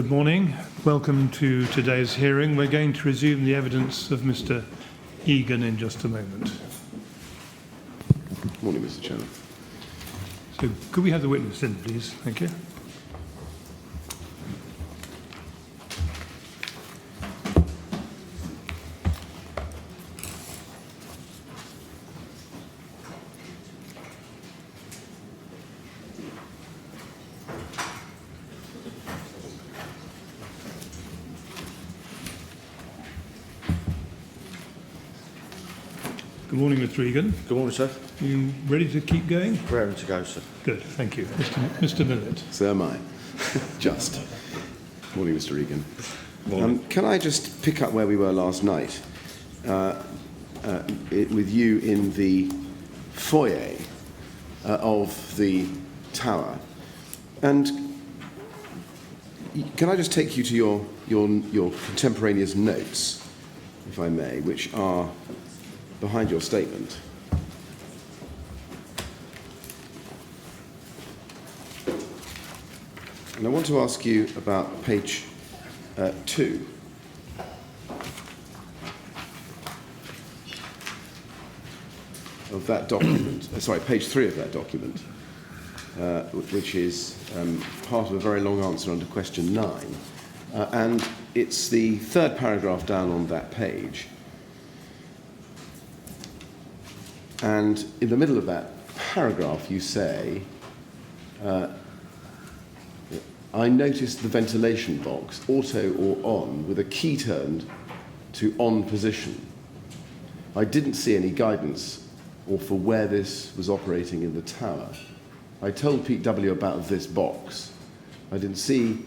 Good morning. Welcome to today's hearing. We're going to resume the evidence of Mr. Egan in just a moment. Good morning, Mr. Chairman. So could we have the witness in, please? Thank you. Good morning, Mr. Egan. Good morning, sir. Are you ready to keep going? Raring to go, sir. Good, thank you. Mr. Millett. So am I. Just. Morning, Mr. Egan. Morning. Can I just pick up where we were last night with you in the foyer of the tower? And can I just take you to your contemporaneous notes, if I may, which are behind your statement. And I want to ask you about page 2. Of that document, page 3 of that document, which is part of a very long answer under question 9. And it's the third paragraph down on that page. And in the middle of that paragraph, you say, I noticed the ventilation box, auto or on, with a key turned to on position. I didn't see any guidance or for where this was operating in the tower. I told Pete W about this box. I didn't see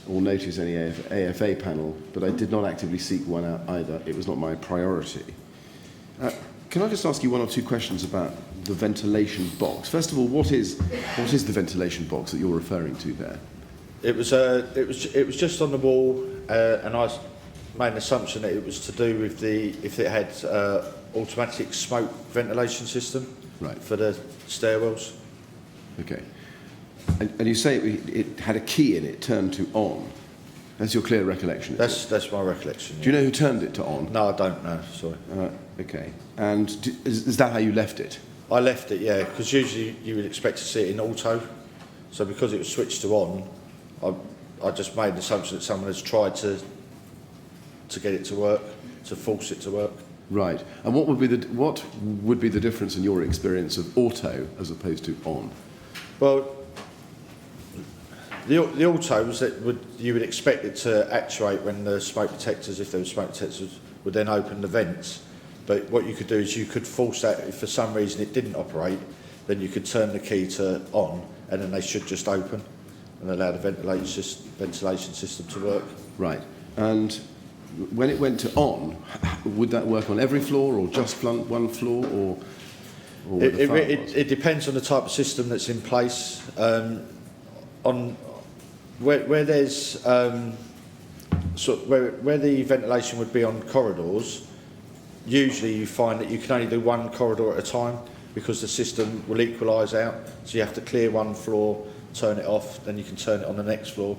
or notice any AFA panel, but I did not actively seek one out either. It was not my priority. Can I just ask you one or two questions about the ventilation box? First of all, what is the ventilation box that you're referring to there? It was just on the wall, and I made an assumption that it was to do with if it had automatic smoke ventilation system, right, for the stairwells. Okay. And you say it had a key in it turned to on. That's your clear recollection? That's my recollection. Do you know who turned it to on? No, I don't know. Sorry. Okay. And is that how you left it? I left it, yeah, because usually you would expect to see it in auto. So because it was switched to on, I just made an assumption that someone has tried to get it to work, to force it to work. Right. And what would be the difference in your experience of auto as opposed to on? Well, the autos you would expect it to actuate when the smoke detectors, if there were smoke detectors, would then open the vents. But what you could do is you could force that. If for some reason it didn't operate, then you could turn the key to on, and then they should just open and allow the ventilation system to work. Right. And when it went to on, would that work on every floor or just one floor, or it depends on the type of system that's in place. On where there's where the ventilation would be on corridors, usually you find that you can only do one corridor at a time because the system will equalise out. So you have to clear one floor, turn it off, then you can turn it on the next floor.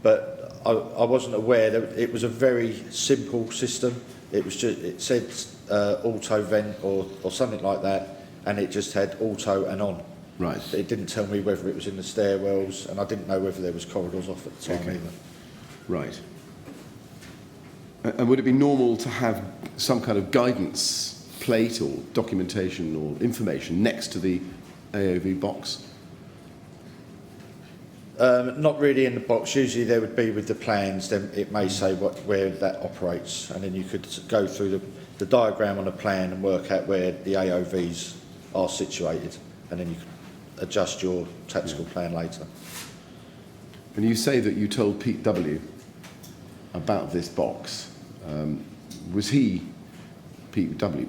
But I wasn't aware that it was a very simple system. It said auto vent or something like that, and it just had auto and on. Right. It didn't tell me whether it was in the stairwells, and I didn't know whether there was corridors off at the time either. Right. And would it be normal to have some kind of guidance plate or documentation or information next to the AOV box? Not really in the box. Usually there would be with the plans. Then it may say where that operates, and then you could go through the diagram on a plan and work out where the AOVs are situated, and then you could adjust your tactical plan later. And you say that you told Pete W about this box. Was he Pete W?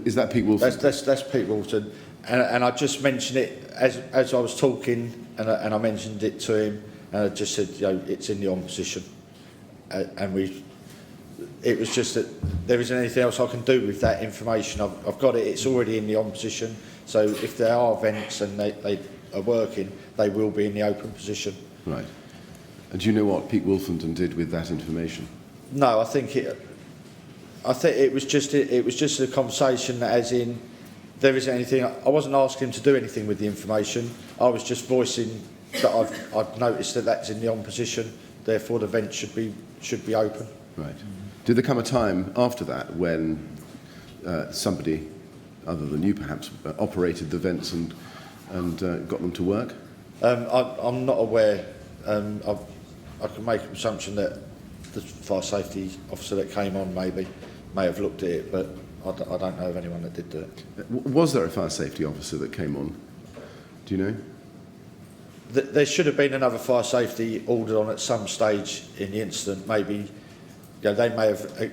Is that Pete Wolfson? That's Pete Wolfson, and I just mentioned it as I was talking, and I mentioned it to him, and I just said, it's in the on position, and it was just that there isn't anything else I can do with that information. I've got it. It's already in the on position. So if there are vents and they are working, they will be in the open position. Right. And do you know what Pete Wolfenden did with that information? No, I think it was just a conversation that, as in, there isn't anything. I wasn't asking him to do anything with the information. I was just voicing that I've noticed that that's in the on position. Therefore, the vent should be open. Right. Did there come a time after that when somebody, other than you perhaps, operated the vents and got them to work? I'm not aware. I can make an assumption that the fire safety officer that came on may have looked at it, but I don't know of anyone that did do it. Was there a fire safety officer that came on? Do you know? There should have been another fire safety ordered on at some stage in the incident. Maybe they may have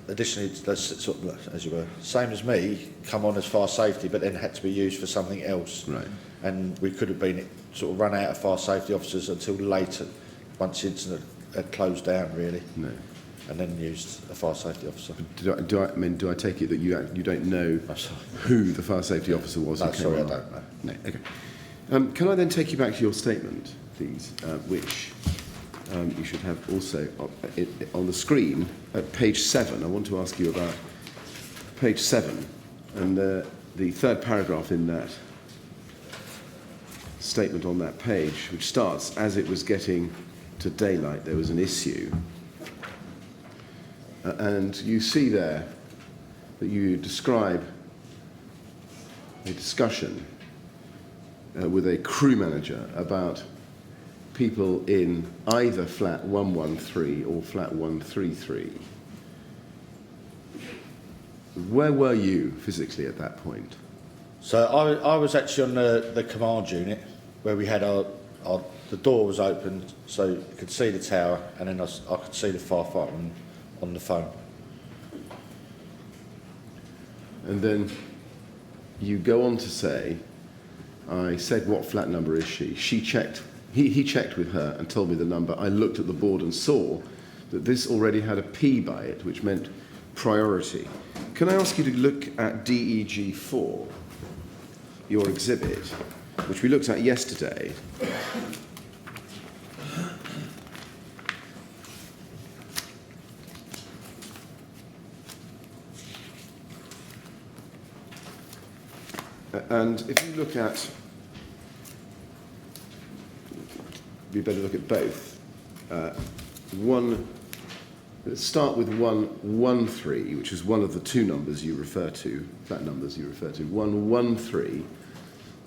additionally, sort of, as you were, same as me, come on as fire safety, but then had to be used for something else. Right. And we could have been sort of run out of fire safety officers until later, once the incident had closed down, really. No. And then used a fire safety officer. Do I take it that you don't know who the fire safety officer was? No, sorry, I don't know. No. Okay. Can I then take you back to your statement, please, which you should have also on the screen at page 7. I want to ask you about page 7 and the third paragraph in that statement on that page, which starts, as it was getting to daylight, there was an issue. And you see there that you describe a discussion with a crew manager about people in either flat 113 or flat 133. Where were you physically at that point? So I was actually on the command unit where we had the door was open so you could see the tower, and then I could see the firefighter on the phone. And then you go on to say, I said, what flat number is she? She checked, he checked with her and told me the number. I looked at the board and saw that this already had a P by it, which meant priority. Can I ask you to look at DEG4, your exhibit, which we looked at yesterday? And if you look at, we better look at both. Let's start with 113, which is one of the two numbers you refer to, flat numbers you refer to. 113,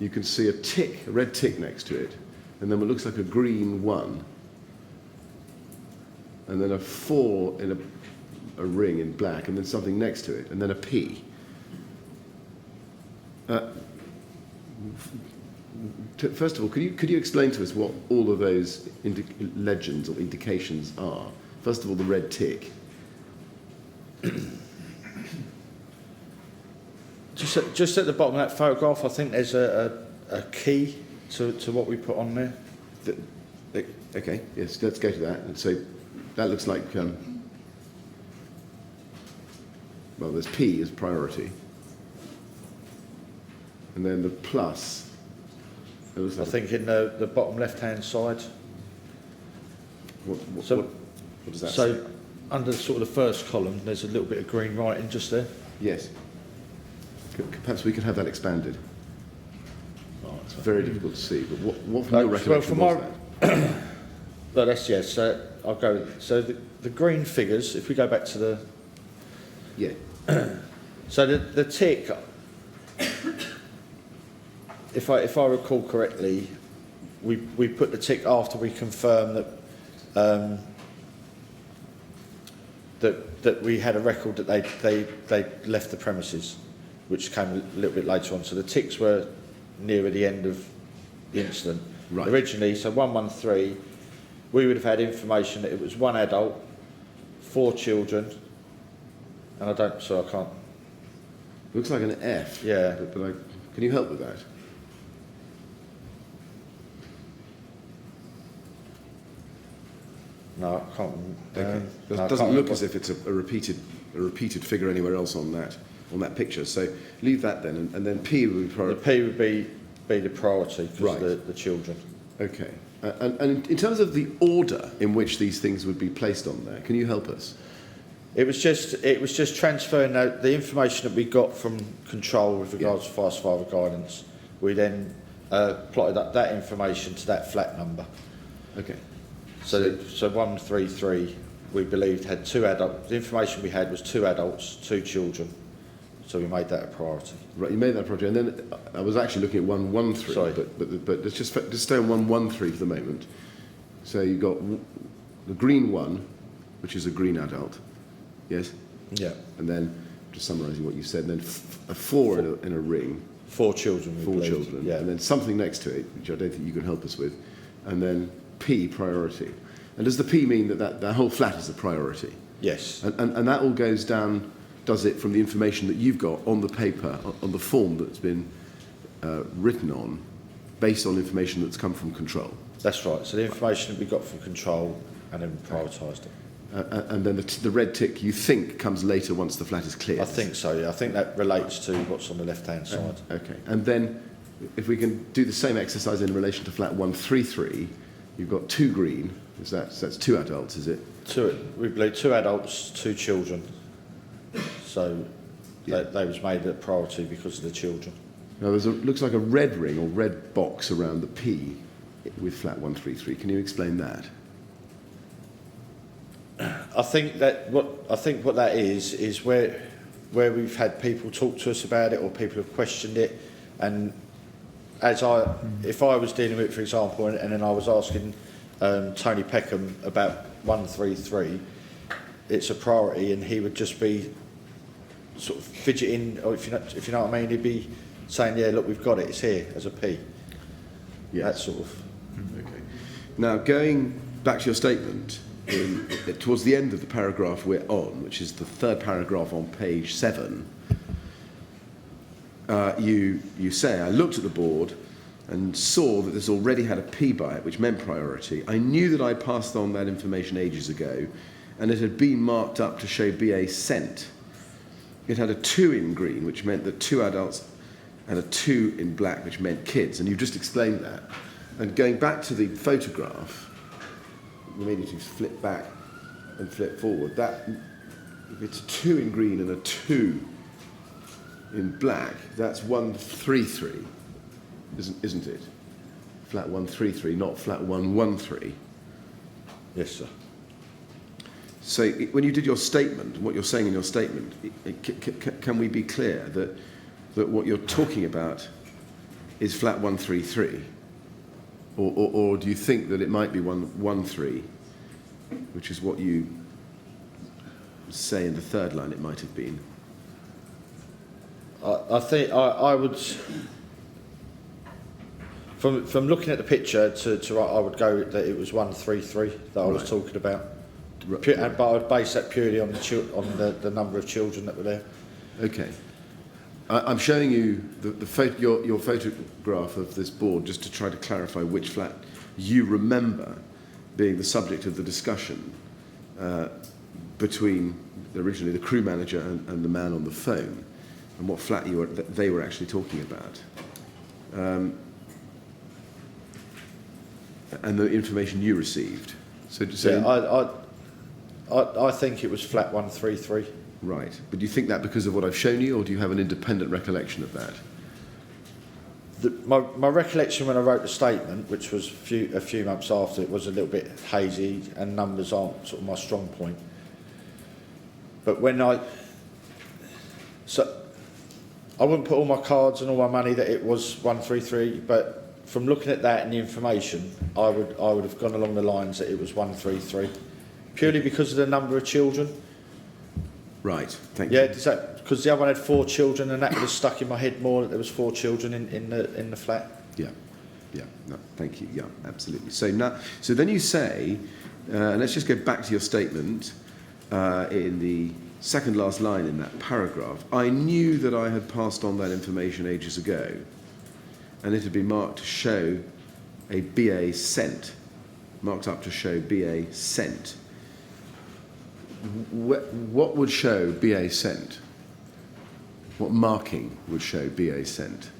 you can see a red tick next to it, and then what looks like a green 1, and then a 4 in a ring in black, and then something next to it, and then a P. First of all, could you explain to us what all of those legends or indications are? First of all, the red tick. Just at the bottom of that photograph, I think there's a key to what we put on there. Okay, yes, let's go to that. And so that looks like, well, there's P as priority. And then the plus. Like I think in the bottom left-hand side. What does that say? So under sort of the first column, there's a little bit of green writing just there. Yes. Perhaps we could have that expanded. It's very difficult to see, but what from your recollection was that? Well, that's, yes, so I'll go. So the green figures, if we go back to the... Yeah. So the tick, if I recall correctly, we put the tick after we confirmed that we had a record that they left the premises, which came a little bit later on. So the ticks were nearer the end of the incident. Right. Originally, so 113, we would have had information that it was 1 adult, 4 children, and I can't. Looks like an F. Yeah. But can you help with that? No, I can't. Okay. No, It doesn't look as if it's a repeated figure anywhere else on that picture. So leave that then, and then P would be priority. The P would be the priority because Right. the children. Okay. And in terms of the order in which these things would be placed on there, can you help us? It was just transferring the information that we got from control with regards to fire survival guidance. We then plotted that information to that flat number. Okay. So 133 we believed had 2 adults. The information we had was 2 adults, 2 children. So we made that a priority. Right, you made that project, and then I was actually looking at 113. Sorry. But let's just stay on 113 for the moment. So you got the green one, which is a green adult. Yes. Yeah. And then, just summarising what you said, then a 4 in a ring. 4 children. 4 children. Yeah. And then something next to it, which I don't think you can help us with, and then P, priority. And does the P mean that whole flat is a priority? Yes. And that all goes down, does it, from the information that you've got on the paper, on the form that's been written on, based on information that's come from control? That's right. So the information that we got from control, and then prioritised it. And then the red tick, you think, comes later once the flat is cleared? I think so, yeah. I think that relates to what's on the left-hand side. Okay. And then, if we can do the same exercise in relation to flat 133, you've got 2 green. That's 2 adults, is it? We believe 2 adults, 2 children. So they was made a priority because of the children. Now, looks like a red ring or red box around the P with flat 133. Can you explain that? I think what that is where we've had people talk to us about it, or people have questioned it, and if I was dealing with it, for example, and then I was asking Tony Peckham about 133, it's a priority, and he would just be sort of fidgeting, or if you know what I mean, he'd be saying, yeah, look, we've got it, it's here as a P. Yeah. That sort of. Okay. Now, going back to your statement, towards the end of the paragraph we're on, which is the 3rd paragraph on page 7, you say, I looked at the board and saw that this already had a P by it, which meant priority. I knew that I passed on that information ages ago, and it had been marked up to show BA sent. It had a 2 in green, which meant that 2 adults, and a 2 in black, which meant kids. And you've just explained that. And going back to the photograph, you may need to flip back and flip forward. That, if it's a 2 in green and a 2 in black, that's 133, isn't it? Flat 133, not flat 113. Yes, sir. So when you did your statement, what you're saying in your statement, can we be clear that what you're talking about is flat 133? Or do you think that it might be 113, which is what you say in the 3rd line it might have been? I think I would, from looking at the picture to I would go that it was 133 that I was talking about. But I would base that purely on the number of children that were there. Okay. I'm showing you your photograph of this board just to try to clarify which flat you remember being the subject of the discussion between originally the crew manager and the man on the phone, and what flat they were actually talking about, and the information you received. So yeah, I think it was flat 133. Right, but do you think that because of what I've shown you, or do you have an independent recollection of that? My recollection when I wrote the statement, which was a few months after, it was a little bit hazy, and numbers aren't sort of my strong point. But I wouldn't put all my cards and all my money that it was 133, but from looking at that and the information, I would have gone along the lines that it was 133, purely because of the number of children. Right, thank you. Yeah, because the other one had 4 children, and that would have stuck in my head more that there was 4 children in the flat. Yeah, no, thank you. Yeah, absolutely. So then you say, and let's just go back to your statement in the second last line in that paragraph. I knew that I had passed on that information ages ago, and it had been marked to show a BA sent, marked up to show BA sent. What would show BA sent? What marking would show BA sent?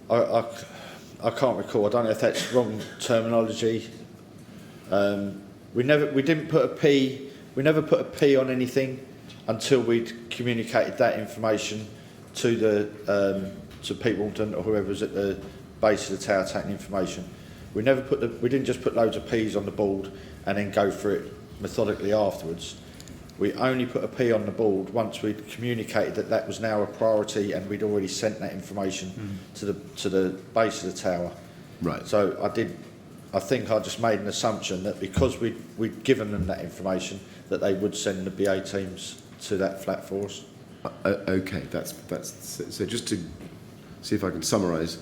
I can't recall. I don't know if that's wrong terminology. We didn't put a P. We never put a P on anything until we'd communicated that information to the to Pete Walton or whoever was at the base of the tower taking information. We didn't just put loads of P's on the board and then go through it methodically afterwards. We only put a P on the board once we'd communicated that that was now a priority and we'd already sent that information to the base of the tower. Right. So I think I just made an assumption that because we'd given them that information, that they would send the BA teams to that flat for us. Okay, that's so. Just to see if I can summarise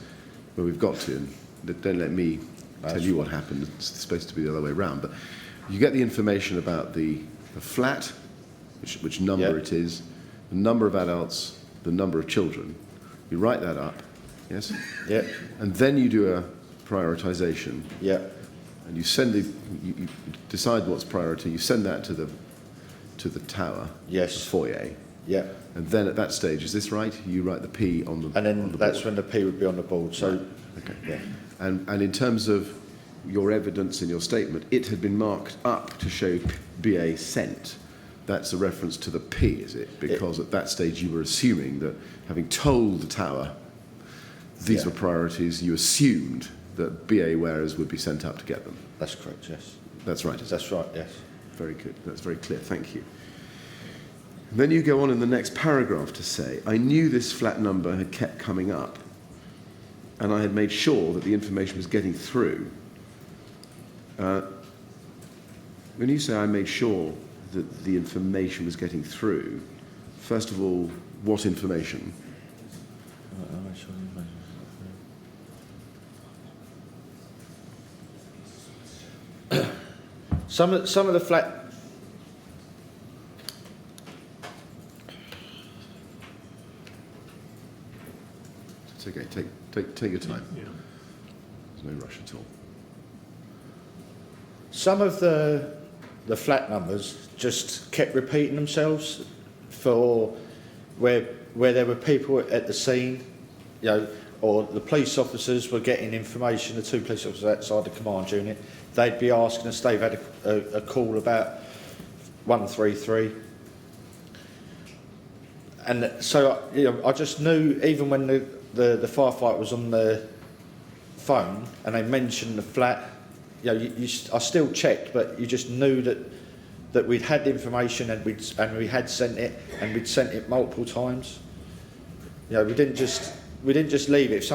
where we've got to, and don't let me tell you what happened. It's supposed to be the other way around. But you get the information about the flat, which number it is, the number of adults, the number of children. You write that up, yes? Yeah. And then you do a prioritisation. Yeah. And you send you decide what's priority. You send that to the tower. Yes. The foyer. Yeah. And then at that stage, is this right? You write the P on the. And then that's board. when the P would be on the board. So. Right. Okay. Yeah. And in terms of your evidence in your statement, it had been marked up to show BA sent. That's a reference to the P, is it? Because at that stage you were assuming that, having told the tower these were priorities, you assumed that BA wearers would be sent up to get them. That's correct, yes. That's right. That's right, yes. Very good. That's very clear. Thank you. And then you go on in the next paragraph to say, I knew this flat number had kept coming up, and I had made sure that the information was getting through. When you say I made sure that the information was getting through, first of all, what information? Some of the flat. It's okay. Take your time. Yeah. There's no rush at all. Some of the flat numbers just kept repeating themselves for where there were people at the scene, you know, or the police officers were getting information, the two police officers outside the command unit, they'd be asking us, they've had a call about 133. And so, you know, I just knew, even when the firefighter was on the phone and they mentioned the flat, you know, I still checked, but you just knew that we'd had information and we had sent it, and we'd sent it multiple times. You know, we didn't just leave it.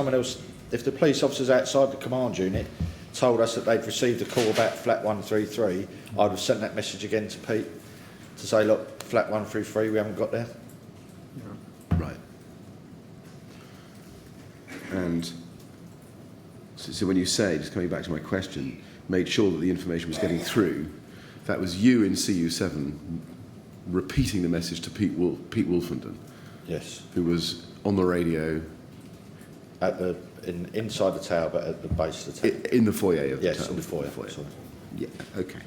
If the police officers outside the command unit told us that they'd received a call about flat 133, I'd have sent that message again to Pete to say, look, flat 133, we haven't got there. Right. And so when you say, just coming back to my question, made sure that the information was getting through, that was you in CU7 repeating the message to Pete Wolfenden. Yes. Who was on the radio inside the tower, but at the base of the tower. In the foyer of the tower. Yes, in the foyer. Sorry. Yeah, okay.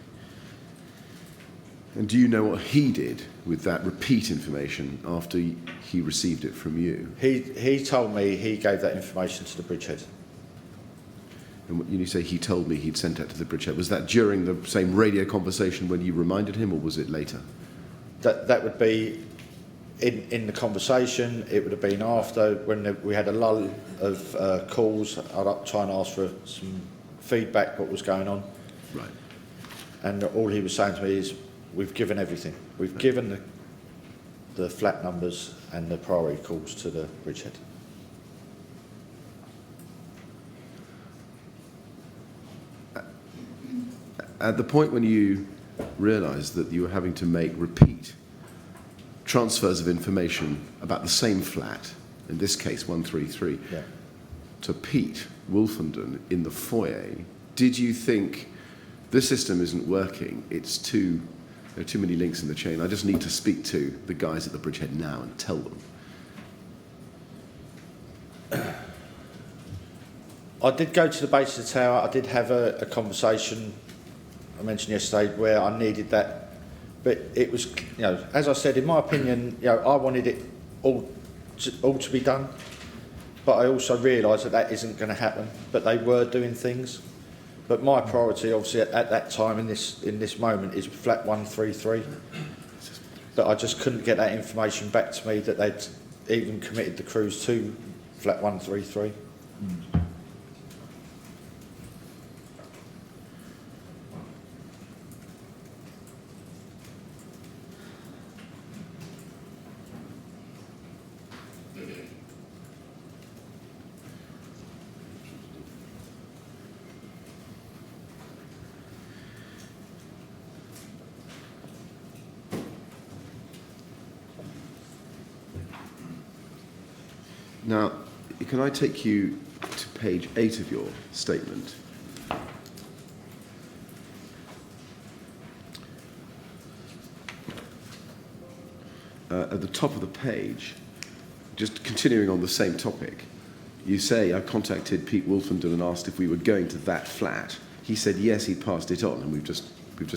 And do you know what he did with that repeat information after he received it from you? He told me he gave that information to the Bridgehead. And when you say he told me he'd sent that to the Bridgehead, was that during the same radio conversation when you reminded him, or was it later? That would be in the conversation. It would have been after, when we had a lull of calls. I'd try and ask for some feedback, what was going on. Right. And all he was saying to me is, we've given everything. We've given the flat numbers and the priority calls to the Bridgehead. At the point when you realised that you were having to make repeat transfers of information about the same flat, in this case 133, to Pete Wolfenden in the foyer, did you think, this system isn't working, there are too many links in the chain, I just need to speak to the guys at the Bridgehead now and tell them? I did go to the base of the tower. I did have a conversation, I mentioned yesterday, where I needed that, but it was, you know, as I said, in my opinion, you know, I wanted it all to be done. but I also realise that that isn't going to happen. But they were doing things. But my priority, obviously, at that time in this moment, is flat 133. But I just couldn't get that information back to me that they'd even committed the crews to flat 133. Now, can I take you to page 8 of your statement? At the top of the page, just continuing on the same topic, you say, I contacted Pete Wolfenden and asked if we were going to that flat. He said yes, he passed it on, and we've just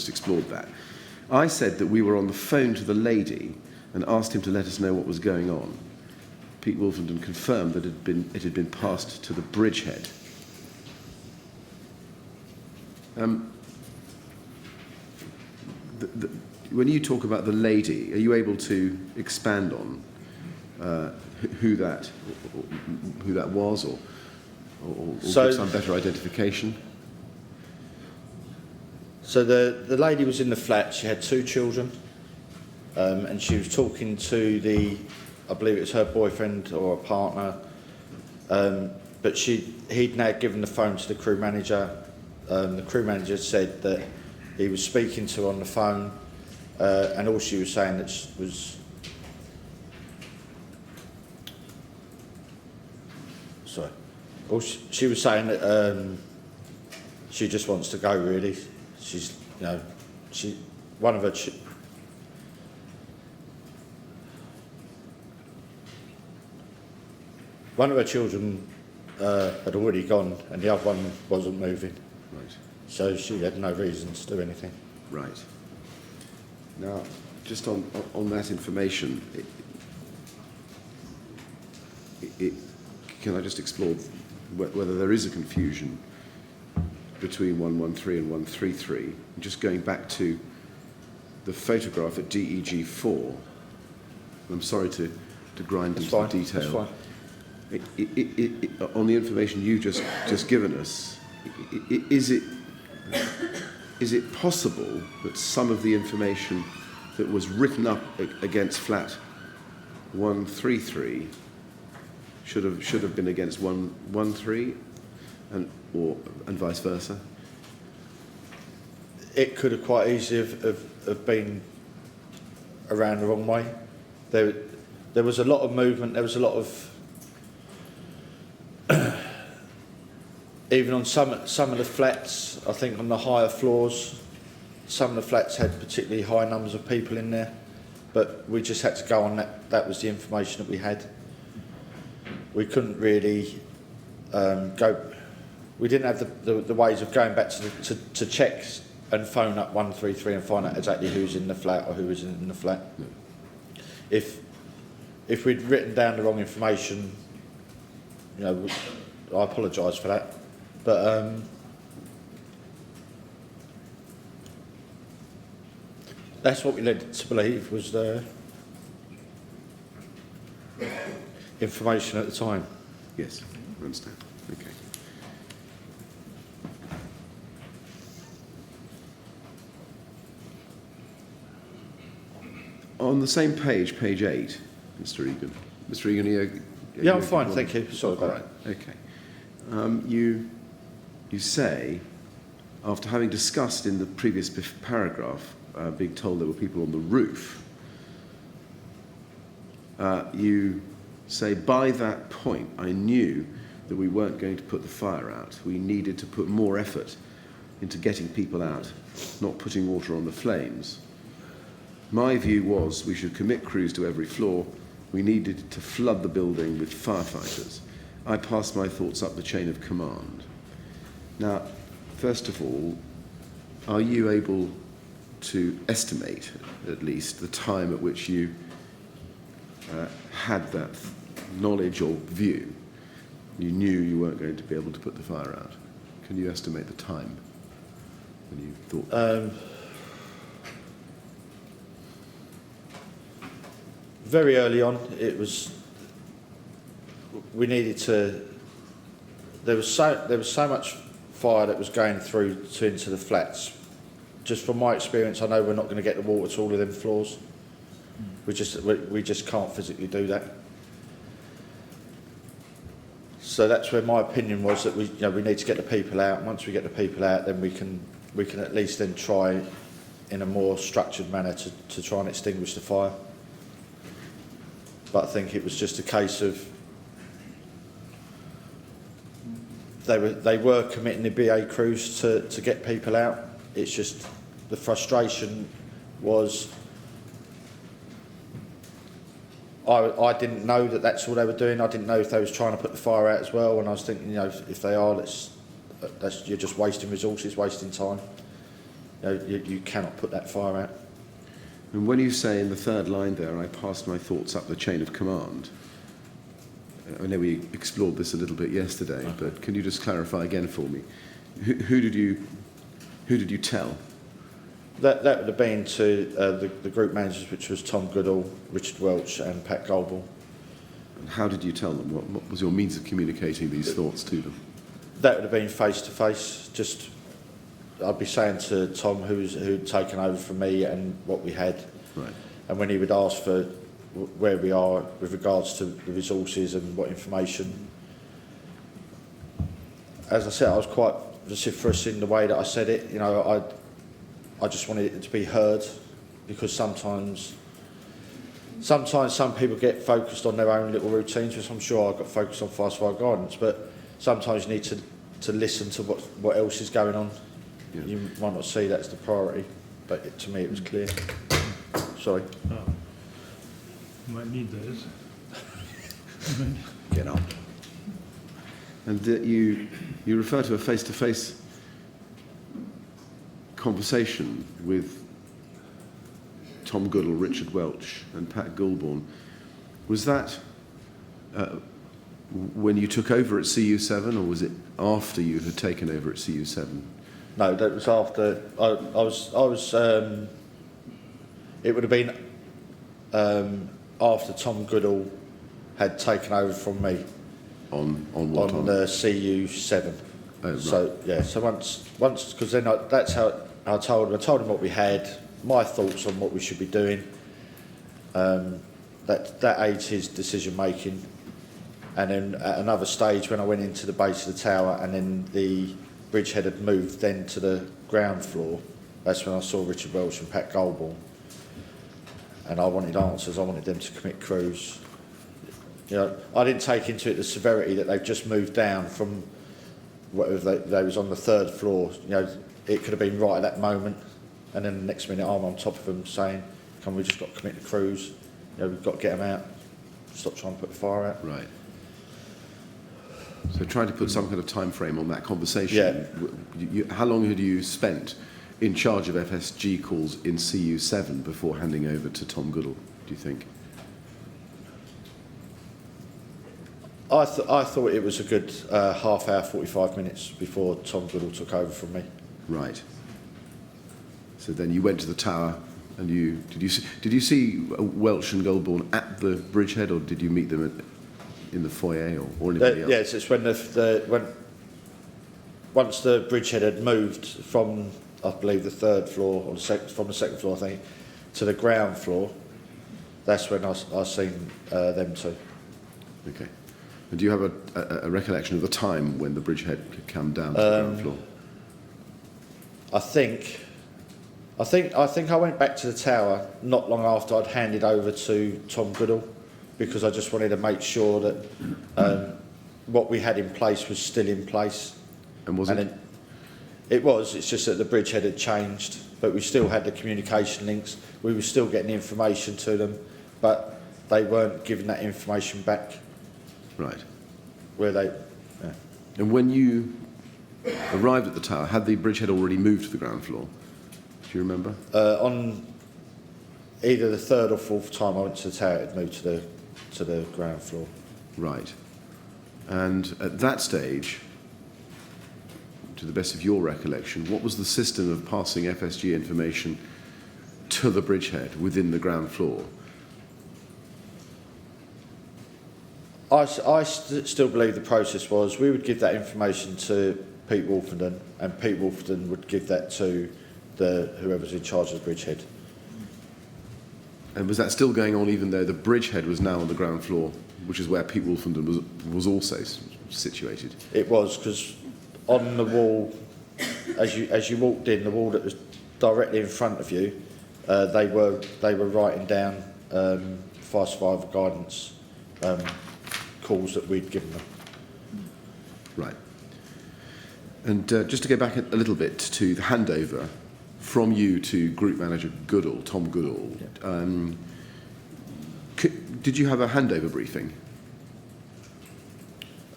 explored that. I said that we were on the phone to the lady and asked him to let us know what was going on. Pete Wolfenden confirmed that it had been passed to the Bridgehead. When you talk about the lady, are you able to expand on who that was, or give some better identification? So the lady was in the flat. She had 2 children, and she was talking to I believe it was her boyfriend or a partner, but he'd now given the phone to the crew manager. The crew manager said that he was speaking to her on the phone, and all she was saying was sorry, all she was saying that she just wants to go, really. She's, one of her children had already gone, and the other one wasn't moving. Right. So she had no reason to do anything. Right. Now, just on that information, can I just explore whether there is a confusion between 113 and 133? Just going back to the photograph at DEG4, I'm sorry to grind into the detail. That's fine. On the information you've just given us, is it possible that some of the information that was written up against flat 133 should have been against 113, and vice versa? It could have quite easily have been around the wrong way. There was a lot of movement. There was a lot of even on some of the flats, I think on the higher floors, some of the flats had particularly high numbers of people in there, but we just had to go on that. That was the information that we had. We couldn't really go. We didn't have the ways of going back to check and phone up 133 and find out exactly who's in the flat or who isn't in the flat. No. If we'd written down the wrong information, I apologise for that. But that's what we led to believe was the information at the time. Yes, I understand. Okay. On the same page, page 8, Mr. Egan. Mr. Egan, Yeah, I'm fine, thank you. Sorry about that. Okay. You say, after having discussed in the previous paragraph, being told there were people on the roof, you say, by that point, I knew that we weren't going to put the fire out. We needed to put more effort into getting people out, not putting water on the flames. My view was we should commit crews to every floor. We needed to flood the building with firefighters. I passed my thoughts up the chain of command. Now, first of all, are you able to estimate, at least, the time at which you had that knowledge or view? You knew you weren't going to be able to put the fire out. Can you estimate the time when you thought? Very early on, it was. We needed to. There was so much fire that was going through into the flats. Just from my experience, I know we're not going to get the water to all of them floors. We just can't physically do that. So that's where my opinion was, that we need to get the people out. Once we get the people out, then we can at least then try in a more structured manner to try and extinguish the fire. But I think it was just a case of they were committing the BA crews to get people out. It's just the frustration was I didn't know that that's all they were doing. I didn't know if they was trying to put the fire out as well. And I was thinking, if they are, you're just wasting resources, wasting time. You cannot put that fire out. And when you say in the third line there, I passed my thoughts up the chain of command, I know we explored this a little bit yesterday, but can you just clarify again for me? Who did you tell? That would have been to the group managers, which was Tom Goodall, Richard Welch and Pat Goldball. And how did you tell them? What was your means of communicating these thoughts to them? That would have been face to face. Just I'd be saying to Tom who'd taken over from me and what we had. Right. And when he would ask for where we are with regards to the resources and what information. As I said, I was quite vociferous in the way that I said it. I just wanted it to be heard, because sometimes some people get focused on their own little routines, which I'm sure I got focused on fast fire guidance, but sometimes you need to listen to what else is going on. Yeah. You might not see that's the priority, but to me it was clear. Sorry. Oh. You might need those. Get up. And you refer to a face-to-face conversation with Tom Goodall, Richard Welch and Pat Goulbourne. Was that when you took over at CU7, or was it after you had taken over at CU7? No, that was after. I was. It would have been after Tom Goodall had taken over from me. On what? On the CU7. Oh, right. So yeah. So once, because then that's how I told him. I told him what we had, my thoughts on what we should be doing. That aids his decision making. And then at another stage, when I went into the base of the tower, and then the Bridgehead had moved then to the ground floor, that's when I saw Richard Welch and Pat Goulbourne. And I wanted answers. I wanted them to commit crews. I didn't take into it the severity that they've just moved down from whatever they was on the third floor. It could have been right at that moment, and then the next minute I'm on top of them saying, "Come, we just got to commit the crews. We've got to get them out. Stop trying to put the fire out." Right. So trying to put some kind of time frame on that conversation. Yeah. How long had you spent in charge of FSG calls in CU7 before handing over to Tom Goodall, do you think? I thought it was a good half hour, 45 minutes before Tom Goodall took over from me. Right. So then you went to the tower, and did you see Welch and Goulbourne at the Bridgehead, or did you meet them in the foyer or anybody else? Yes, it's when once the Bridgehead had moved from, I believe, the third floor, or from the second floor, I think, to the ground floor. That's when I seen them two. Okay. And do you have a recollection of the time when the Bridgehead had come down to the ground floor? I think I went back to the tower not long after I'd handed over to Tom Goodall, because I just wanted to make sure that what we had in place was still in place. And was it? It was. It's just that the Bridgehead had changed, but we still had the communication links. We were still getting information to them, but they weren't giving that information back. Right. Where they... Yeah. And when you arrived at the tower, had the Bridgehead already moved to the ground floor? Do you remember? On either the third or fourth time I went to the tower, it moved to the ground floor. Right. And at that stage, to the best of your recollection, what was the system of passing FSG information to the bridgehead within the ground floor? I still believe the process was we would give that information to Pete Wolfenden, and Pete Wolfenden would give that to whoever's in charge of the bridgehead. And was that still going on even though the bridgehead was now on the ground floor, which is where Pete Wolfenden was also situated? It was, because on the wall, as you walked in, the wall that was directly in front of you, they were writing down fire survival guidance calls that we'd given them. Right. And just to go back a little bit to the handover from you to Group Manager Goodall, Tom Goodall, did you have a handover briefing?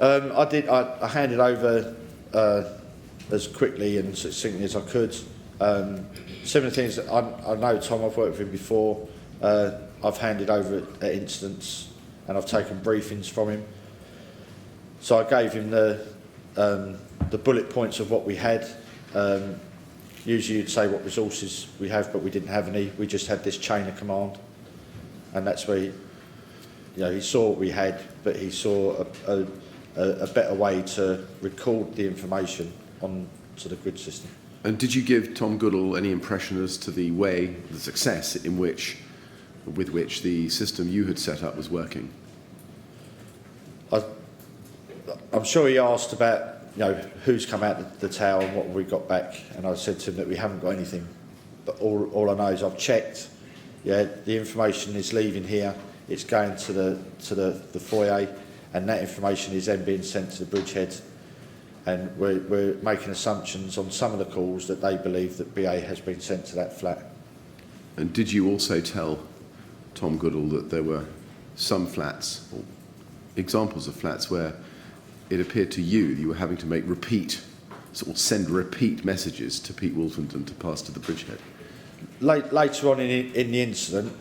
I did. I handed over as quickly and succinctly as I could. Some of the things that I know Tom, I've worked with him before. I've handed over at incidents and I've taken briefings from him. So I gave him the bullet points of what we had. Usually you'd say what resources we have, but we didn't have any. We just had this chain of command, and that's where he saw what we had, but he saw a better way to record the information onto the grid system. And did you give Tom Goodall any impression as to the success with which the system you had set up was working? I'm sure he asked about who's come out the tower and what we got back, and I said to him that we haven't got anything. But all I know is I've checked. Yeah, the information is leaving here. It's going to the foyer, and that information is then being sent to the bridgehead. And we're making assumptions on some of the calls that they believe that BA has been sent to that flat. And did you also tell Tom Goodall that there were some flats, or examples of flats, where it appeared to you that you were having to send repeat messages to Pete Wolfenden to pass to the bridgehead? Later on in the incident,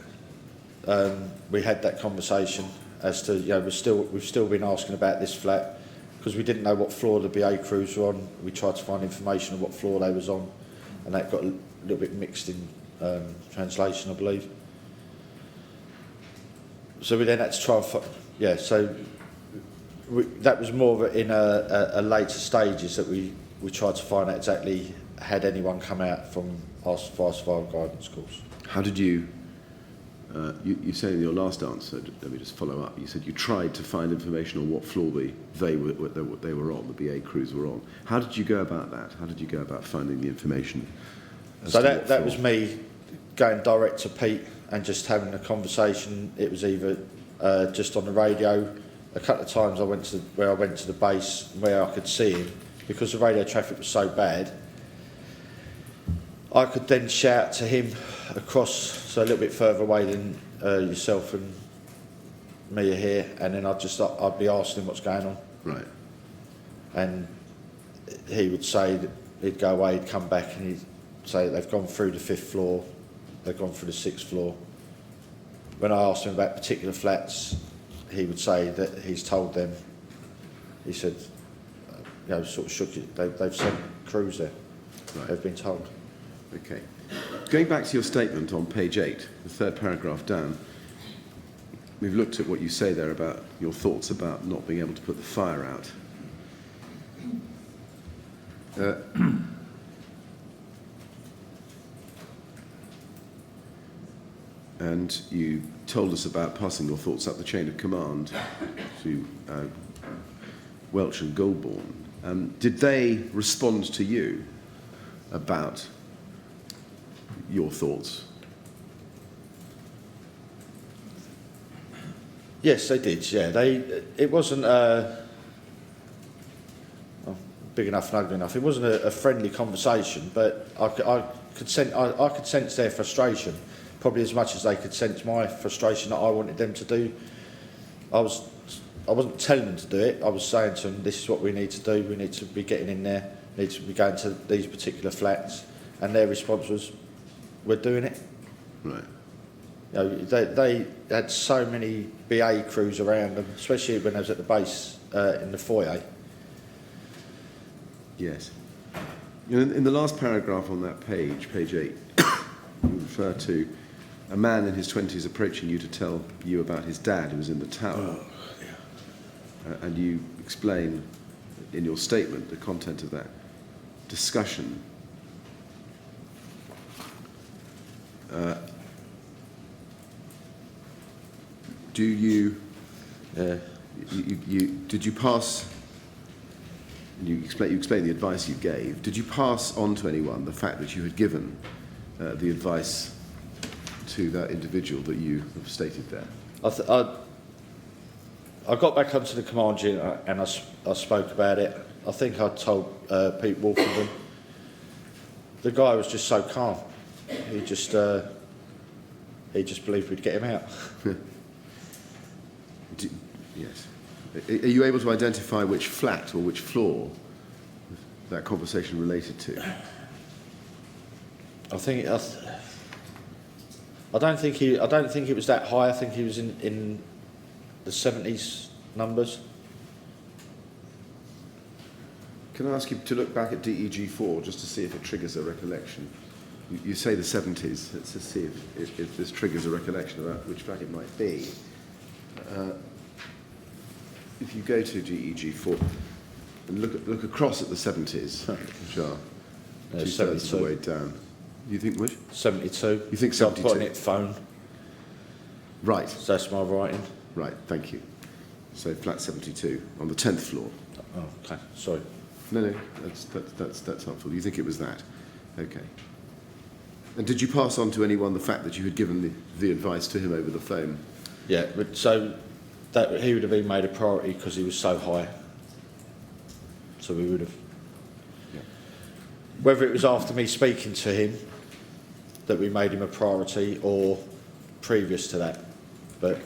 we had that conversation as to we've still been asking about this flat because we didn't know what floor the BA crews were on. We tried to find information on what floor they was on, and that got a little bit mixed in translation, I believe. So we then had to try and that was more of in a later stages that we tried to find out exactly had anyone come out from our fire survival guidance course. How did you said in your last answer, let me just follow up, you said you tried to find information on what floor they were on, the BA crews were on. How did you go about that? How did you go about finding the information? So that was me going direct to Pete and just having a conversation. It was either just on the radio. A couple of times I went to the base where I could see him, because the radio traffic was so bad. I could then shout to him across, so a little bit further away than yourself and me are here, and then I'd be asking him what's going on. Right. And he would say that he'd go away, he'd come back, and he'd say they've gone through the 5th floor, they've gone through the 6th floor. When I asked him about particular flats, he would say that he's told them. He said, sort of shook it. They've sent crews there. Right. They've been told. Okay. Going back to your statement on page 8, the third paragraph down, we've looked at what you say there about your thoughts about not being able to put the fire out. And you told us about passing your thoughts up the chain of command to Welch and Goulburn. Did they respond to you about your thoughts? Yes, they did. Yeah, it wasn't big enough and ugly enough. It wasn't a friendly conversation, but I could sense their frustration, probably as much as they could sense my frustration that I wanted them to do. I wasn't telling them to do it. I was saying to them, this is what we need to do. We need to be getting in there. We need to be going to these particular flats. And their response was, we're doing it. Right. You know, they had so many BA crews around them, especially when I was at the base in the foyer. Yes. In the last paragraph on that page, page 8, you refer to a man in his 20s approaching you to tell you about his dad who was in the tower. Oh, yeah. And you explain in your statement the content of that discussion. Do you, did you pass, you explain the advice you gave, did you pass on to anyone the fact that you had given the advice to that individual that you have stated there? I got back onto the command unit and I spoke about it. I think I told Pete Wolfenden. The guy was just so calm. He just believed we'd get him out. Yes. Are you able to identify which flat or which floor that conversation related to? I don't think it was that high. I think he was in the 70s numbers. Can I ask you to look back at DEG4 just to see if it triggers a recollection? You say the 70s. Let's just see if this triggers a recollection about which flat it might be. If you go to DEG4 and look across at the 70s, which are two-thirds of the way down. You think which? 72. You think So 72? I'm putting it phone. Right. So that's my writing. Right, thank you. So flat 72 on the 10th floor. Oh, okay. Sorry. No, that's helpful. You think it was that? Okay. And did you pass on to anyone the fact that you had given the advice to him over the phone? Yeah, but so that he would have been made a priority because he was so high. So we would have. Yeah. Whether it was after me speaking to him that we made him a priority or previous to that, but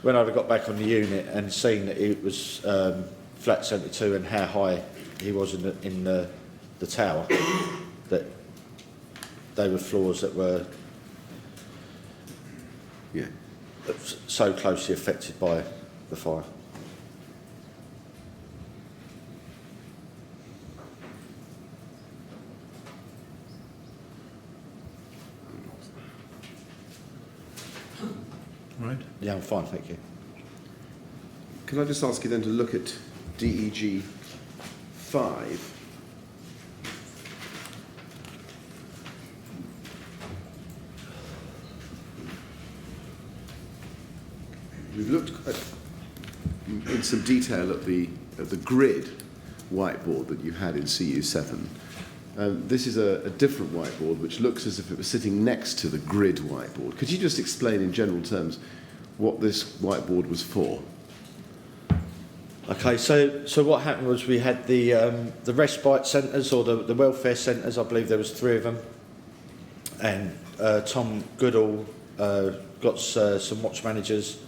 when I'd have got back on the unit and seen that it was flat 72 and how high he was in the tower, that they were floors that were so closely affected by the fire. Right. Yeah, I'm fine, thank you. Can I just ask you then to look at DEG 5? We've looked in some detail at the grid whiteboard that you had in CU7. This is a different whiteboard which looks as if it was sitting next to the grid whiteboard. Could you just explain in general terms what this whiteboard was for? Okay, so what happened was we had the respite centres or the welfare centres. I believe there was 3 of them, and Tom Goodall got some watch managers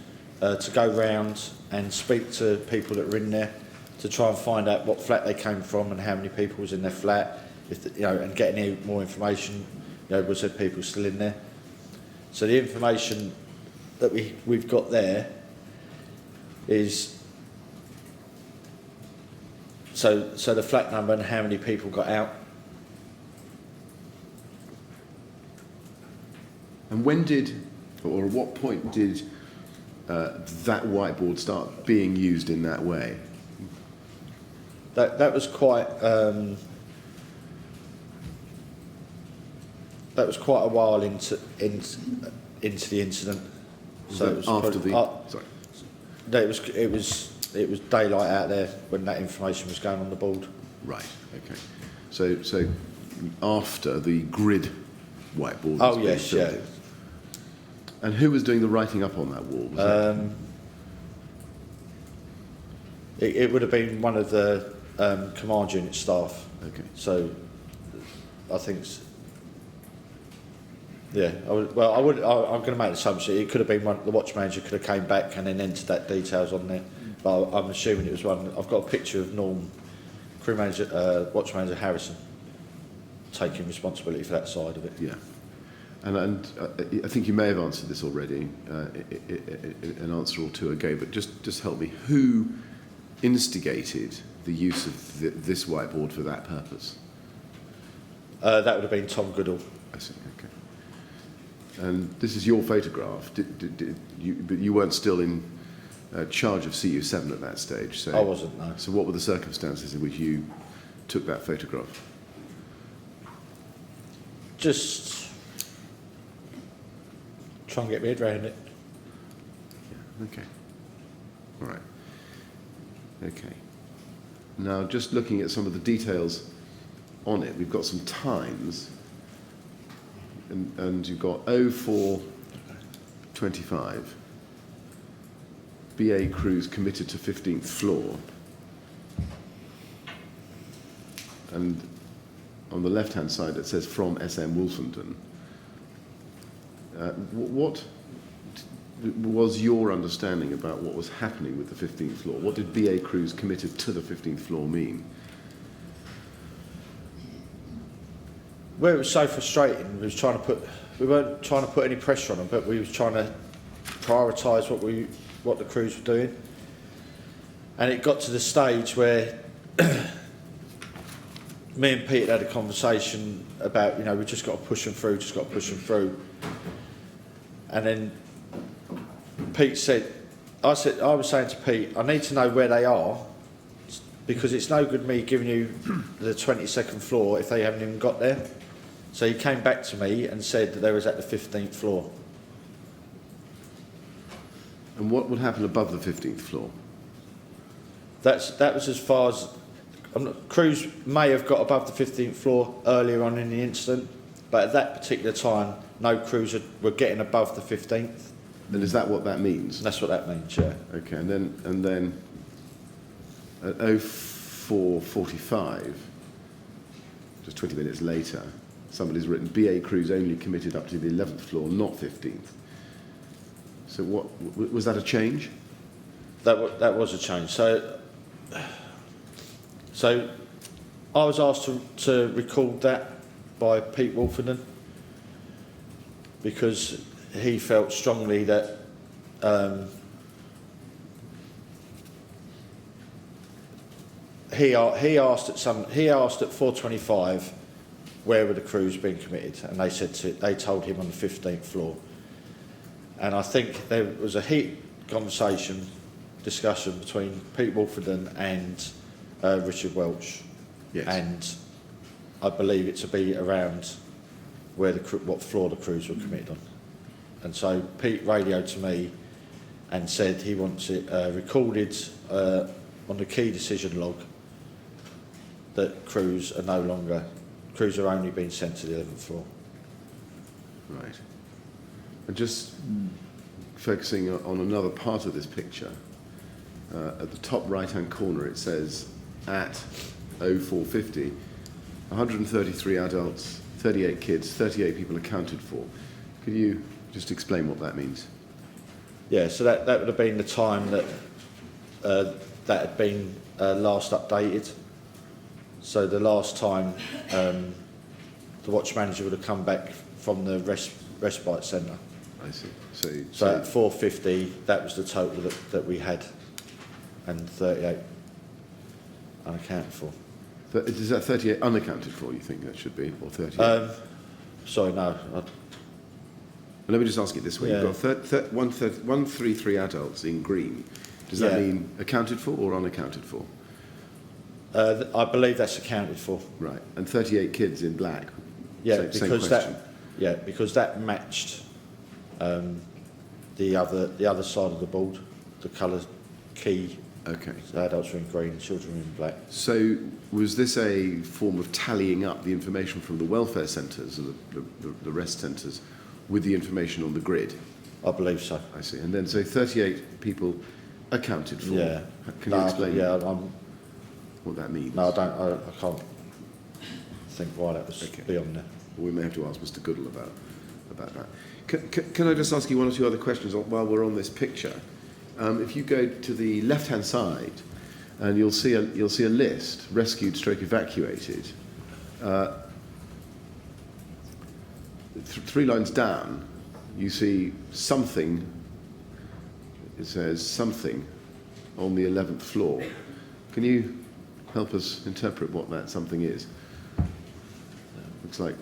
to go round and speak to people that were in there to try and find out what flat they came from and how many people was in their flat, and get any more information. Was there people still in there? So the information that we've got there is so the flat number and how many people got out. And when did, or at what point did that whiteboard start being used in that way? That was quite a while into the incident. So it was after probably, sorry. No, it was daylight out there when that information was going on the board. Right. Okay. So after the grid whiteboard. Oh yes, yeah. And who was doing the writing up on that wall? Was it would have been one of the command unit staff. Okay. So I think. Yeah, I'm going to make the assumption it could have been the watch manager could have came back and then entered that details on there. But I'm assuming it was one. I've got a picture of Norm, crew manager, watch manager Harrison, taking responsibility for that side of it. Yeah. And I think you may have answered this already, an answer or two ago, but just help me. Who instigated the use of this whiteboard for that purpose? That would have been Tom Goodall. I see, okay. And this is your photograph, but you weren't still in charge of CU7 at that stage? So, I wasn't, no. So what were the circumstances in which you took that photograph? Just try and get my head around it. Yeah, okay. All right. Okay. Now, just looking at some of the details on it, we've got some times, and you've got 0425, BA crews committed to 15th floor, and on the left-hand side it says from SM Wolfenden. What was your understanding about what was happening with the 15th floor? What did BA crews committed to the 15th floor mean? Where it was so frustrating, we weren't trying to put any pressure on them, but we was trying to prioritise what the crews were doing. And it got to the stage where me and Pete had a conversation about, we just got to push them through, And then Pete I was saying to Pete, I need to know where they are, because it's no good me giving you the 22nd floor if they haven't even got there. So he came back to me and said that they was at the 15th floor. And what would happen above the 15th floor? That was as far as... crews may have got above the 15th floor earlier on in the incident, but at that particular time, no crews were getting above the 15th. And is that what that means? That's what that means, yeah. Okay, and then at 0445, just 20 minutes later, somebody's written BA crews only committed up to the 11th floor, not 15th. So what was that a change? That was a change. So I was asked to record that by Pete Wolfenden, because he felt strongly that he asked at 4:25 where were the crews being committed, and they told him on the 15th floor. And I think there was a heated discussion between Pete Wolfenden and Richard Welch. Yes. And I believe it to be around what floor the crews were committed on. And so Pete radioed to me and said he wants it recorded on the key decision log that crews are only being sent to the 11th floor. Right. And just focusing on another part of this picture, at the top right-hand corner it says at 0450, 133 adults, 38 kids, 38 people accounted for. Could you just explain what that means? Yeah, so that would have been the time that that had been last updated. So the last time the watch manager would have come back from the respite centre. I see. So at 4:50, that was the total that we had, and 38 unaccounted for. Is that 38 unaccounted for, you think that should be, or 38? Sorry, no. Let me just ask it this way. Yeah. You've got 133 adults in green. Does that mean accounted for or unaccounted for? I believe that's accounted for. Right. And 38 kids in black? Yeah, same because question. because that matched the other side of the board, the colour key. Okay. So adults were in green, children were in black. So was this a form of tallying up the information from the welfare centres and the rest centres with the information on the grid? I believe so. I see. And then, so 38 people accounted for. Yeah. Can you explain what that means? No, I don't. I can't think why that was beyond there. We may have to ask Mr. Goodall about that. Can I just ask you one or two other questions while we're on this picture? If you go to the left-hand side, and you'll see a list: rescued, / evacuated. 3 lines down, you see something. It says something on the 11th floor. Can you help us interpret what that something is? Looks like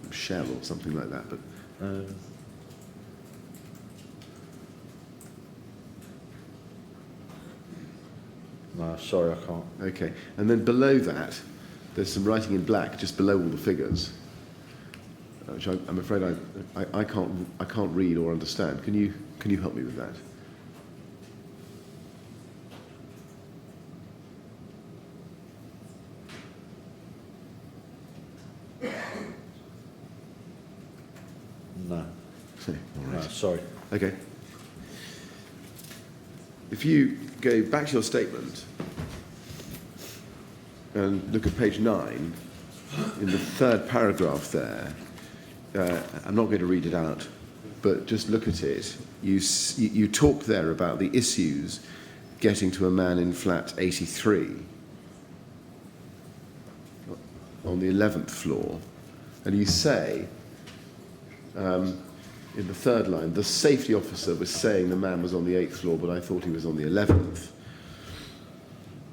a shell or something like that, but no, sorry, I can't. okay. And then below that, there's some writing in black just below all the figures, which I'm afraid I can't read or understand. Can you help me with that? No, All no, right. sorry. Okay. If you go back to your statement and look at page 9, in the 3rd paragraph there, I'm not going to read it out, but just look at it. You talk there about the issues getting to a man in flat 83 on the 11th floor, and you say, in the 3rd line, the safety officer was saying the man was on the 8th floor, but I thought he was on the 11th.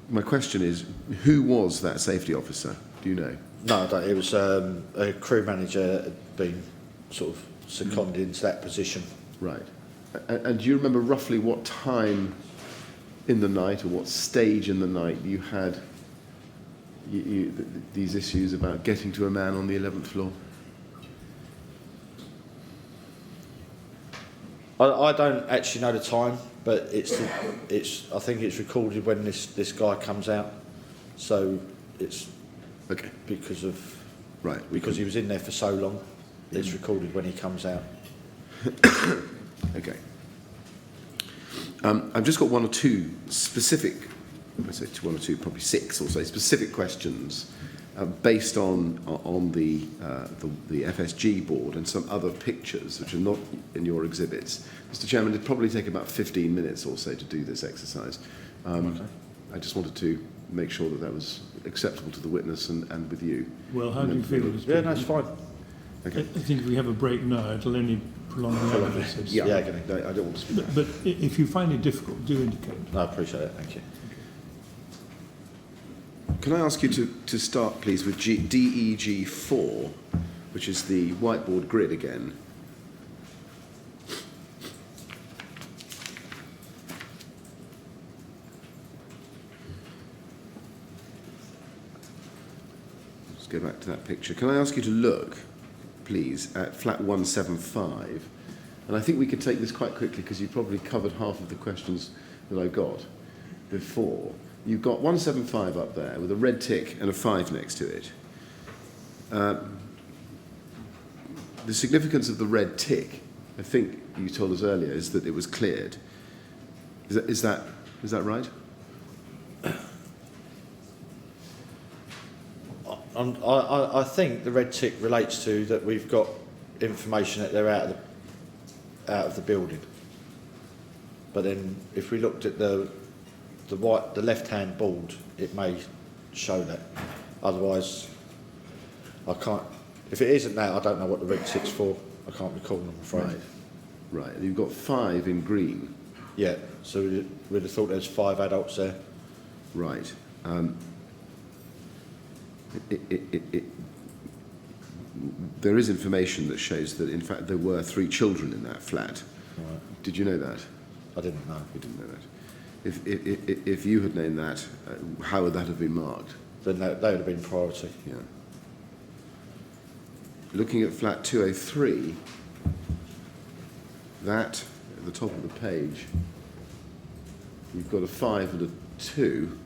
My question is, who was that safety officer? Do you know? No, I don't. It was a crew manager had been sort of seconded into that position. Right. And do you remember roughly what time in the night or what stage in the night you had these issues about getting to a man on the 11th floor? I don't actually know the time, but I think it's recorded when this guy comes out. So it's Okay. because of Right. because he was in there for so long. It's recorded when he comes out. Okay. I've just got 1 or 2 specific, I say 1 or 2, probably 6 or so specific questions based on the FSG board and some other pictures which are not in your exhibits. Mr. Chairman, it'd probably take about 15 minutes or so to do this exercise. Okay. I just wanted to make sure that was acceptable to the witness and with you. Well, how do you feel? Yeah, no, it's fine. Okay. I think if we have a break now, it'll only prolong the evidence. Yeah, Yeah, okay. no, I don't want to speak. But if you find it difficult, do indicate. No, I appreciate it. Thank you. Can I ask you to start, please, with DEG 4, which is the whiteboard grid again? Let's go back to that picture. Can I ask you to look, please, at flat 175? And I think we could take this quite quickly because you've probably covered half of the questions that I got before. You've got 175 up there with a red tick and a 5 next to it. The significance of the red tick, I think you told us earlier, is that it was cleared. Is that right? I think the red tick relates to that we've got information that they're out of the building. But then if we looked at the left-hand board, it may show that. Otherwise, I can't. If it isn't that, I don't know what the red tick's for. I can't recall, I'm afraid. Right. And you've got 5 in green. Yeah. So we'd have thought there's 5 adults there. Right. There is information that shows that, in fact, there were 3 children in that flat. Right. Did you know that? I didn't know. You didn't know that. If you had known that, how would that have been marked? Then they would have been priority. Yeah. Looking at flat 203, that at the top of the page, you've got a 5 and a 2.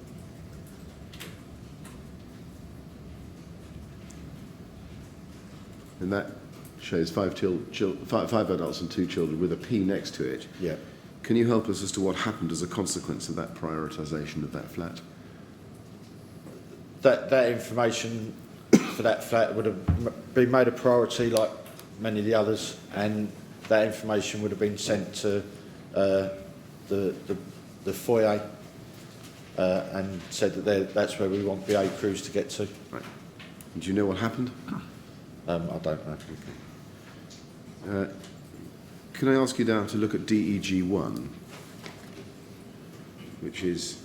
And that shows 5 adults and 2 children with a P next to it. Yeah. Can you help us as to what happened as a consequence of that prioritisation of that flat? That information for that flat would have been made a priority like many of the others, and that information would have been sent to the foyer and said that that's where we want BA crews to get to. Right. And do you know what happened? I don't know. Can I ask you now to look at DEG1, which is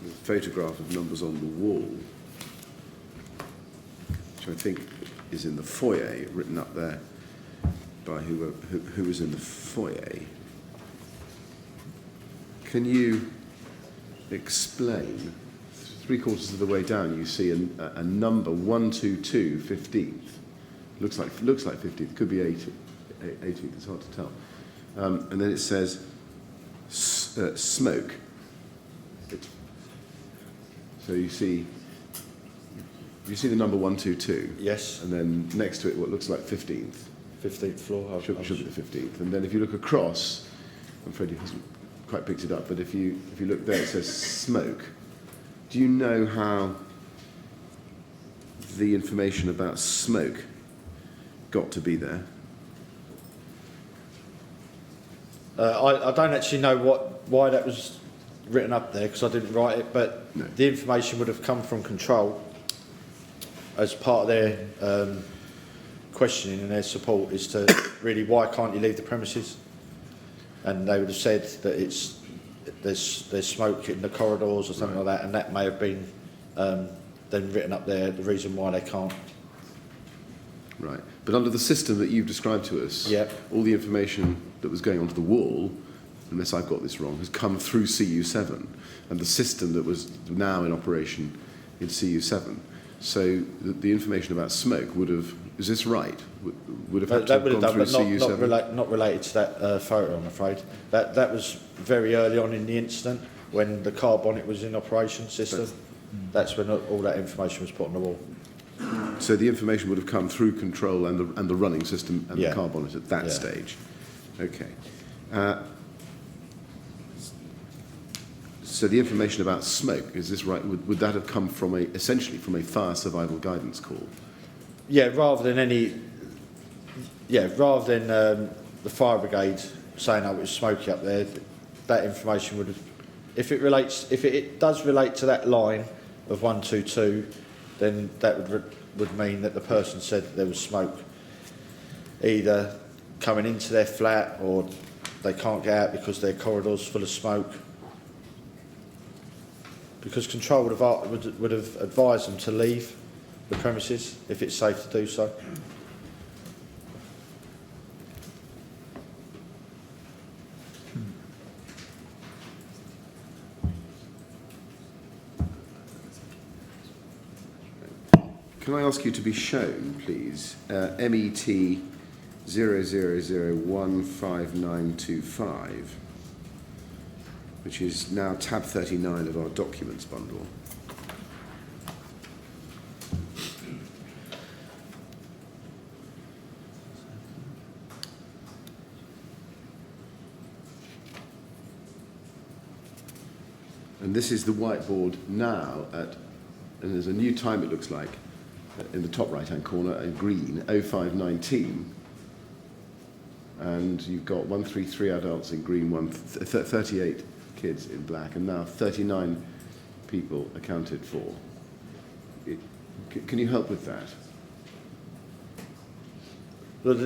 a photograph of numbers on the wall, which I think is in the foyer, written up there by who was in the foyer. Can you explain, 3/4 of the way down, you see a number 122 15th. Looks like 15th. Could be 18th. It's hard to tell. And then it says smoke. So you see the number 122. Yes. And then next to it, what looks like 15th. 15th floor. Should be the 15th. And then if you look across, I'm afraid he hasn't quite picked it up, but if you look there, it says smoke. Do you know how the information about smoke got to be there? I don't actually know why that was written up there, because I didn't write it, but No. the information would have come from control as part of their questioning and their support as to really why can't you leave the premises, and they would have said that there's smoke in the corridors or something like that, and that may have been then written up there, the reason why they can't. Right. But under the system that you've described to us, Yep. all the information that was going onto the wall, unless I've got this wrong, has come through CU7, and the system that was now in operation in CU7. So the information about smoke would have, is this right? Would have had to have gone through CU7? Not related to that photo, I'm afraid. That was very early on in the incident when the car bonnet was in operation system. That's when all that information was put on the wall. So the information would have come through control and the running system and Yeah. the car bonnet at that Yeah. stage. Okay. So the information about smoke, is this right? Would that have come from essentially from a fire survival guidance call? Yeah, rather than the fire brigade saying, "Oh, it was smoky up there," that information would have, if it does relate to that line of 122, then that would mean that the person said that there was smoke, either coming into their flat or they can't get out because their corridor's full of smoke. Because control would have advised them to leave the premises if it's safe to do so. Can I ask you to be shown, please, MET 00015925, which is now tab 39 of our documents bundle. And this is the whiteboard now and there's a new time, it looks like, in the top right-hand corner in green, 0519. And you've got 133 adults in green, 38 kids in black, and now 39 people accounted for. Can you help with that? Well,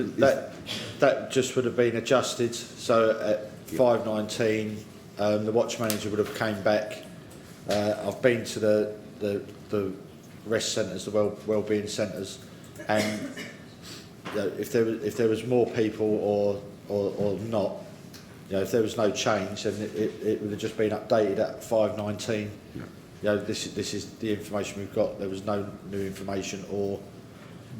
that just would have been adjusted. So at 5:19, the watch manager would have came back. I've been to the rest centres, the wellbeing centres, and if there was more people or not, if there was no change, then it would have just been updated at 5:19. Yeah. This is the information we've got. There was no new information, or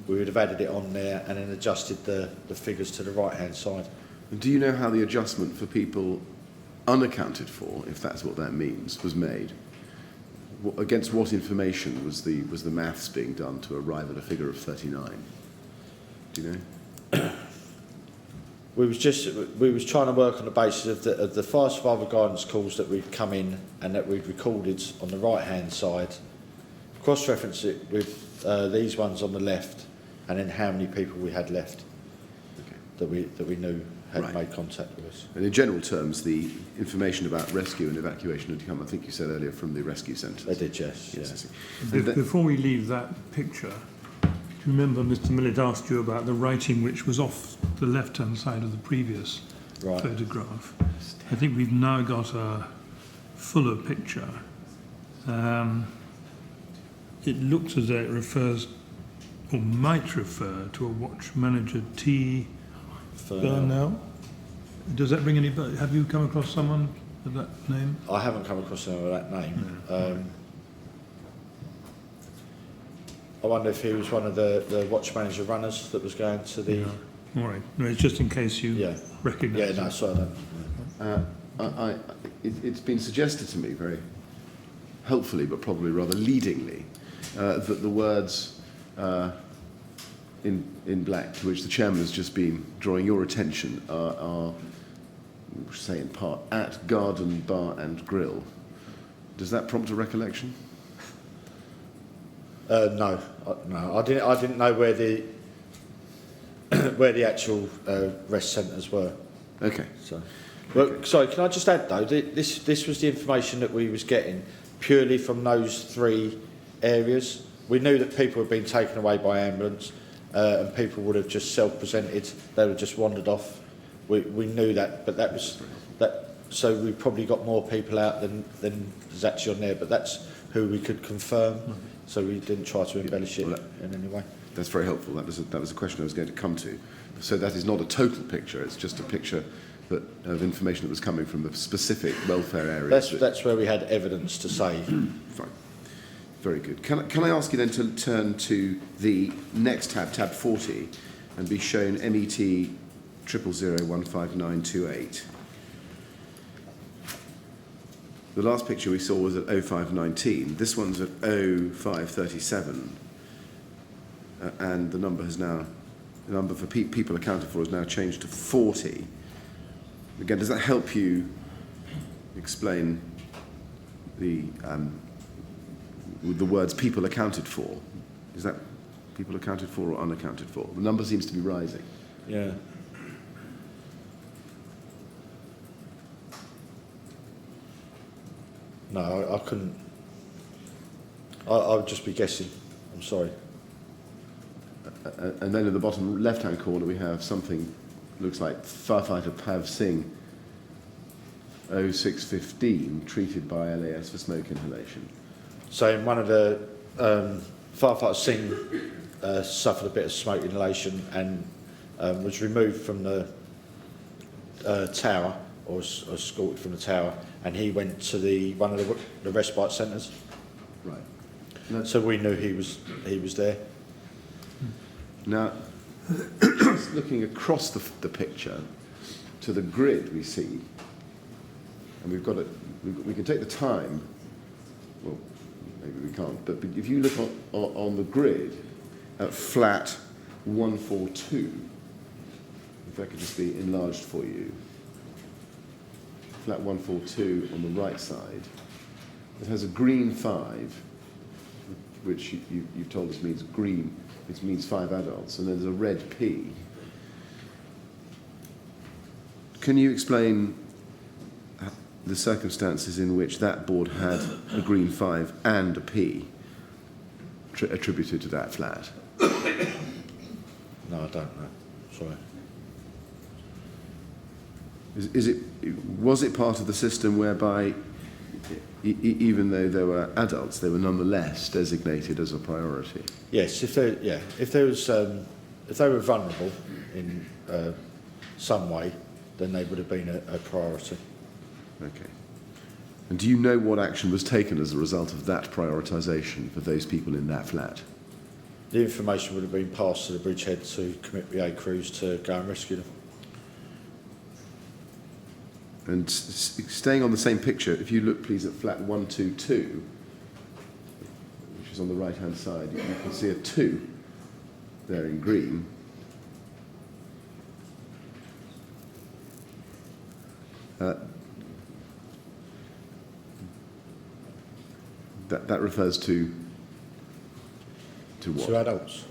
we would have added it on there and then adjusted the figures to the right-hand side. And do you know how the adjustment for people unaccounted for, if that's what that means, was made? Against what information was the maths being done to arrive at a figure of 39? Do you know? We was trying to work on the basis of the fire survival guidance calls that we'd come in and that we'd recorded on the right-hand side, cross-reference it with these ones on the left, and then how many people we had left that we knew had made contact with us. And in general terms, the information about rescue and evacuation had come, I think you said earlier, from the rescue centres. They did, yes. Yes, I see. Before we leave that picture, Do you remember Mr. Millett asked you about the writing which was off the left-hand side of the previous Right. photograph? I think we've now got a fuller picture. It looks as though it refers, or might refer, to a watch manager T. Burnell. Does that ring any bell? Have you come across someone with that name? I haven't come across anyone with that name. I wonder if he was one of the watch manager runners that was going to the... All right. No, it's just in case you Yeah. recognise Yeah, no, it. so I don't... It's been suggested to me very helpfully, but probably rather leadingly, that the words in black, to which the chairman has just been drawing your attention, are say in part, at Garden Bar and Grill. Does that prompt a recollection? No, I didn't know where the where the actual rest centres were. Okay. So, well, sorry, can I just add though? This was the information that we was getting purely from those three areas. We knew that people had been taken away by ambulance, and people would have just self-presented. They would have just wandered off. We knew that, but that was that. So we probably got more people out than is actually on there. But that's who we could confirm. So we didn't try to embellish it in any way. That's That's very helpful. That was a question I was going to come to. So that is not a total picture. It's just a picture of information that was coming from the specific welfare areas. That's where we had evidence to say. Fine. Very good. Can I ask you then to turn to the next tab, tab 40, and be shown MET 000015928. The last picture we saw was at 0519. This one's at 0537. And the number for people accounted for has now changed to 40. Again, does that help you explain with the words people accounted for? Is that people accounted for or unaccounted for? The number seems to be rising. Yeah. No, I couldn't. I would just be guessing. I'm sorry. And then at the bottom left-hand corner we have something looks like firefighter Pav Singh 0615 treated by LAS for smoke inhalation. So in one of the firefighter Singh suffered a bit of smoke inhalation and was removed from the tower, or was escorted from the tower, and he went to one of the respite centres. Right. So we knew he was there. Now, just looking across the picture to the grid we see, and we can take the time, well, maybe we can't, but if you look on the grid at flat 142, if that could just be enlarged for you, flat 142 on the right side, it has a green 5, which you've told us means green. It means 5 adults, and there's a red P. Can you explain the circumstances in which that board had a green 5 and a P attributed to that flat? No, I don't know. Sorry. Was it part of the system whereby, even though there were adults, they were nonetheless designated as a priority? Yes, if they were vulnerable in some way, then they would have been a priority. Okay. And do you know what action was taken as a result of that prioritisation for those people in that flat? The information would have been passed to the Bridgehead to commit BA crews to go and rescue them. And staying on the same picture, if you look please at flat 122, which is on the right-hand side, you can see a 2 there in green. That refers to what? 2 adults.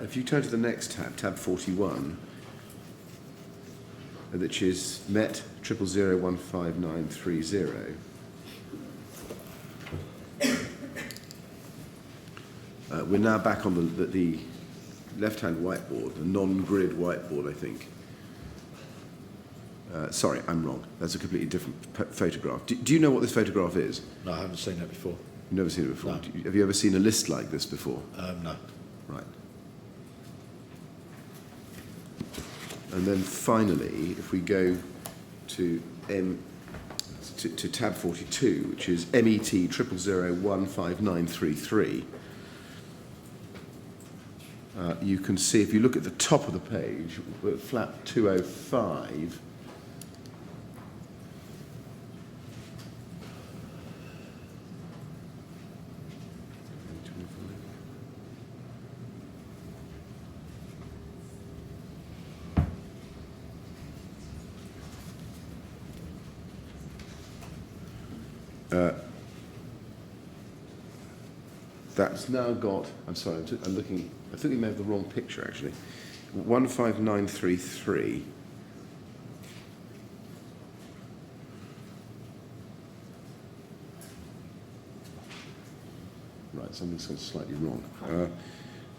If you turn to the next tab, tab 41, which is MET 000015930. We're now back on the left-hand whiteboard, the non-grid whiteboard, I think. Sorry, I'm wrong. That's a completely different photograph. Do you know what this photograph is? No, I haven't seen that before. You've never seen it before? No. Have you ever seen a list like this before? No. Right. And then finally, if we go to tab 42, which is MET 000015933, you can see, if you look at the top of the page, we're at flat 205. That's now got, I'm sorry, I'm looking, I think we may have the wrong picture actually. 15933. Right, something's gone slightly wrong.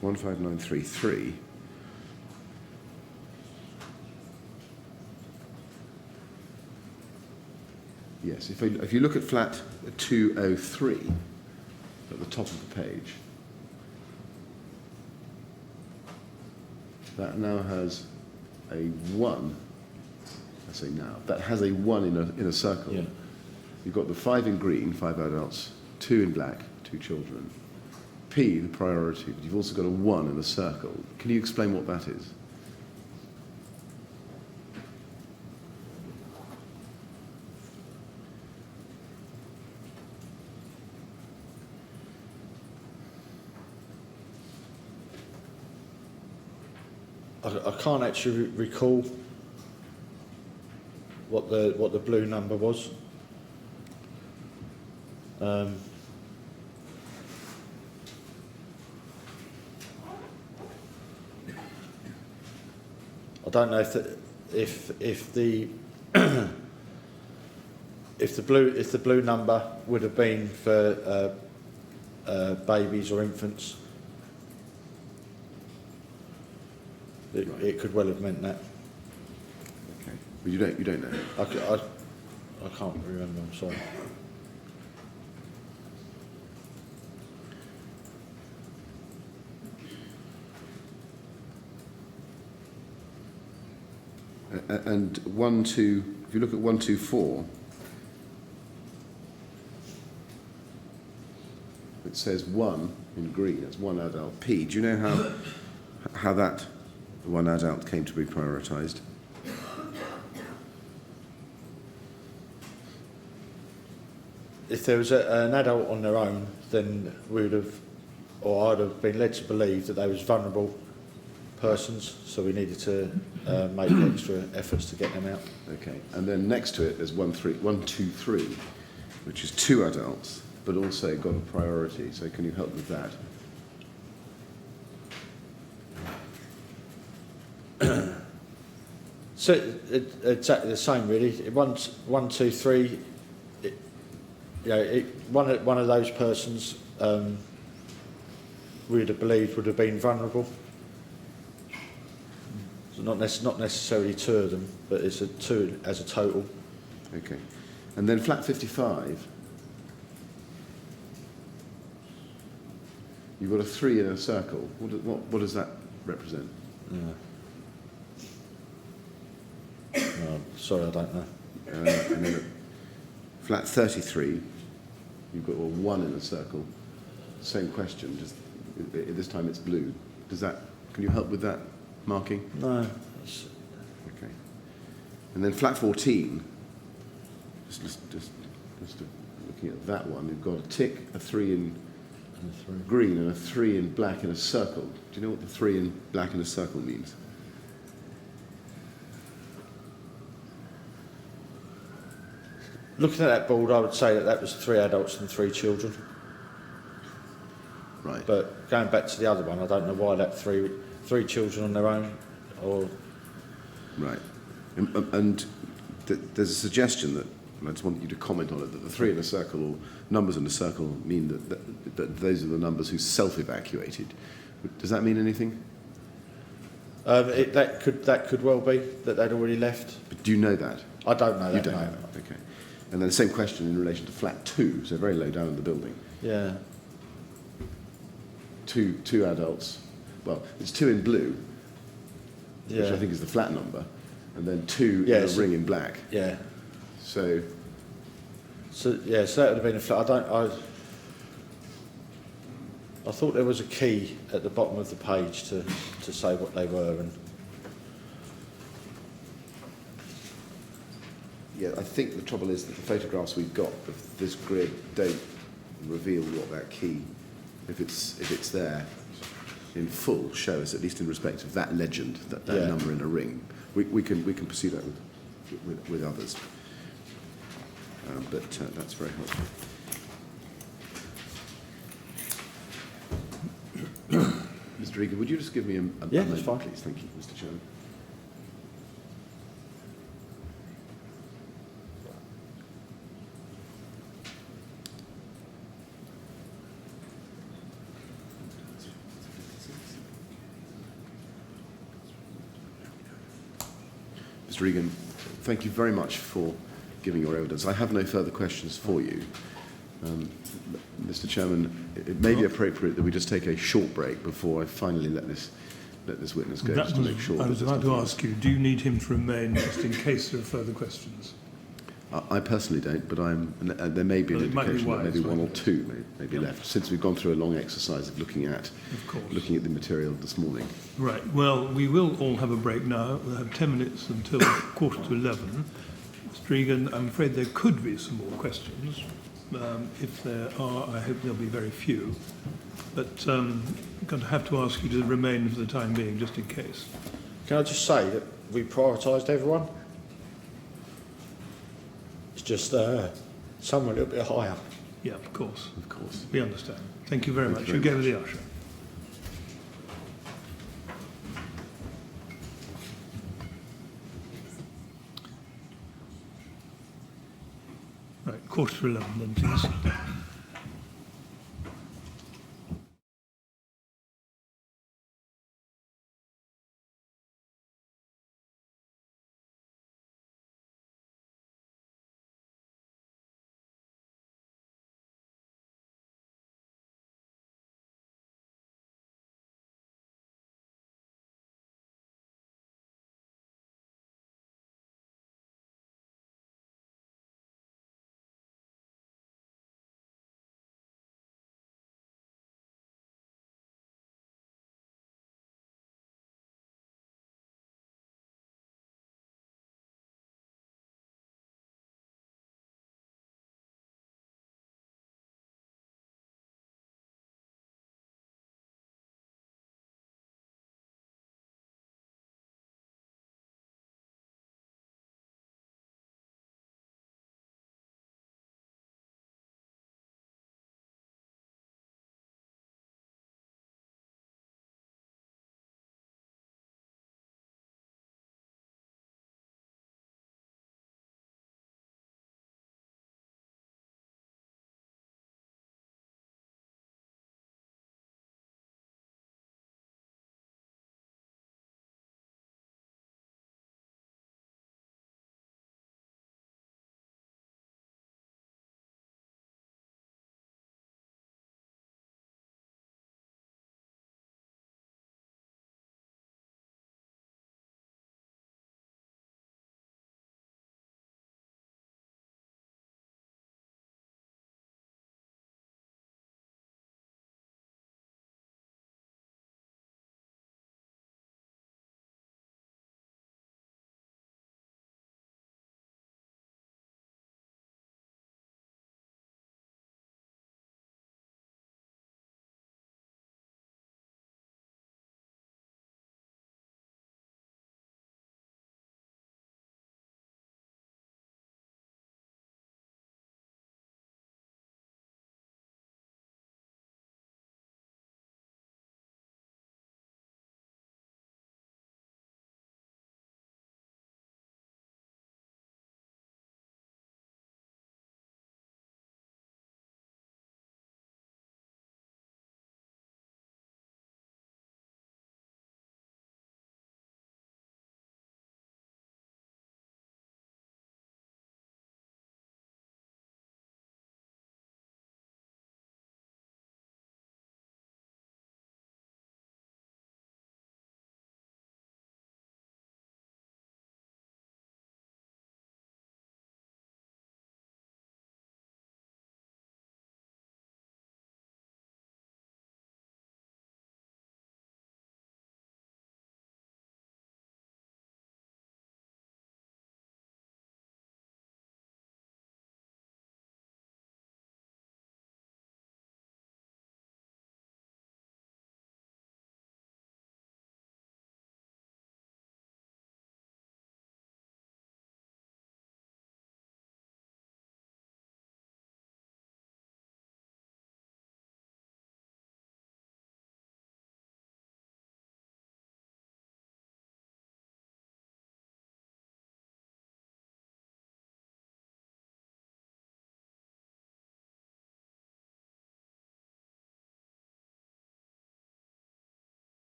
15933. Yes, if you look at flat 203 at the top of the page, that now has a 1. I say now. That has a 1 in a circle. Yeah. You've got the 5 in green, 5 adults, 2 in black, 2 children. P, the priority, but you've also got a 1 in a circle. Can you explain what that is? I can't actually recall what the blue number was. I don't know if the if the blue number would have been for babies or infants. It could well have meant that. Okay, but you don't know. I can't remember. I'm sorry. And if you look at 124, it says 1 in green. That's 1 adult. P. Do you know how that 1 adult came to be prioritised? If there was an adult on their own, then we would have, or I'd have been led to believe that they was vulnerable persons, so we needed to make extra efforts to get them out. Okay, and then next to it there's 123, which is 2 adults, but also got a priority. So can you help with that? So exactly the same, really. 1, 2, 3. One of those persons we would have believed would have been vulnerable. So not necessarily 2 of them, but it's 2 as a total. Okay, and then flat 55. You've got a 3 in a circle. What does that represent? Yeah. No, sorry, I don't know. And then at flat 33, you've got a 1 in a circle. Same question, just this time it's blue. Can you help with that marking? No. Okay. And then flat 14, just looking at that one, you've got a tick, a 3 in green and a 3 in black in a circle. Do you know what the 3 in black in a circle means? Looking at that board, I would say that was 3 adults and 3 children. Right. But going back to the other one, I don't know why that 3 children on their own, or... Right. And there's a suggestion that and I just want you to comment on it, that the 3 in a circle, or numbers in a circle, mean that those are the numbers who self-evacuated. Does that mean anything? That could well be that they'd already left. But do you know that? I don't know that. You don't know that, okay. And then the same question in relation to flat 2, so very low down in the building. Yeah. Two adults. Well, it's 2 in blue, Yeah. which I think is the flat number, and then 2 in a ring in black. Yeah. So So that would have been a flat. I thought there was a key at the bottom of the page to say what they were, and yeah, I think the trouble is that the photographs we've got of this grid don't reveal what that key, if it's there in full, show us, at least in respect of that legend, that number in a ring. We can pursue that with others. But that's very helpful. Mr. Egan, would you just give me a that's moment, fine. please? Thank you, Mr. Chairman. Mr. Egan, thank you very much for giving your evidence. I have no further questions for you. Mr. Chairman, it may be appropriate that we just take a short break before I finally let this witness go, just to make sure. I was about to ask you, do you need him to remain just in case there are further questions? I personally don't, but there may be an indication that maybe one or two may be left, since we've gone through a long exercise of looking at the material this morning. Right. Well, we will all have a break now. We'll have 10 minutes until 11:15. Mr. Egan, I'm afraid there could be some more questions. If there are, I hope there'll be very few. But I'm going to have to ask you to remain for the time being, just in case. can I just say that we prioritised everyone? It's just some a little bit higher. Yeah, of course. Of course. We understand. Thank you very much. You go with the usher. Right, 11:15 then, please.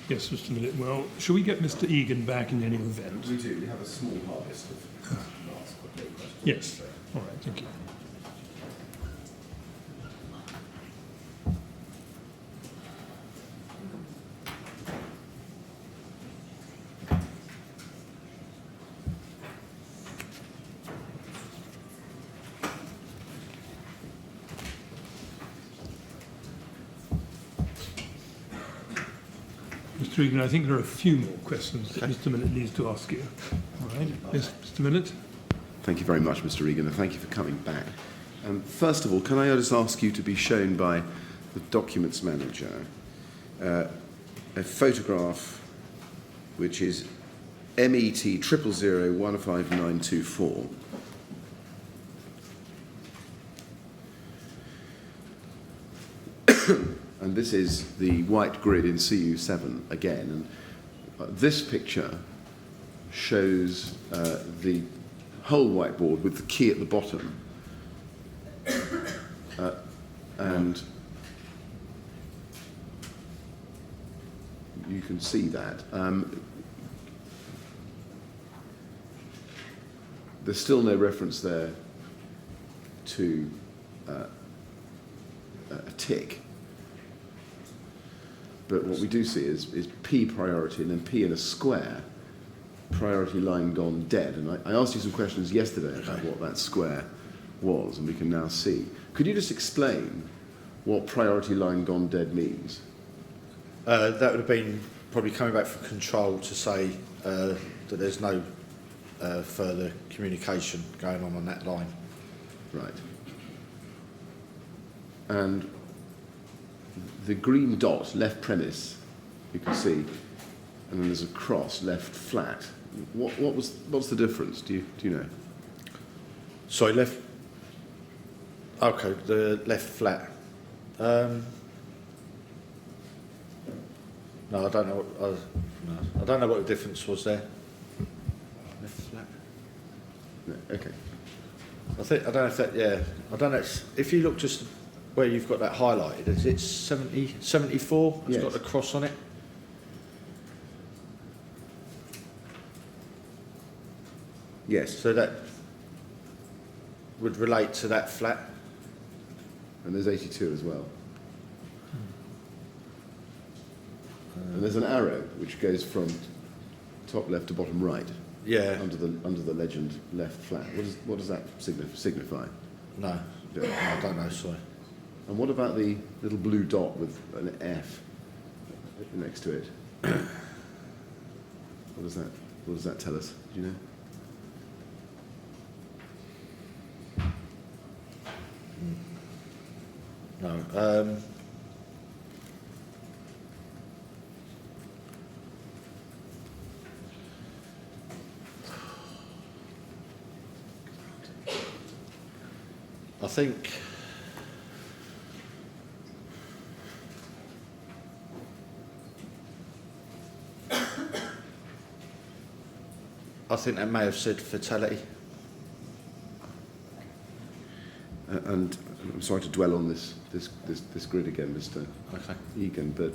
Yes, just a minute. Well, shall we get Mr. Egan back in any event? We do. We have a small harvest of Yes. All right, thank you. Mr. Egan, I think there are a few more questions that Mr. Millett needs to ask you. All right, yes, Mr. Millett? Thank you very much, Mr. Egan, and thank you for coming back. First of all, can I just ask you to be shown by the documents manager a photograph which is MET 000015924. And this is the white grid in CU7 again. And this picture shows the whole whiteboard with the key at the bottom. And you can see that. There's still no reference there to a tick. But what we do see is P priority and then P in a square, priority line gone dead. And I asked you some questions yesterday about what that square was, and we can now see. Could you just explain what priority line gone dead means? That would have been probably coming back from control to say that there's no further communication going on that line. Right. And the green dot, left premise, you can see, and then there's a cross, left flat. What's the difference? Do you know? Sorry, left. Okay, the left flat. No, I don't know. I don't know what the difference was there. Left flat. No, okay. I don't know if that. Yeah, I don't know. If you look just where you've got that highlighted, is it 70, 74? It's Yes. got the cross on it. Yes. So that would relate to that flat. And there's 82 as well. And there's an arrow which goes from top left to bottom right. Yeah. Under the legend left flat. What does that signify? No, Yeah. I don't know. Sorry. And what about the little blue dot with an F next to it? What does that tell us? Do you know? No. I think that may have said fatality. And I'm sorry to dwell on this grid again, Mr. Okay. Egan, but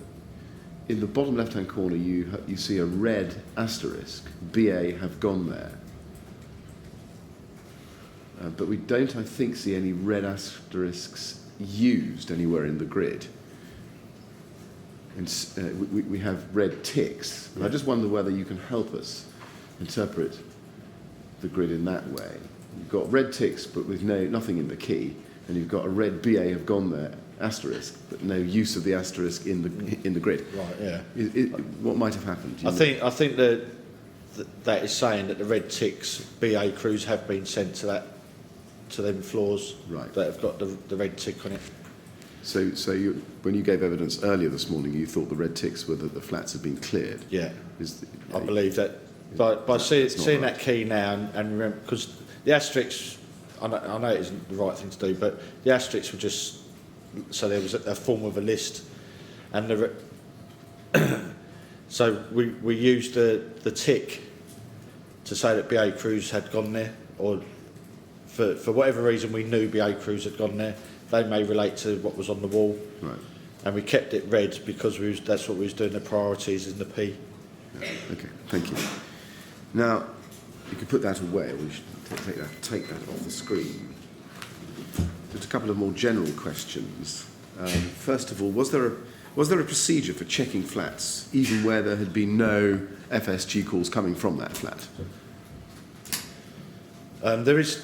in the bottom left-hand corner you see a red asterisk. BA have gone there. But we don't, I think, see any red asterisks used anywhere in the grid. And we have red ticks. And I just wonder whether you can help us interpret the grid in that way. You've got red ticks, but with nothing in the key, and you've got a red BA have gone there asterisk, but no use of the asterisk in the grid. Right. Yeah. What might have happened? I think that is saying that the red ticks BA crews have been sent to them floors. Right. That have got the red tick on it. So when you gave evidence earlier this morning, you thought the red ticks were that the flats had been cleared. Yeah. I believe that. By seeing that key now and remember, because the asterisks, I know it isn't the right thing to do, but the asterisks were just so there was a form of a list, and so we used the tick to say that BA crews had gone there, or for whatever reason we knew BA crews had gone there. They may relate to what was on the wall. Right. and we kept it red because that's what we was doing, the priorities in the P. Okay, thank you. Now, you can put that away, or we should take that off the screen. Just a couple of more general questions. First of all, was there a procedure for checking flats, even where there had been no FSG calls coming from that flat? There is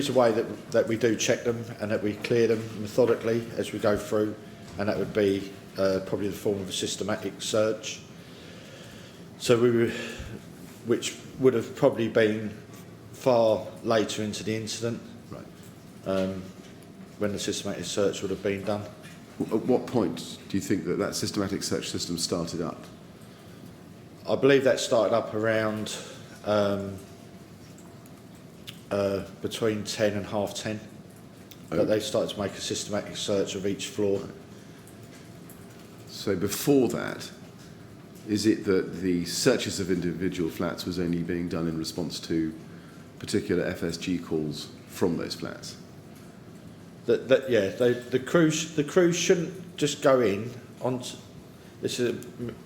a way that we do check them and that we clear them methodically as we go through, and that would be probably the form of a systematic search. So which would have probably been far later into the incident, Right. when the systematic search would have been done. At what point do you think that systematic search system started up? I believe that started up around between 10 and half 10. That they started to make a systematic search of each floor. So before that, is it that the searches of individual flats was only being done in response to particular FSG calls from those flats? The crews shouldn't just go in onto. This is a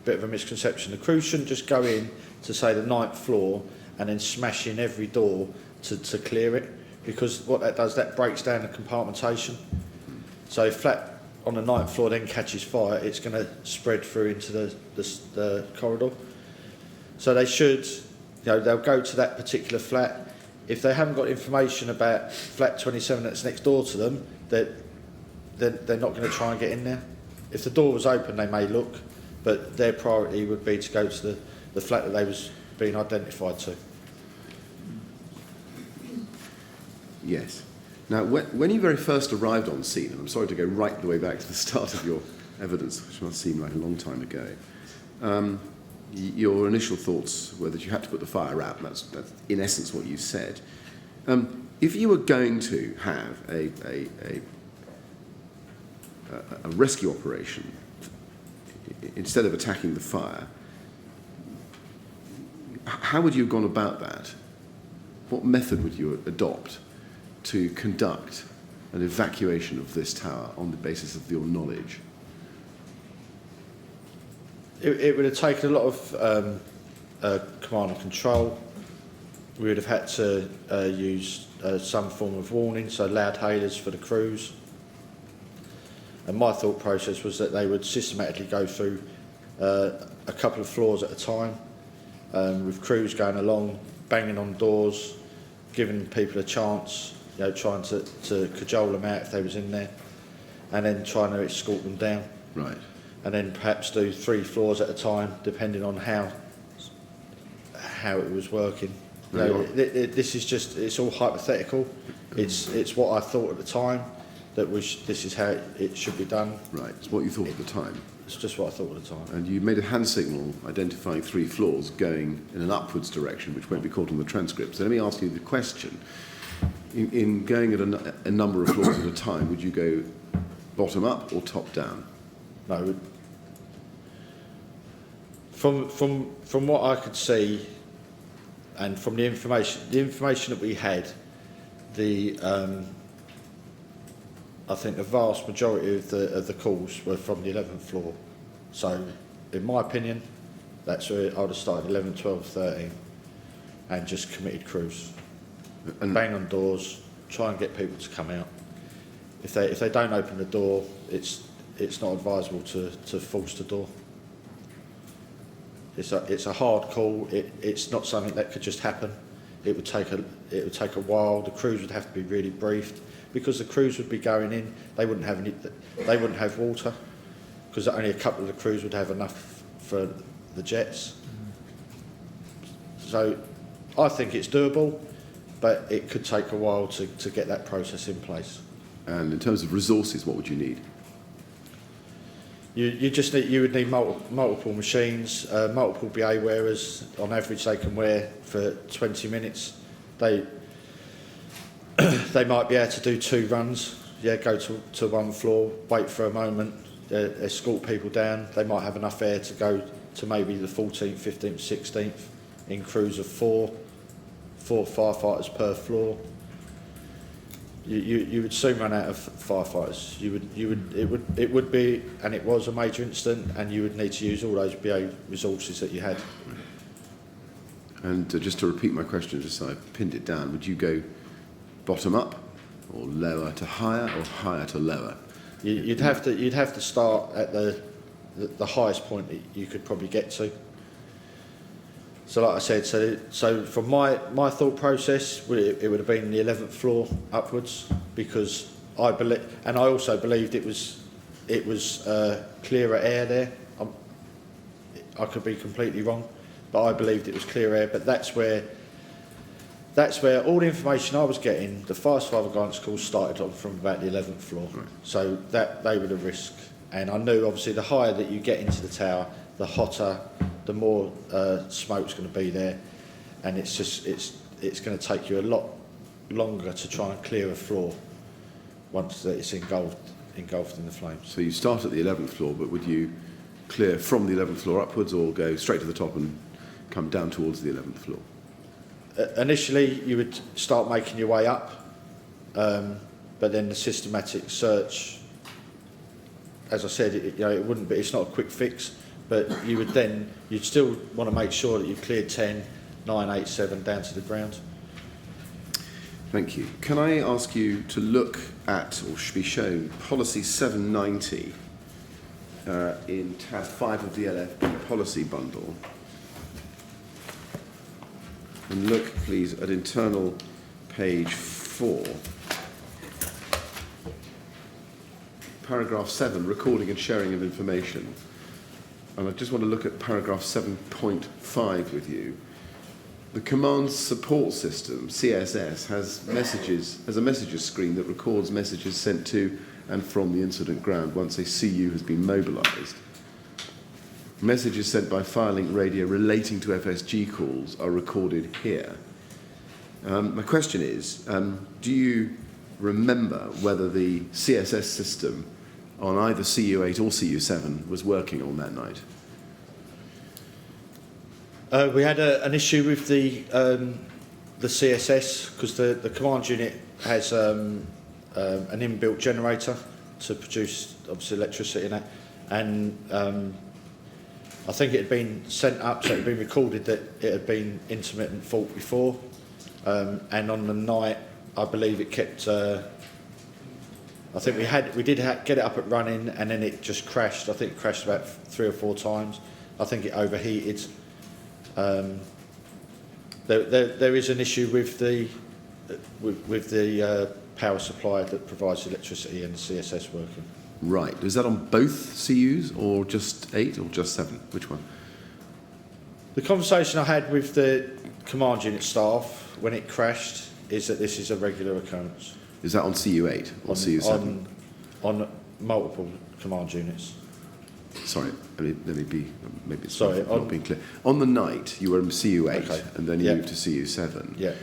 bit of a misconception. The crews shouldn't just go in to, say, the 9th floor and then smash in every door to clear it, because what that does, that breaks down the compartmentation. So if flat on the 9th floor then catches fire, it's going to spread through into the corridor. So they should, they'll go to that particular flat. If they haven't got information about flat 27 that's next door to them, they're not going to try and get in there. If the door was open, they may look, but their priority would be to go to the flat that they was being identified to. Yes. Now, when you very first arrived on scene, and I'm sorry to go right the way back to the start of your evidence, which must seem like a long time ago, your initial thoughts were that you had to put the fire out. That's in essence what you said. If you were going to have a rescue operation, instead of attacking the fire, how would you have gone about that? What method would you adopt to conduct an evacuation of this tower on the basis of your knowledge? It would have taken a lot of command and control. We would have had to use some form of warning, so loud hailers for the crews. And my thought process was that they would systematically go through a couple of floors at a time, with crews going along, banging on doors, giving people a chance, trying to cajole them out if they was in there, and then trying to escort them down. Right. And then perhaps do 3 floors at a time, depending on how it was working. This is just, it's all hypothetical. It's what I thought at the time, this is how it should be done. Right, it's what you thought at the time. It's just what I thought at the time. And you made a hand signal identifying 3 floors going in an upwards direction, which won't be caught on the transcript. So let me ask you the question. In going at a number of floors at a time, would you go bottom up or top down? No. From what I could see, and from the information that we had, I think the vast majority of the calls were from the 11th floor. So, in my opinion, that's where I would have started 11, 12, 13, and just committed crews. And bang on doors, try and get people to come out. If they don't open the door, it's not advisable to force the door. It's a hard call. It's not something that could just happen. It would take a while. The crews would have to be really briefed, because the crews would be going in. They wouldn't have water, because only a couple of the crews would have enough for the jets. So I think it's doable, but it could take a while to get that process in place. And in terms of resources, what would you need? You would need multiple machines, multiple BA wearers. On average, they can wear for 20 minutes. They might be able to do 2 runs. Go to one floor, wait for a moment, escort people down. They might have enough air to go to maybe the 14th, 15th, 16th in crews of 4 firefighters per floor. you would soon run out of firefighters. It would be, and it was a major incident, and you would need to use all those BA resources that you had. And just to repeat my question, just so I pinned it down, would you go bottom up, or lower to higher, or higher to lower? You'd have to start at the highest point that you could probably get to. So, like I said, so from my thought process, it would have been the 11th floor upwards, because I believe, and I also believed it was clearer air there. I could be completely wrong, but I believed it was clear air. But that's where all the information I was getting, the fire survival guidance calls started on from about the 11th floor. Right. So that they were the risk, and I knew obviously the higher that you get into the tower, the hotter, the more smoke's going to be there, and it's going to take you a lot longer to try and clear a floor once it's engulfed in the flames. So you start at the 11th floor, but would you clear from the 11th floor upwards, or go straight to the top and come down towards the 11th floor? Initially, you would start making your way up, but then the systematic search, as I said, it wouldn't be. It's not a quick fix, but you'd still want to make sure that you've cleared 10, 9, 8, 7 down to the ground. Thank you. Can I ask you to look at, or be shown, policy 790 in tab 5 of the LFB policy bundle? And look, please, at internal page 4. Paragraph 7, recording and sharing of information. And I just want to look at paragraph 7.5 with you. The command support system, CSS, has a messages screen that records messages sent to and from the incident ground once a CU has been mobilised. Messages sent by Firelink radio relating to FSG calls are recorded here. My question is, do you remember whether the CSS system on either CU8 or CU7 was working on that night? We had an issue with the CSS, because the command unit has an inbuilt generator to produce obviously electricity in it, and I think it had been sent up, so it had been recorded that it had been intermittent fault before, and on the night I believe it kept. I think we did get it up and running, and then it just crashed. I think it crashed about 3 or 4 times. I think it overheated. There is an issue with the power supply that provides electricity and the CSS working. Right. Is that on both CUs, or just 8, or just 7? Which one? The conversation I had with the command unit staff when it crashed is that this is a regular occurrence. Is that on CU8 or CU7? On multiple command units. Sorry, let me be. Maybe it's Sorry, not being clear. On the night, you were in CU8, okay, and then you moved to CU7. Yeah.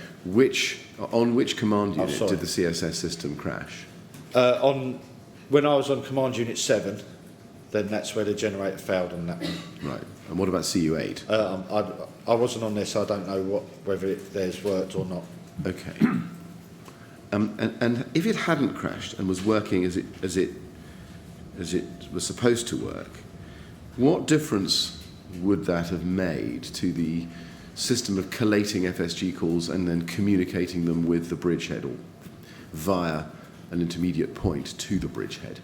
On which command unit sorry. did the CSS system crash? When I was on command unit 7, then that's where the generator failed on that one. Right. And what about CU8? I wasn't on this, so I don't know whether theirs worked or not. Okay. And if it hadn't crashed and was working as it was supposed to work, what difference would that have made to the system of collating FSG calls and then communicating them with the bridgehead, or via an intermediate point to the bridgehead?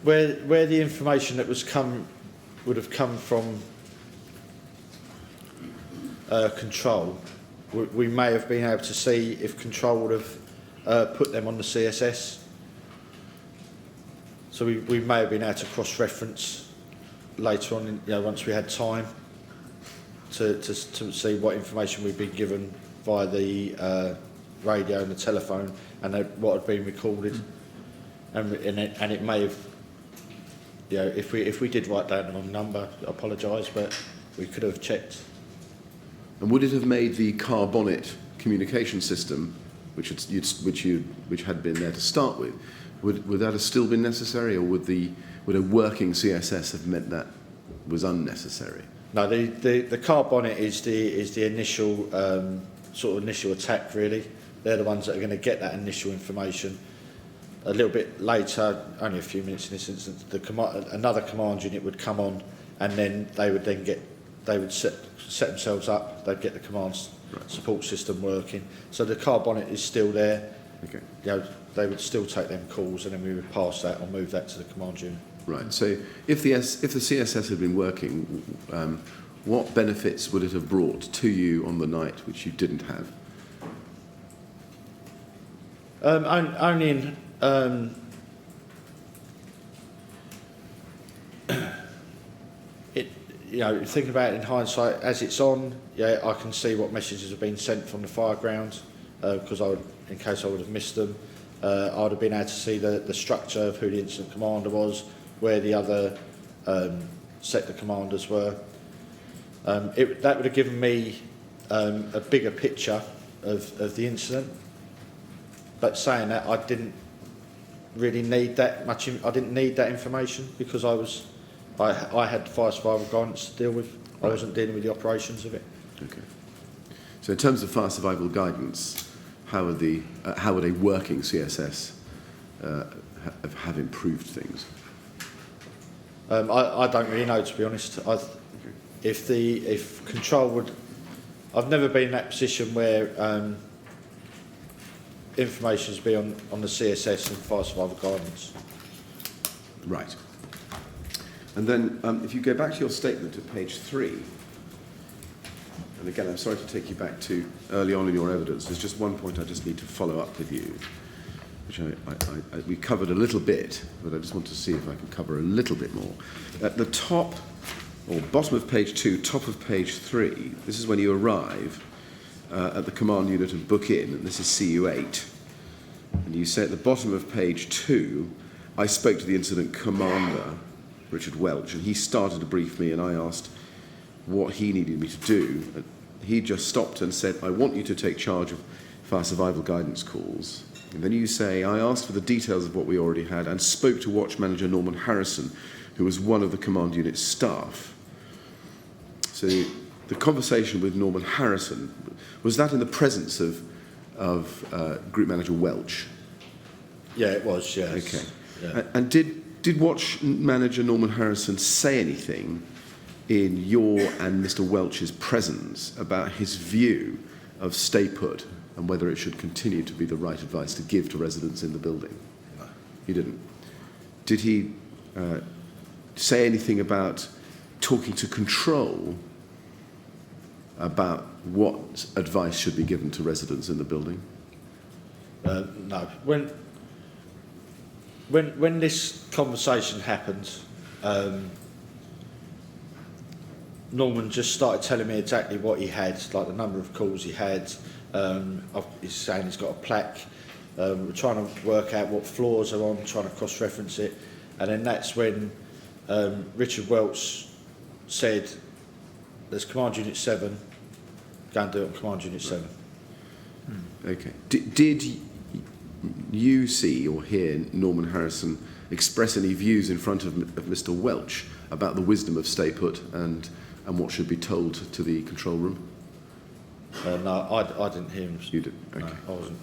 Where the information that would have come from control, we may have been able to see if control would have put them on the CSS. So we may have been able to cross-reference later on, once we had time to see what information we'd been given via the radio and the telephone, and what had been recorded, and it may have, if we did write down the wrong number, I apologise, but we could have checked. And would it have made the car bonnet communication system, which had been there to start with, would that have still been necessary, or would a working CSS have meant that was unnecessary? No, the car bonnet is the initial sort of initial attack, really. They're the ones that are going to get that initial information. A little bit later, only a few minutes in this instance, another command unit would come on, and then they would set themselves up. They'd get the command support system working. So the car bonnet is still there. Okay. You know, they would still take them calls, and then we would pass that or move that to the command unit. Right. So if the CSS had been working, what benefits would it have brought to you on the night which you didn't have? Only in thinking about it in hindsight, as it's on, yeah, I can see what messages have been sent from the fireground, because in case I would have missed them, I would have been able to see the structure of who the incident commander was, where the other sector commanders were. That would have given me a bigger picture of the incident. But saying that, I didn't really need that much. I didn't need that information because I had fire survival guidance to deal with. I wasn't dealing with the operations of it. Okay. So in terms of fire survival guidance, how would a working CSS have improved things? I don't really know, to be honest. If control would, I've never been in that position where information has been on the CSS and fire survival guidance. Right. And then if you go back to your statement at page 3, and again, I'm sorry to take you back to early on in your evidence, there's just one point I just need to follow up with you, which we covered a little bit, but I just want to see if I can cover a little bit more. At the top, or bottom of page 2, top of page 3, this is when you arrive at the command unit of Book In, and this is CU8. And you say at the bottom of page 2, I spoke to the incident commander, Richard Welch, and he started to brief me, and I asked what he needed me to do. And he just stopped and said, I want you to take charge of fire survival guidance calls. And then you say, I asked for the details of what we already had and spoke to Watch Manager Norman Harrison, who was one of the command unit staff. So the conversation with Norman Harrison, was that in the presence of Group Manager Welch? Yeah, it was, yes. Okay. Yeah. And did Watch Manager Norman Harrison say anything in your and Mr. Welch's presence about his view of stay put and whether it should continue to be the right advice to give to residents in the building? No. He didn't. Did he say anything about talking to control about what advice should be given to residents in the building? No. When this conversation happened, Norman just started telling me exactly what he had, like the number of calls he had. He's saying he's got a plaque. We're trying to work out what floors are on, trying to cross-reference it. And then that's when Richard Welch said, there's Command Unit 7, go and do it on Command Unit 7. Okay. Did you see or hear Norman Harrison express any views in front of Mr. Welch about the wisdom of stay put and what should be told to the control room? No, I didn't hear him. You did? Okay. No, I wasn't.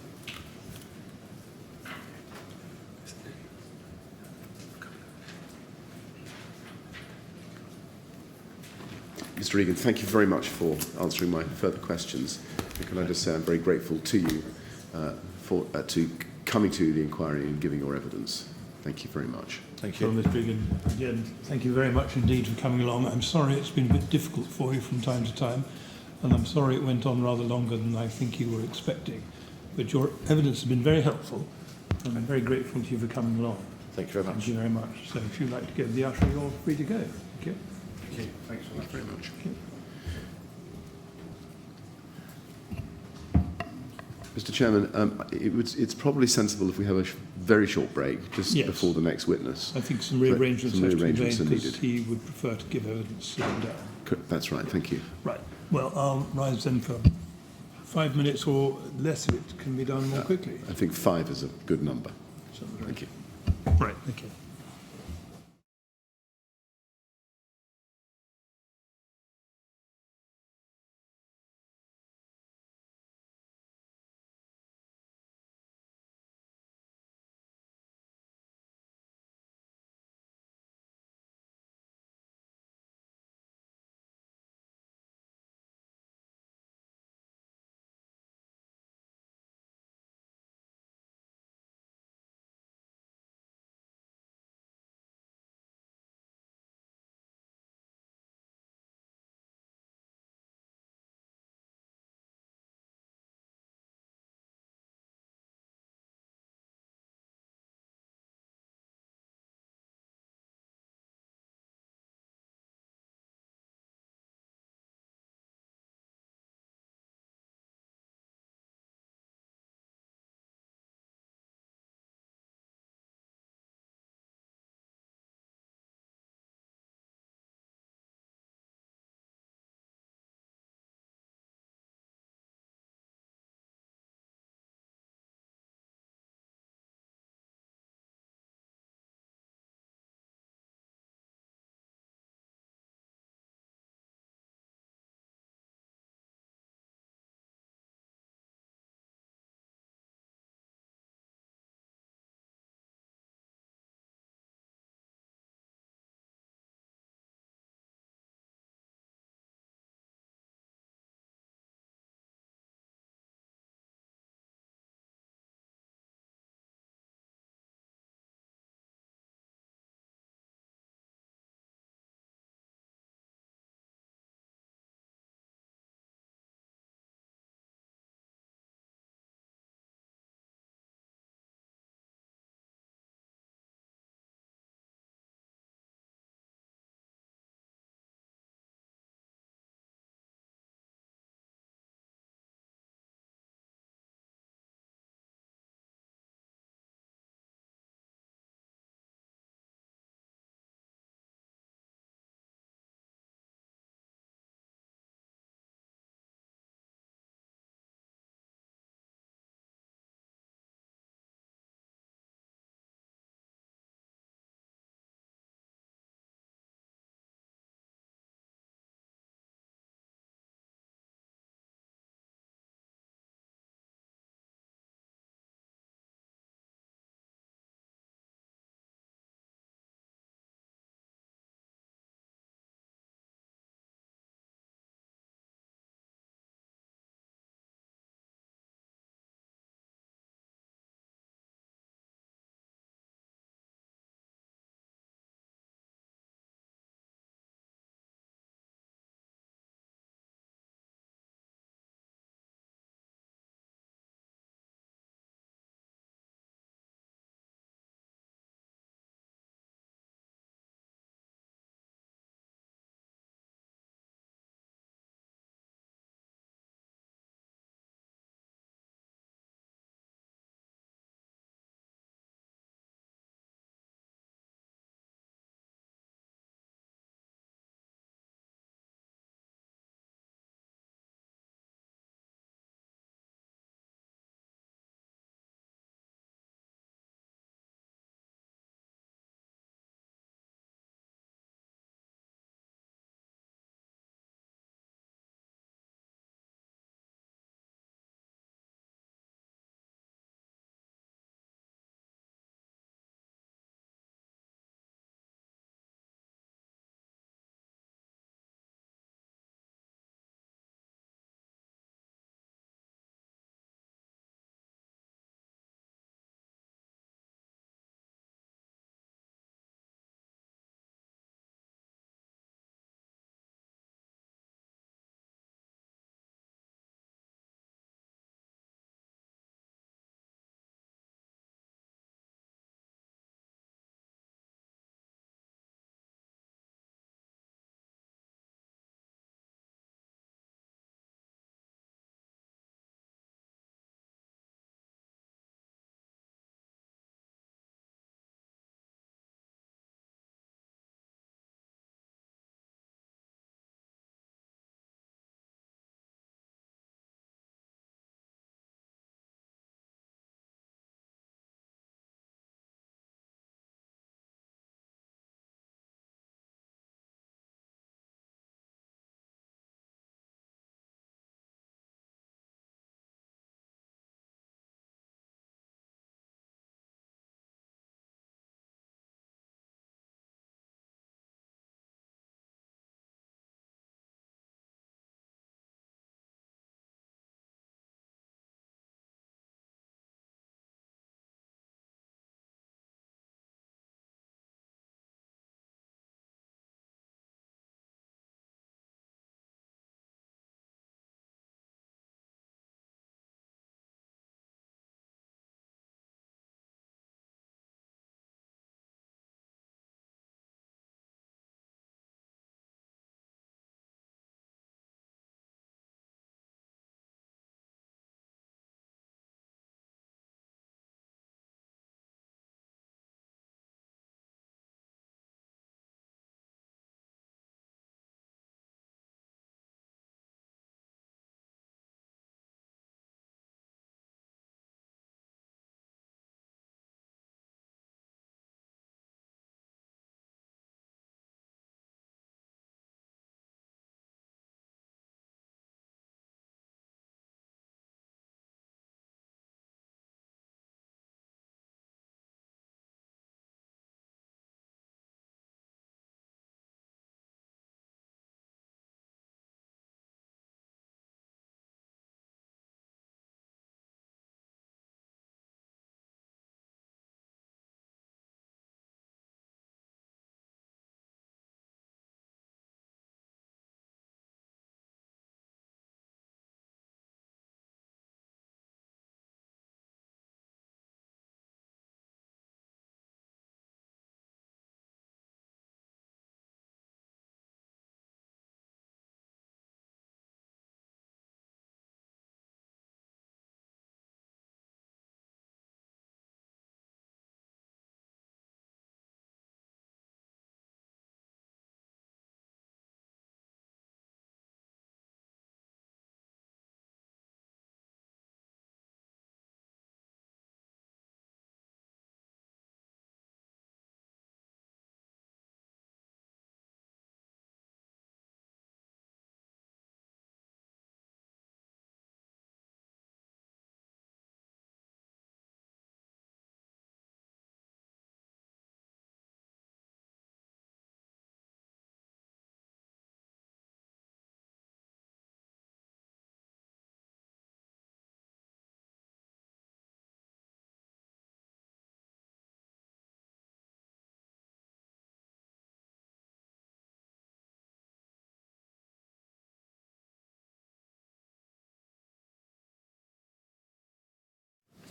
Mr. Egan, thank you very much for answering my further questions. And can I just say I'm very grateful to you for coming to the inquiry and giving your evidence. Thank you very much. Thank you. Well, Mr. Egan, again, thank you very much indeed for coming along. I'm sorry it's been a bit difficult for you from time to time, and I'm sorry it went on rather longer than I think you were expecting. But your evidence has been very helpful, and I'm very grateful to you for coming along. Thank you very much. Thank you very much. So if you'd like to go to the usher, you're free to go. Thank you. Thank you. Thanks so much. Very much. Thank you. Mr. Chairman, it's probably sensible if we have a very short break just before the next witness. I think some rearrangements have to be made are because needed. he would prefer to give evidence sitting down. That's right, thank you. Right. Well, I'll rise then for 5 minutes or less of it can be done more quickly. I think 5 is a good number. Thank you. Right, thank you.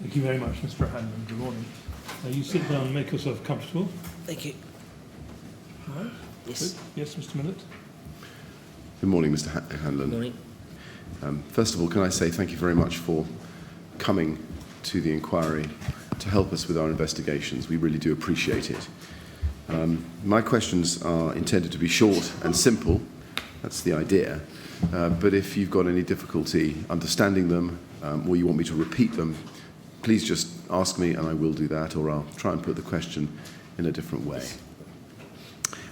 Thank you very much, Mr. Hanlon. Good morning. You sit down and make yourself comfortable. Thank you. All right. Yes. Good. Yes, Mr. Millett. Good morning, Mr. Hanlon. Morning. First of all, can I say thank you very much for coming to the inquiry to help us with our investigations. We really do appreciate it. My questions are intended to be short and simple. That's the idea. But if you've got any difficulty understanding them or you want me to repeat them, please just ask me and I will do that, or I'll try and put the question in a different way.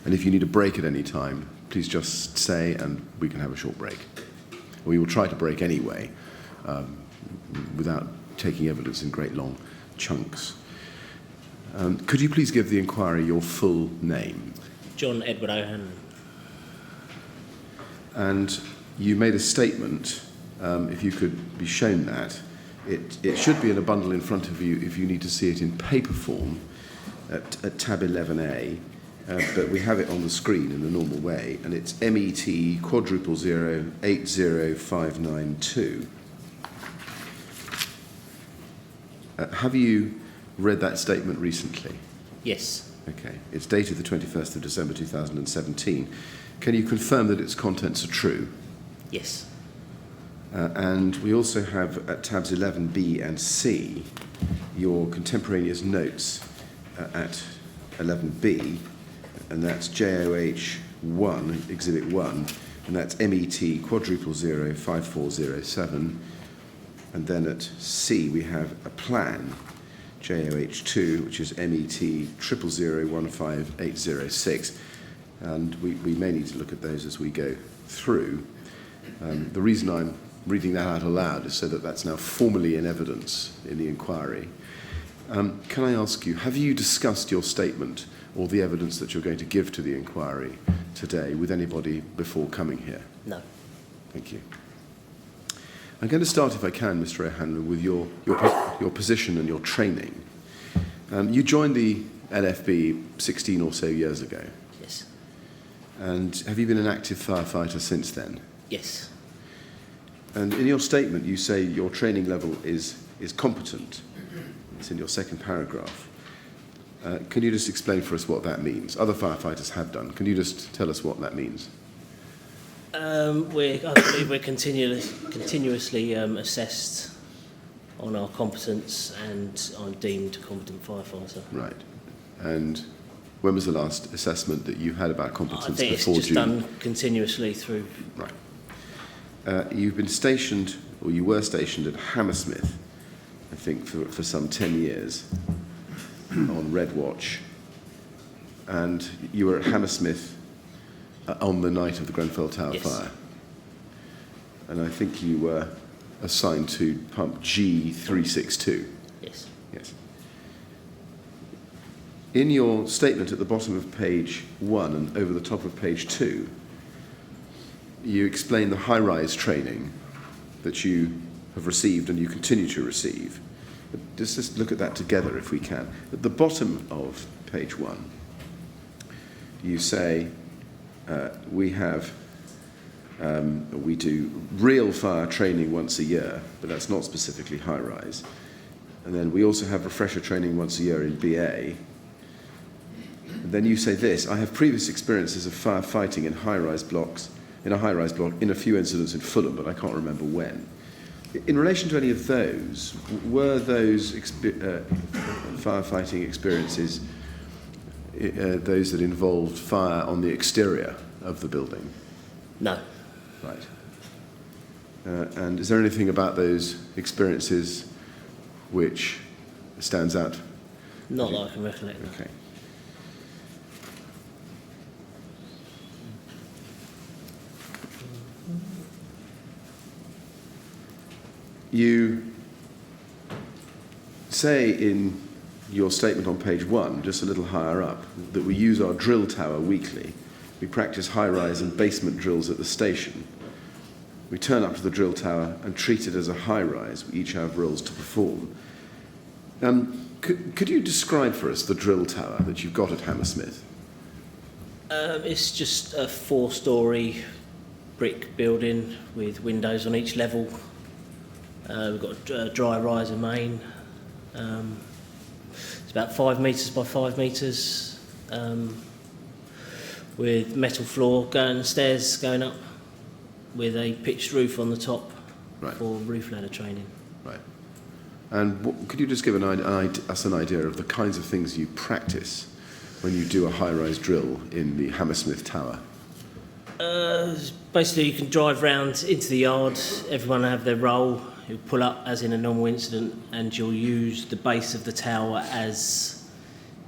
And if you need a break at any time, please just say and we can have a short break. We will try to break anyway, without taking evidence in great long chunks. Could you please give the inquiry your full name? John Edward O'Hanlon. And you made a statement, if you could be shown that. It should be in a bundle in front of you if you need to see it in paper form at tab 11A, but we have it on the screen in the normal way, and it's MET quadruple 080592. Have you read that statement recently? Yes. Okay. It's dated the 21st of December 2017. Can you confirm that its contents are true? Yes. And we also have at tabs 11B and C your contemporaneous notes at 11B, and that's JOH 1, Exhibit 1, and that's MET quadruple 05407. And then at C we have a plan, JOH 2, which is MET 000015806. And we may need to look at those as we go through. The reason I'm reading that out aloud is so that that's now formally in evidence in the inquiry. Can I ask you, have you discussed your statement or the evidence that you're going to give to the inquiry today with anybody before coming here? No. Thank you. I'm going to start, if I can, Mr. O'Hanlon, with your position and your training. You joined the LFB 16 or so years ago. Yes. And have you been an active firefighter since then? Yes. And in your statement, you say your training level is competent. It's in your second paragraph. Can you just explain for us what that means? Other firefighters have done. Can you just tell us what that means? I believe we're continuously assessed on our competence, and I'm deemed a competent firefighter. Right. And when was the last assessment that you had about I competence think it's before just June? done continuously through. Right. You've been stationed, or you were stationed at Hammersmith, I think, for some 10 years on Red Watch. And you were at Hammersmith on the night of the Grenfell Tower Yes. fire. And I think you were assigned to pump G362. Yes. Yes. In your statement at the bottom of page 1 and over the top of page 2, you explain the high-rise training that you have received and you continue to receive. Just look at that together if we can. At the bottom of page 1, you say we do real fire training once a year, but that's not specifically high-rise. And then we also have refresher training once a year in BA. And then you say this: I have previous experiences of firefighting in high-rise blocks, in a high-rise block, in a few incidents in Fulham, but I can't remember when. In relation to any of those, were those firefighting experiences those that involved fire on the exterior of the building? No. Right. And is there anything about those experiences which stands out? Not that I can recollect. No. Okay. You say in your statement on page 1, just a little higher up, that we use our drill tower weekly. We practice high-rise and basement drills at the station. We turn up to the drill tower and treat it as a high-rise. We each have roles to perform. Could you describe for us the drill tower that you've got at Hammersmith? It's just a 4-storey brick building with windows on each level. We've got a dry riser main, It's about 5 metres by 5 metres, with metal floor stairs going up, with a pitched roof on the top Right. for roof ladder training. Right. And could you just give us an idea of the kinds of things you practice when you do a high-rise drill in the Hammersmith Tower? Basically, you can drive round into the yard, everyone will have their role, you'll pull up as in a normal incident, and you'll use the base of the tower as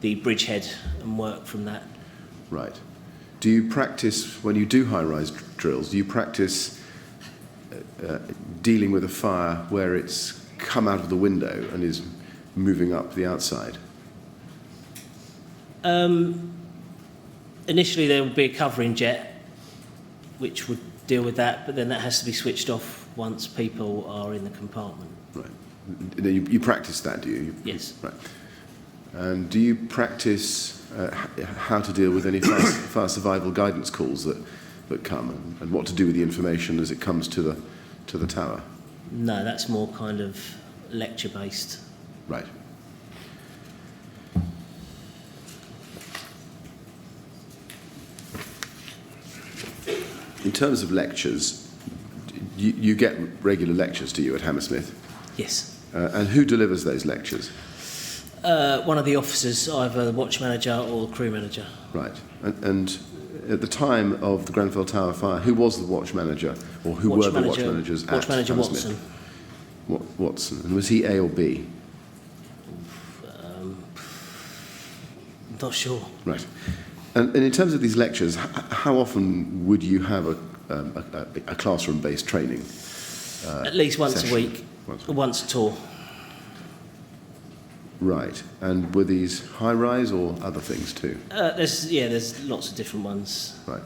the bridgehead and work from that. Right. Do you practice, when you do high-rise drills, do you practice dealing with a fire where it's come out of the window and is moving up the outside? Initially, there will be a covering jet, which would deal with that, but then that has to be switched off once people are in the compartment. Right. You practice that, do you? Yes. Right. And do you practice how to deal with any fire survival guidance calls that come, and what to do with the information as it comes to the tower? No, that's more kind of lecture-based. Right. In terms of lectures, you get regular lectures, do you, at Hammersmith? Yes. And who delivers those lectures? One of the officers, either the watch manager or the crew manager. Right. And at the time of the Grenfell Tower fire, who was the watch manager, or who were the watch managers at Watch manager Hammersmith? Watson. Watson. And was he A or B? Not sure. Right. And in terms of these lectures, how often would you have a classroom-based training? At least once session? a week, once a tour. Right. And were these high-rise or other things too? There's lots of different ones. Right.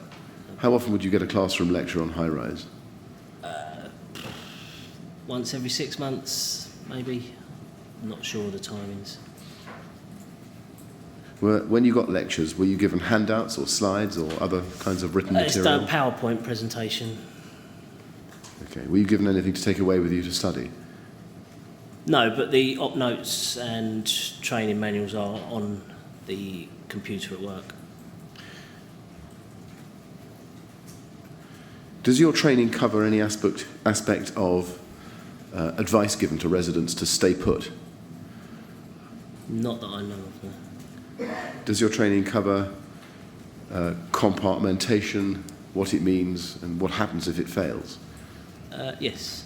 How often would you get a classroom lecture on high-rise? Once every 6 months, maybe. I'm not sure of the timings. When you got lectures, were you given handouts or slides or other kinds of written It's material? done PowerPoint presentation. Okay. Were you given anything to take away with you to study? No, but the op notes and training manuals are on the computer at work. Does your training cover any aspect of advice given to residents to stay put? Not that I know of. No. Does your training cover compartmentation, what it means, and what happens if it fails? Yes.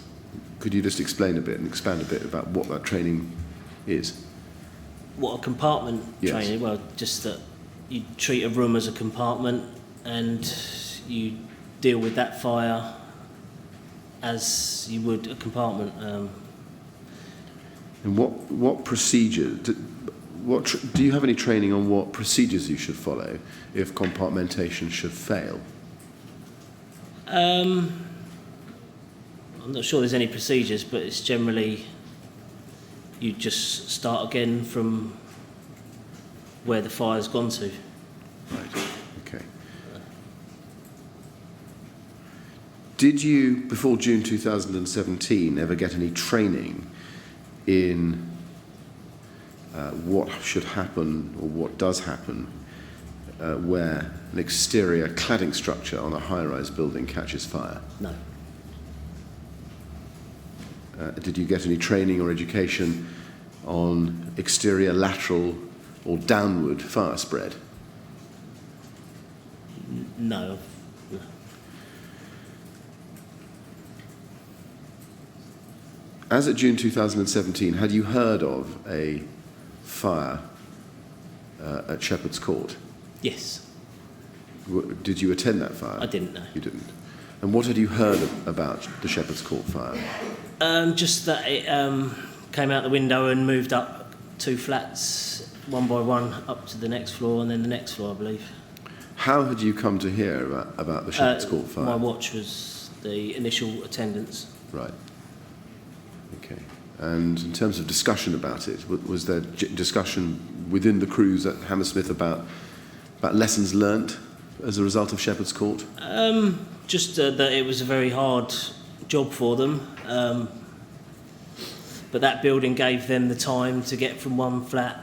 Could you just explain a bit and expand a bit about what that training is? What, a compartment Yes. training? Well, just that you treat a room as a compartment and you deal with that fire as you would a compartment. And what procedure? Do you have any training on what procedures you should follow if compartmentation should fail? I'm not sure there's any procedures, but it's generally you just start again from where the fire's gone to. Right. Okay. Did you, before June 2017, ever get any training in what should happen or what does happen where an exterior cladding structure on a high-rise building catches fire? No. Did you get any training or education on exterior lateral or downward fire spread? No. As at June 2017, had you heard of a fire at Shepherd's Court? Yes. Did you attend that fire? I didn't know. You didn't. And what had you heard about the Shepherd's Court fire? Just that it came out the window and moved up 2 flats, one by one, up to the next floor and then the next floor, I believe. How had you come to hear about the Shepherd's Court fire? My watch was the initial attendance. Right. Okay. And in terms of discussion about it, was there discussion within the crews at Hammersmith about lessons learnt as a result of Shepherd's Court? Just that it was a very hard job for them. But that building gave them the time to get from one flat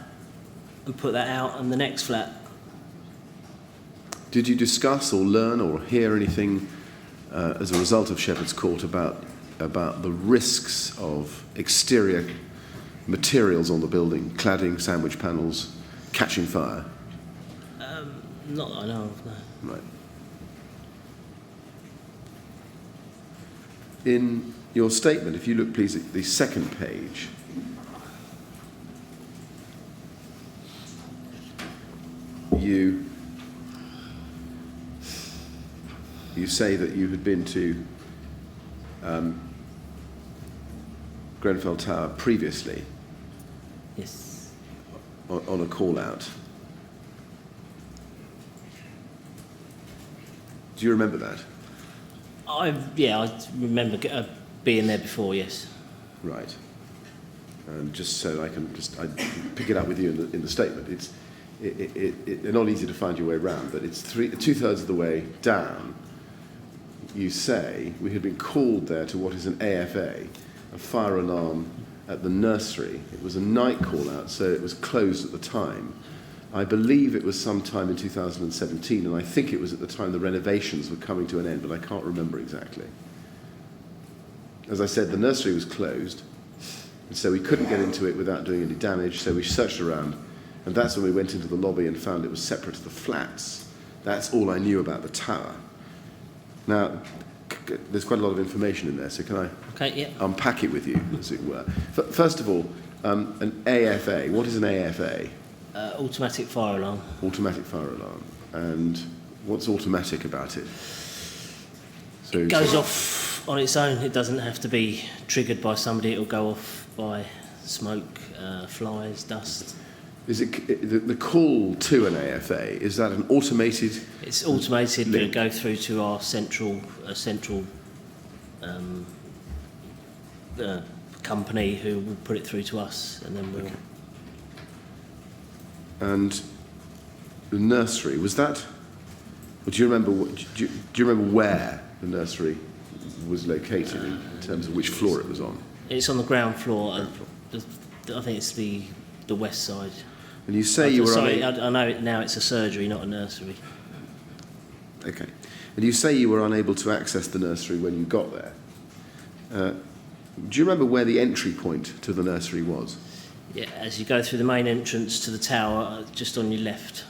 and put that out on the next flat. Did you discuss or learn or hear anything as a result of Shepherd's Court about the risks of exterior materials on the building, cladding, sandwich panels, catching fire? Not that I know of, no. Right. In your statement, if you look please at the second page, you say that you had been to Grenfell Tower previously Yes. on a call out. Do you remember that? I remember being there before, yes. Right. And just so I pick it up with you in the statement. It's not easy to find your way around, but it's 2/3 of the way down. You say we had been called there to what is an AFA, a fire alarm at the nursery. It was a night call out, so it was closed at the time. I believe it was sometime in 2017, and I think it was at the time the renovations were coming to an end, but I can't remember exactly. As I said, the nursery was closed, and so we couldn't get into it without doing any damage, so we searched around, and that's when we went into the lobby and found it was separate to the flats. That's all I knew about the tower. Now, there's quite a lot of information in there, so can I unpack it with you, as it were? First of all, an AFA. What is an AFA? Automatic fire alarm. Automatic fire alarm. And what's automatic about it? So It goes off on its own. It doesn't have to be triggered by somebody. It'll go off by smoke, flies, dust. Is it the call to an AFA? Is that an automated? It's automated, but link? it'll go through to our central company who will put it through to us, and then we'll. Okay. And the nursery, was that? Or do you remember? Do you remember where the nursery was located in terms of which floor it was on? It's on the ground floor. I think it's the west side. And you say you were sorry, I know it now. It's a surgery, not a nursery. Okay. And you say you were unable to access the nursery when you got there. Do you remember where the entry point to the nursery was? Yeah, as you go through the main entrance to the tower, just on your left.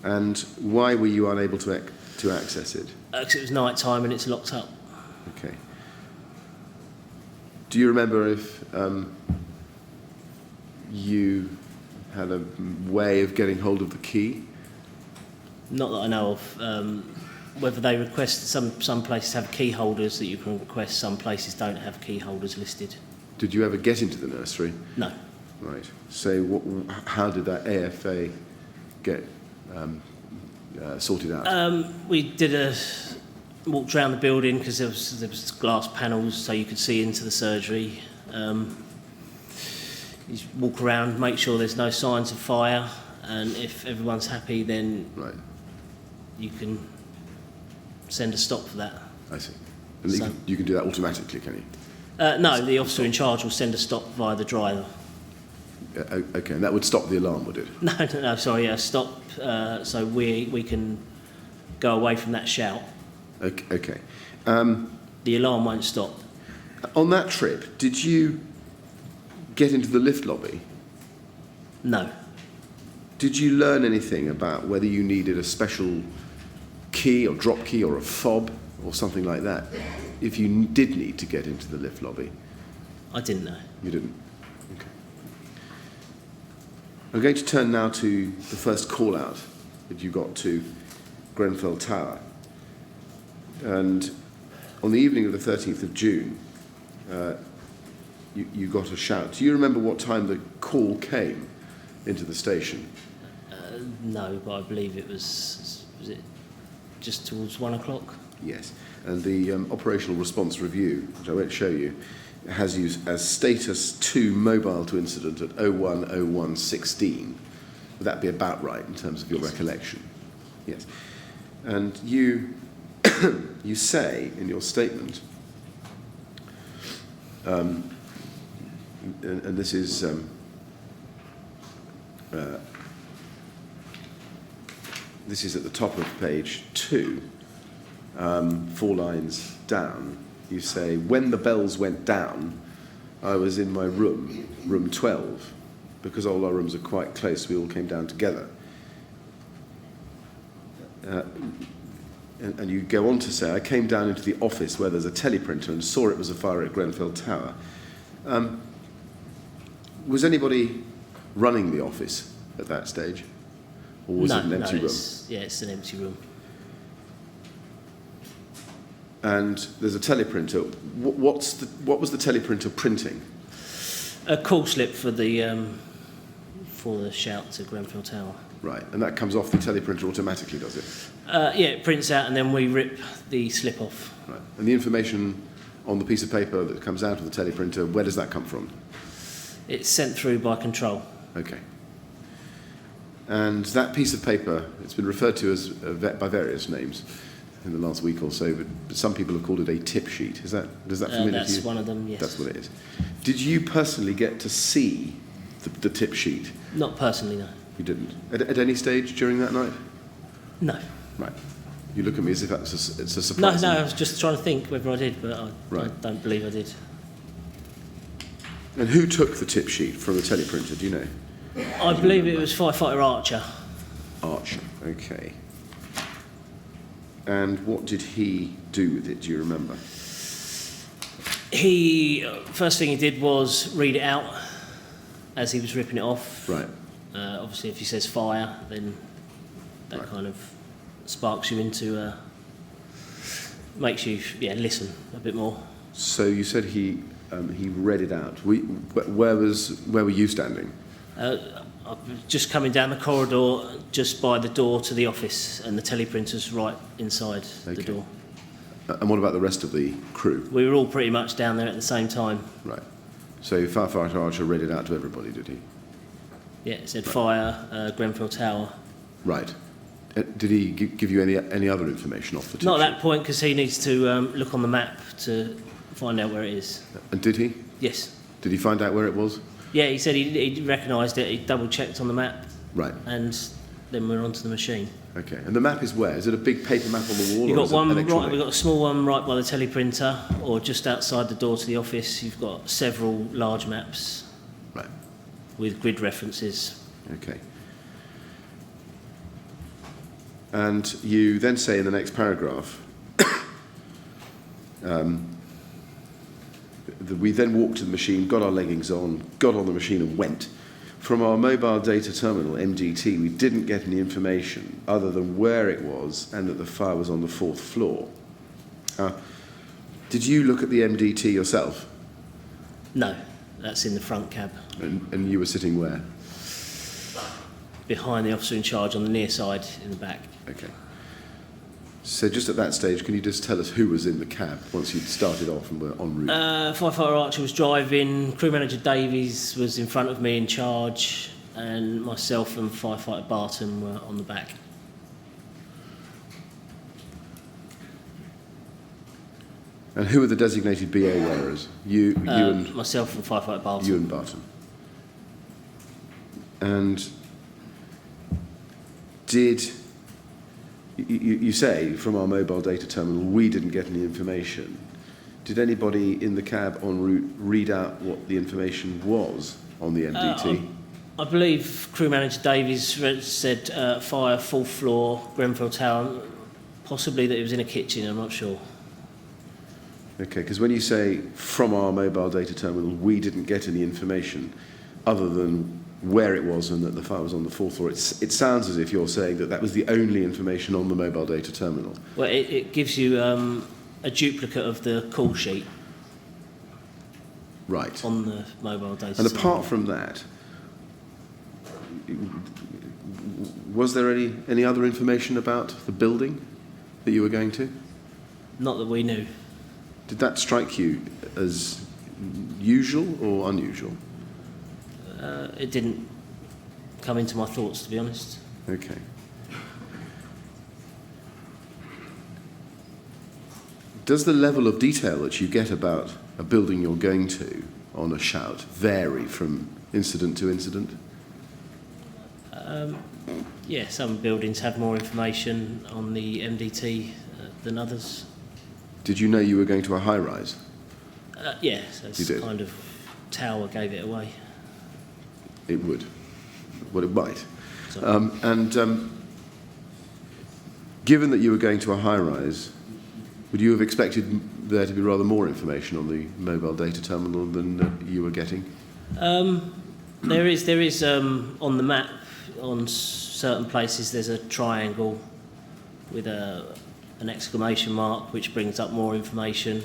And why were you unable to access it? Because it was night time and it's locked up. Okay. Do you remember if you had a way of getting hold of the key? Not that I know of. Whether they request, some places have key holders that you can request, some places don't have key holders listed. Did you ever get into the nursery? No. Right. So how did that AFA get sorted out? We did walked around the building because there was glass panels so you could see into the surgery. You walk around, make sure there's no signs of fire, and if everyone's happy, then you can send a stop for that. I see. And you can do that automatically, can you? No, the officer in charge will send a stop via the driver. Okay, and that would stop the alarm, would it? No, sorry, stop, so we can go away from that shout. Okay. The alarm won't stop. On that trip, did you get into the lift lobby? No. Did you learn anything about whether you needed a special key or drop key or a fob or something like that if you did need to get into the lift lobby? I didn't know. You didn't? Okay. I'm going to turn now to the first call out that you got to Grenfell Tower. And on the evening of the 13th of June, you got a shout. Do you remember what time the call came into the station? No, but I believe it was it just towards 1 o'clock? Yes. And the operational response review, which I won't show you, has you as status 2 mobile to incident at 01:01:16. Would that be about right in terms of your recollection? Yes. And you you say in your statement, and this is at the top of page 2, 4 lines down. You say, when the bells went down, I was in my room 12, because all our rooms are quite close, we all came down together. And you go on to say, I came down into the office where there's a teleprinter and saw it was a fire at Grenfell Tower. Was anybody running the office at that stage? Or was it an empty room? It's an empty room. And there's a teleprinter. What was the teleprinter printing? A call slip for the shout to Grenfell Tower. Right, and that comes off the teleprinter automatically, does it? It prints out and then we rip the slip off. Right, and the information on the piece of paper that comes out of the teleprinter, where does that come from? It's sent through by control. Okay. And that piece of paper, it's been referred to as by various names in the last week or so, but some people have called it a tip sheet. Does that familiar to you? That's one of them, yes. That's what it is. Did you personally get to see the tip sheet? Not personally, no. You didn't? At any stage during that night? No. Right. You look at me as if it's a surprise. No, I was just trying to think whether I did, but I don't believe I did. And who took the tip sheet from the teleprinter, do you know? I believe it was firefighter Archer. Archer, okay. And what did he do with it, do you remember? First thing he did was read it out as he was ripping it off. Right. Obviously, if he says fire, then that kind of sparks you into, makes you listen a bit more. So you said he read it out. Where were you standing? I was just coming down the corridor, just by the door to the office, and the teleprinter's right inside the door. And what about the rest of the crew? We were all pretty much down there at the same time. Right. So Firefighter Archer read it out to everybody, did he? Yeah, it said fire, Grenfell Tower. Right. Did he give you any other information off the tip Not at sheet? that point, because he needs to look on the map to find out where it is. And did he? Yes. Did he find out where it was? Yeah, he said he recognised it, he double-checked on the map. Right. And then we're onto the machine. Okay. And the map is where? Is it a big paper map on the wall? You've or got is it one electronic? we've got a small one right by the teleprinter, or just outside the door to the office. You've got several large maps. Right. With grid references. Okay. And you then say in the next paragraph, we then walked to the machine, got our leggings on, got on the machine and went. From our mobile data terminal, MDT, we didn't get any information other than where it was and that the fire was on the 4th floor. Did you look at the MDT yourself? No, that's in the front cab. And you were sitting where? Behind the officer in charge on the near side in the back. Okay. So just at that stage, can you just tell us who was in the cab once you'd started off and were en route? Firefighter Archer was driving, crew manager Davies was in front of me in charge, and myself and firefighter Barton were on the back. And who were the designated BA wearers? You and myself and firefighter Barton. You and Barton. And did you say from our mobile data terminal we didn't get any information? Did anybody in the cab en route read out what the information was on the MDT? I believe crew manager Davies said fire 4th floor, Grenfell Tower. Possibly that it was in a kitchen, I'm not sure. Okay, because when you say from our mobile data terminal we didn't get any information other than where it was and that the fire was on the 4th floor, it sounds as if you're saying that was the only information on the mobile data terminal. Well, it gives you a duplicate of the call sheet. Right. On the mobile data And terminal. apart from that, was there any other information about the building that you were going to? Not that we knew. Did that strike you as usual or unusual? It didn't come into my thoughts, to be honest. Okay. Does the level of detail that you get about a building you're going to on a shout vary from incident to incident? Yeah, some buildings have more information on the MDT than others. Did you know you were going to a high-rise? Yeah, so it's You did? kind of tower gave it away. It would. Well, it might. So, Given that you were going to a high-rise, would you have expected there to be rather more information on the mobile data terminal than you were getting? there is on the map, on certain places, there's a triangle with an exclamation mark, which brings up more information.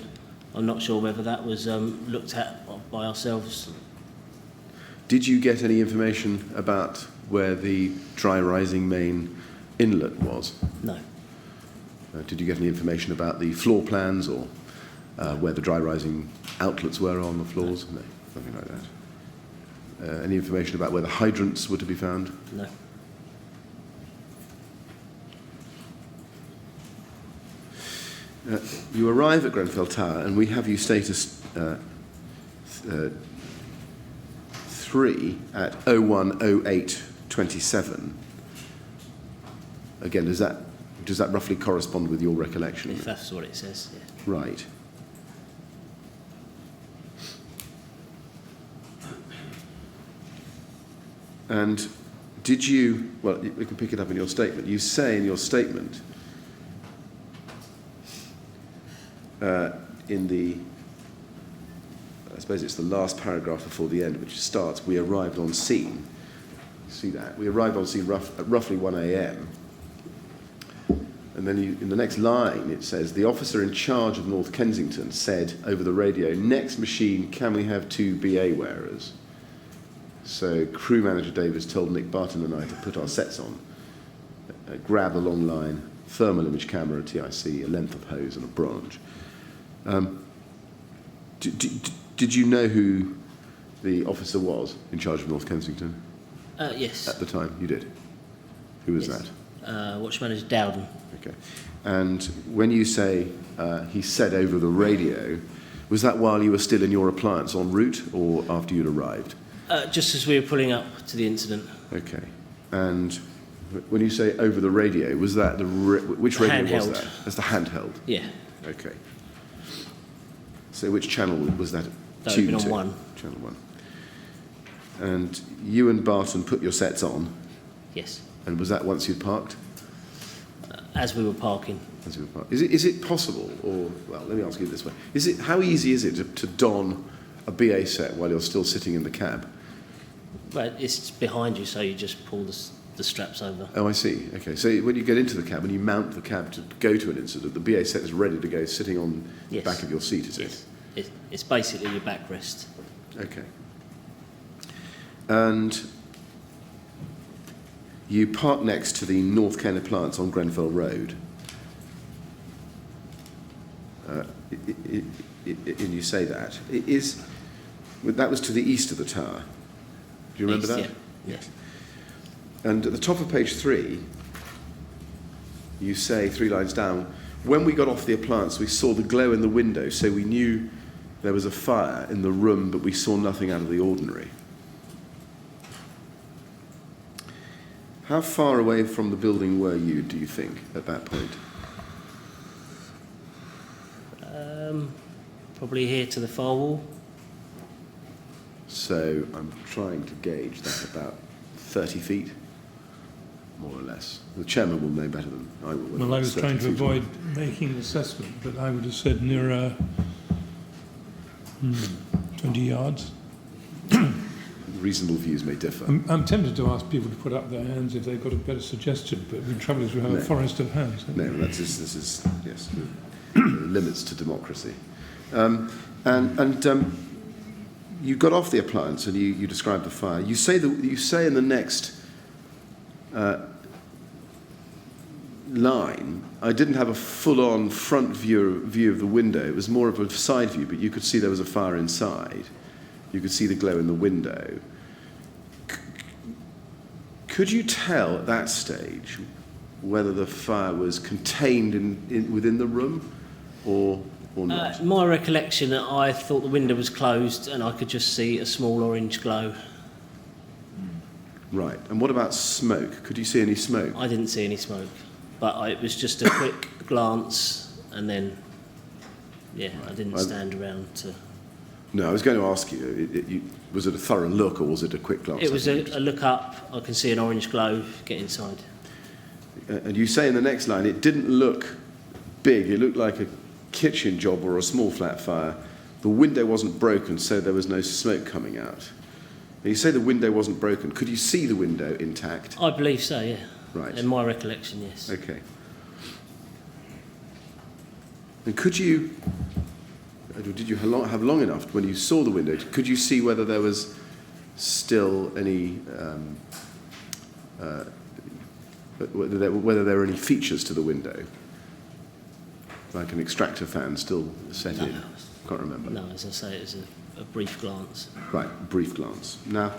I'm not sure whether that was looked at by ourselves. Did you get any information about where the dry rising main inlet was? No. Did you get any information about the floor plans or where the dry rising outlets were on the floors? No, nothing like that. Any information about where the hydrants were to be found? No. You arrive at Grenfell Tower and we have you status 3 at 01:08:27. Again, does that roughly correspond with your recollection? If that's what it says, yeah. Right. And did you, well, we can pick it up in your statement. You say in your statement, in the, I suppose it's the last paragraph before the end, which starts, we arrived on scene. See that? We arrived on scene at roughly 1 a.m. And then in the next line it says, the officer in charge of North Kensington said over the radio, next machine, can we have 2 BA wearers? So crew manager Davis told Nick Barton and I to put our sets on, grab a long line, thermal image camera, TIC, a length of hose and a branch. Did you know who the officer was in charge of North Kensington? Yes. At the time, you did. Who was Yes. that? Watch manager Dowden. Okay. And when you say he said over the radio, was that while you were still in your appliance en route or after you'd arrived? Just as we were pulling up to the incident. Okay. And when you say over the radio, was that which radio was Handheld. that? That's the handheld. Yeah. Okay. So which channel was that That would have tuned been on to? 1. Channel 1. And you and Barton put your sets on, Yes. and was that once you'd parked? As we were parking. As you were parked. Is it possible, or, well, let me ask you this way. How easy is it to don a BA set while you're still sitting in the cab? But it's behind you, so you just pull the straps over. Oh, I see. Okay. So when you get into the cab and you mount the cab to go to an incident, the BA set is ready to go, sitting on the Yes. back of your seat, is Yes. It's basically your backrest. it? Okay. And you park next to the North Ken appliance on Grenfell Road. And you say that. That was to the east of the tower. Do you remember East, that? yeah. Yes. And at the top of page 3, you say 3 lines down, when we got off the appliance, we saw the glow in the window, so we knew there was a fire in the room, but we saw nothing out of the ordinary. How far away from the building were you, do you think, at that point? Probably here to the far wall. So I'm trying to gauge that about 30 feet, more or less. The chairman will know better than I will. Well, I was 30 trying to feet. avoid making an assessment, but I would have said nearer 20 yards. Reasonable views may differ. I'm tempted to ask people to put up their hands if they've got a better suggestion, but the trouble is we have No. a forest of hands. haven't we? No, this is yes, limits to democracy. You got off the appliance and you described the fire. You say in the next line, I didn't have a full-on front view of the window. It was more of a side view, but you could see there was a fire inside. You could see the glow in the window. Could you tell at that stage whether the fire was contained within the room, or or not? My recollection, I thought the window was closed and I could just see a small orange glow. Right. And what about smoke? Could you see any smoke? I didn't see any smoke, but it was just a quick glance, and then, I didn't stand around to... No, I was going to ask you, was it a thorough look or was it a quick glance? It was a look up, I can see an orange glow, get inside. And you say in the next line, it didn't look big, it looked like a kitchen job or a small flat fire. The window wasn't broken, so there was no smoke coming out. And you say the window wasn't broken. Could you see the window intact? I believe so, yeah. Right. In my recollection, yes. Okay. And did you have long enough when you saw the window? Could you see whether there was still any, whether there were any features to the window, like an extractor fan still set in? Can't remember. No, as I say, it was a brief glance. Right, brief glance. Now,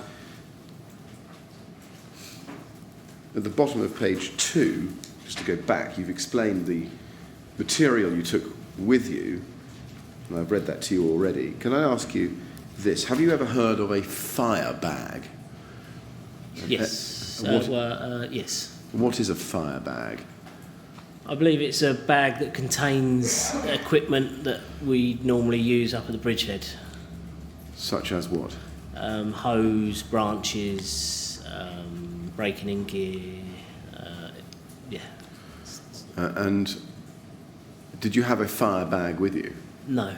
at the bottom of page 2, just to go back, you've explained the material you took with you, and I've read that to you already. Can I ask you this? Have you ever heard of a fire bag? Yes. Yes. What is a fire bag? I believe it's a bag that contains equipment that we normally use up at the Bridgehead. Such as what? Hose, branches, breaking in gear, And did you have a fire bag with you? No.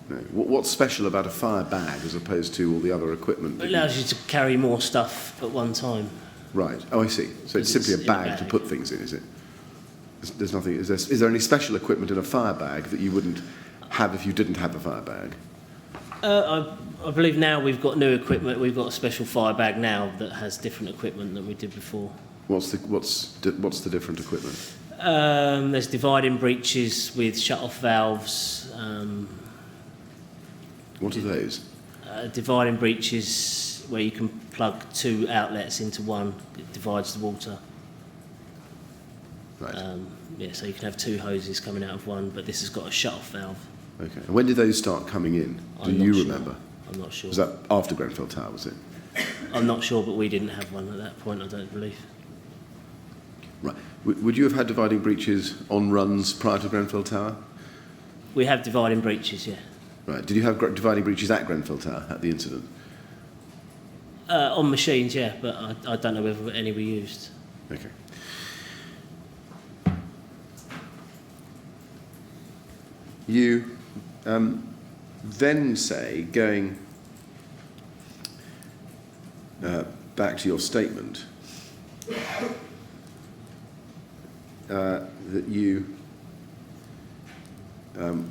No. What's special about a fire bag as opposed to all the other equipment? It allows you to carry more stuff at one time. Right. Oh, I see. So it's simply a bag to put things in, is it? There's nothing. Is there any special equipment in a fire bag that you wouldn't have if you didn't have a fire bag? I believe now we've got new equipment. We've got a special fire bag now that has different equipment than we did before. What's the different equipment? There's dividing breaches with shut-off valves. What are those? Dividing breaches where you can plug 2 outlets into one. It divides the water. Right. So you can have 2 hoses coming out of one, but this has got a shut-off valve. Okay. And when did those start coming in? Do you remember? I'm not sure. Was that after Grenfell Tower, was it? I'm not sure, but we didn't have one at that point, I don't believe. Right. Would you have had dividing breaches on runs prior to Grenfell Tower? We have dividing breaches, yeah. Right. Did you have dividing breaches at Grenfell Tower at the incident? On machines, yeah, but I don't know whether any were used. Okay. You then say, going back to your statement, that you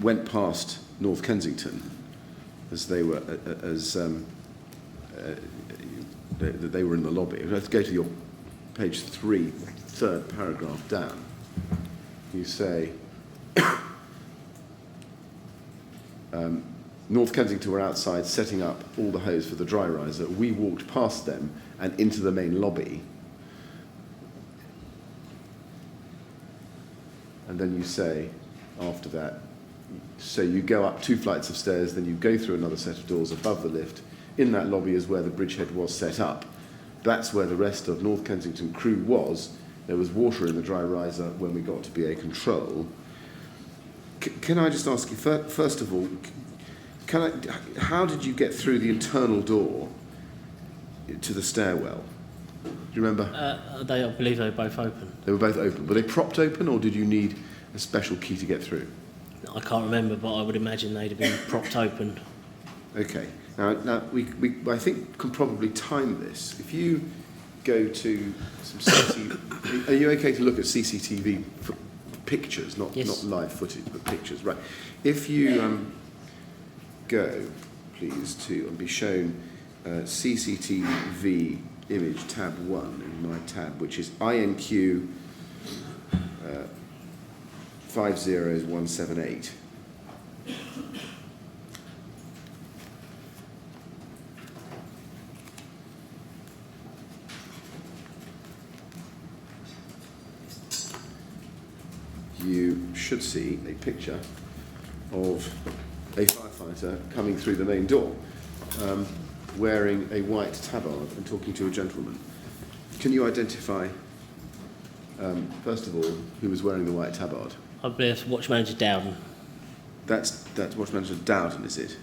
went past North Kensington as they were that they were in the lobby. Let's go to your page 3, third paragraph down. You say, North Kensington were outside setting up all the hose for the dry riser. We walked past them and into the main lobby. And then you say, after that, so you go up 2 flights of stairs, then you go through another set of doors above the lift. In that lobby is where the Bridgehead was set up. That's where the rest of North Kensington crew was. There was water in the dry riser when we got to BA control. Can I just ask you, first of all, how did you get through the internal door to the stairwell? Do you remember? I believe they were both open. They were both open. Were they propped open, or did you need a special key to get through? I can't remember, but I would imagine they'd have been propped open. Okay. Now we I think can probably time this. If you go to some CCTV, are you okay to look at CCTV pictures, not live footage, but pictures? Right. If you go, please, to and be shown CCTV image tab 1 in my tab, which is INQ 50178. You should see a picture of a firefighter coming through the main door, wearing a white tabard and talking to a gentleman. Can you identify, first of all, who was wearing the white tabard? I believe it's Watch Manager Dowden. That's Watch Manager Dowden, is it?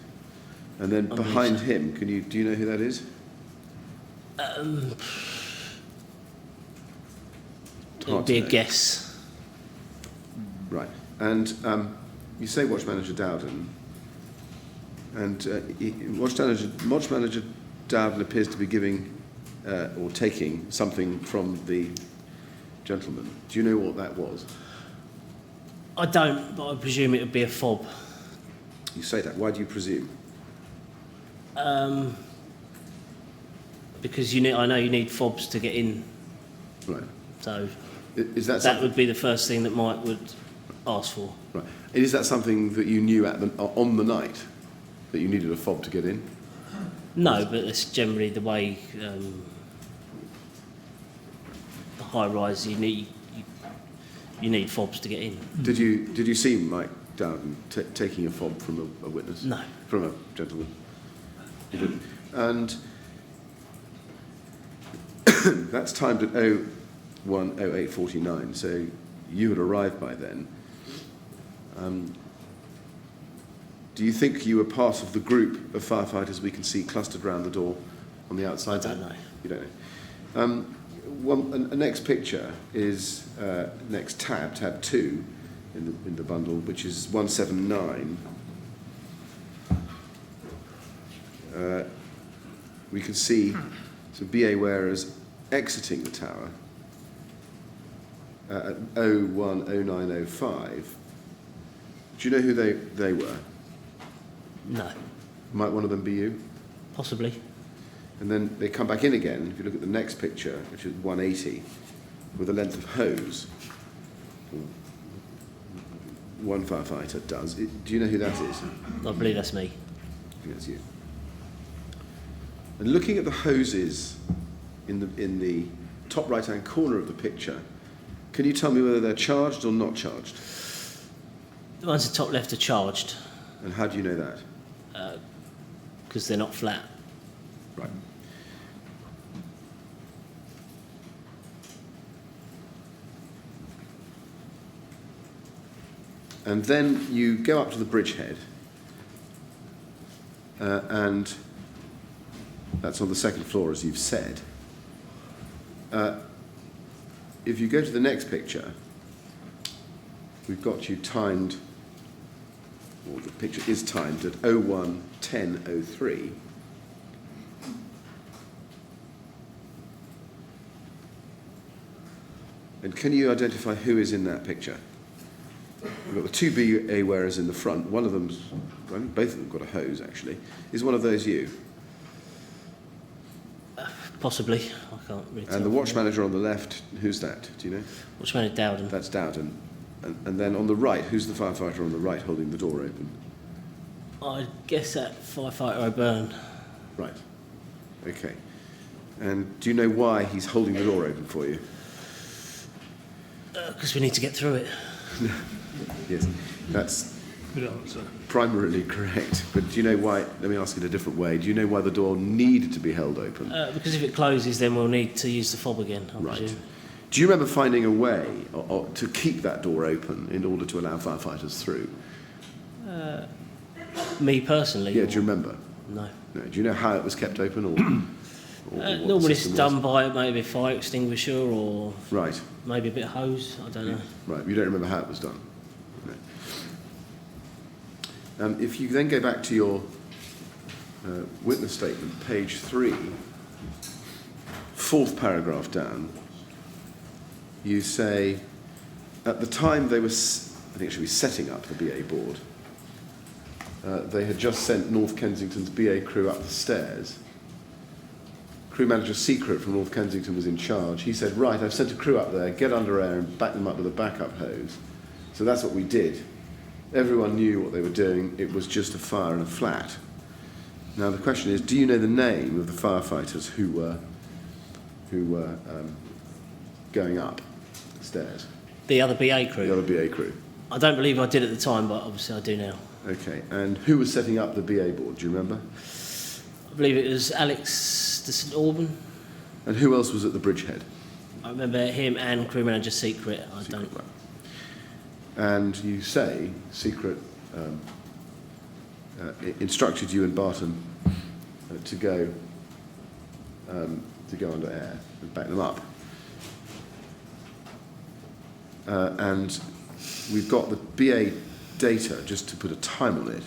And then I behind believe so. him, do you know who that is? It would be a guess. Right. And you say Watch Manager Dowden, and Watch Manager Dowden appears to be giving or taking something from the gentleman. Do you know what that was? I don't, but I presume it would be a fob. You say that. Why do you presume? Because I know you need fobs to get in. Right. So Is that that something? would be the first thing that Mike would ask for. Right. And is that something that you knew on the night that you needed a fob to get in? No, but that's generally the way the high rise you need fobs to get in. Did you see Mike Dowden taking a fob from a witness? No. From a gentleman? You didn't. And that's timed at 01:08:49, so you had arrived by then. Do you think you were part of the group of firefighters we can see clustered around the door on the outside? I don't know. You don't know. A next picture is next tab 2 in the bundle, which is 179. We can see some BA wearers exiting the tower at 01:09:05. Do you know who they were? No, Might one of them be you? possibly. And then they come back in again, if you look at the next picture, which is 180, with a length of hose. One firefighter does. Do you know who that is? I believe that's me. I think that's you. And looking at the hoses in the top right-hand corner of the picture, can you tell me whether they're charged or not charged? The ones at the top left are charged And how do you know that? because they're not flat. Right. And then you go up to the bridgehead, and that's on the second floor, as you've said. If you go to the next picture, we've got you timed, or the picture is timed at 01:10:03. And can you identify who is in that picture? We've got the two BA wearers in the front. One of them's, I think both of them got a hose actually. Is one of those you? Possibly. I can't really tell. And the watch manager on the left, who's that? Do you know? Watch Manager Dowden. That's Dowden. And then on the right, who's the firefighter on the right holding the door open? I guess that firefighter O'Byrne. Right. Okay. And do you know why he's holding the door open for you? Because we need to get through it. Yes, that's Good answer. primarily correct. But do you know why? Let me ask it a different way. Do you know why the door needed to be held open? Because if it closes, then we'll need to use the fob again, I Right. presume. Do you remember finding a way to keep that door open in order to allow firefighters through? Me personally? Yeah, or- do you remember? No. No. Do you know how it was kept open or what the Normally it's system was? done by maybe a fire extinguisher or Right, maybe a bit of hose, I don't know. right. You don't remember how it was done? No. If you then go back to your witness statement, page 3, fourth paragraph down, you say, at the time they were, I think it should be setting up the BA board, they had just sent North Kensington's BA crew up the stairs. Crew manager Secrett from North Kensington was in charge. He said, right, I've sent a crew up there, get under air and back them up with a backup hose. So that's what we did. Everyone knew what they were doing. It was just a fire in a flat. Now the question is, do you know the name of the firefighters who were going up the stairs? The other BA crew? The other BA crew. I don't believe I did at the time, but obviously I do now. Okay, and who was setting up the BA board, do you remember? I believe it was Alex de St Auburn. And who else was at the Bridgehead? I remember him and crew manager Secrett. I don't. Right. And you say Secrett instructed you and Barton to go under air and back them up. And we've got the BA data, just to put a time on it,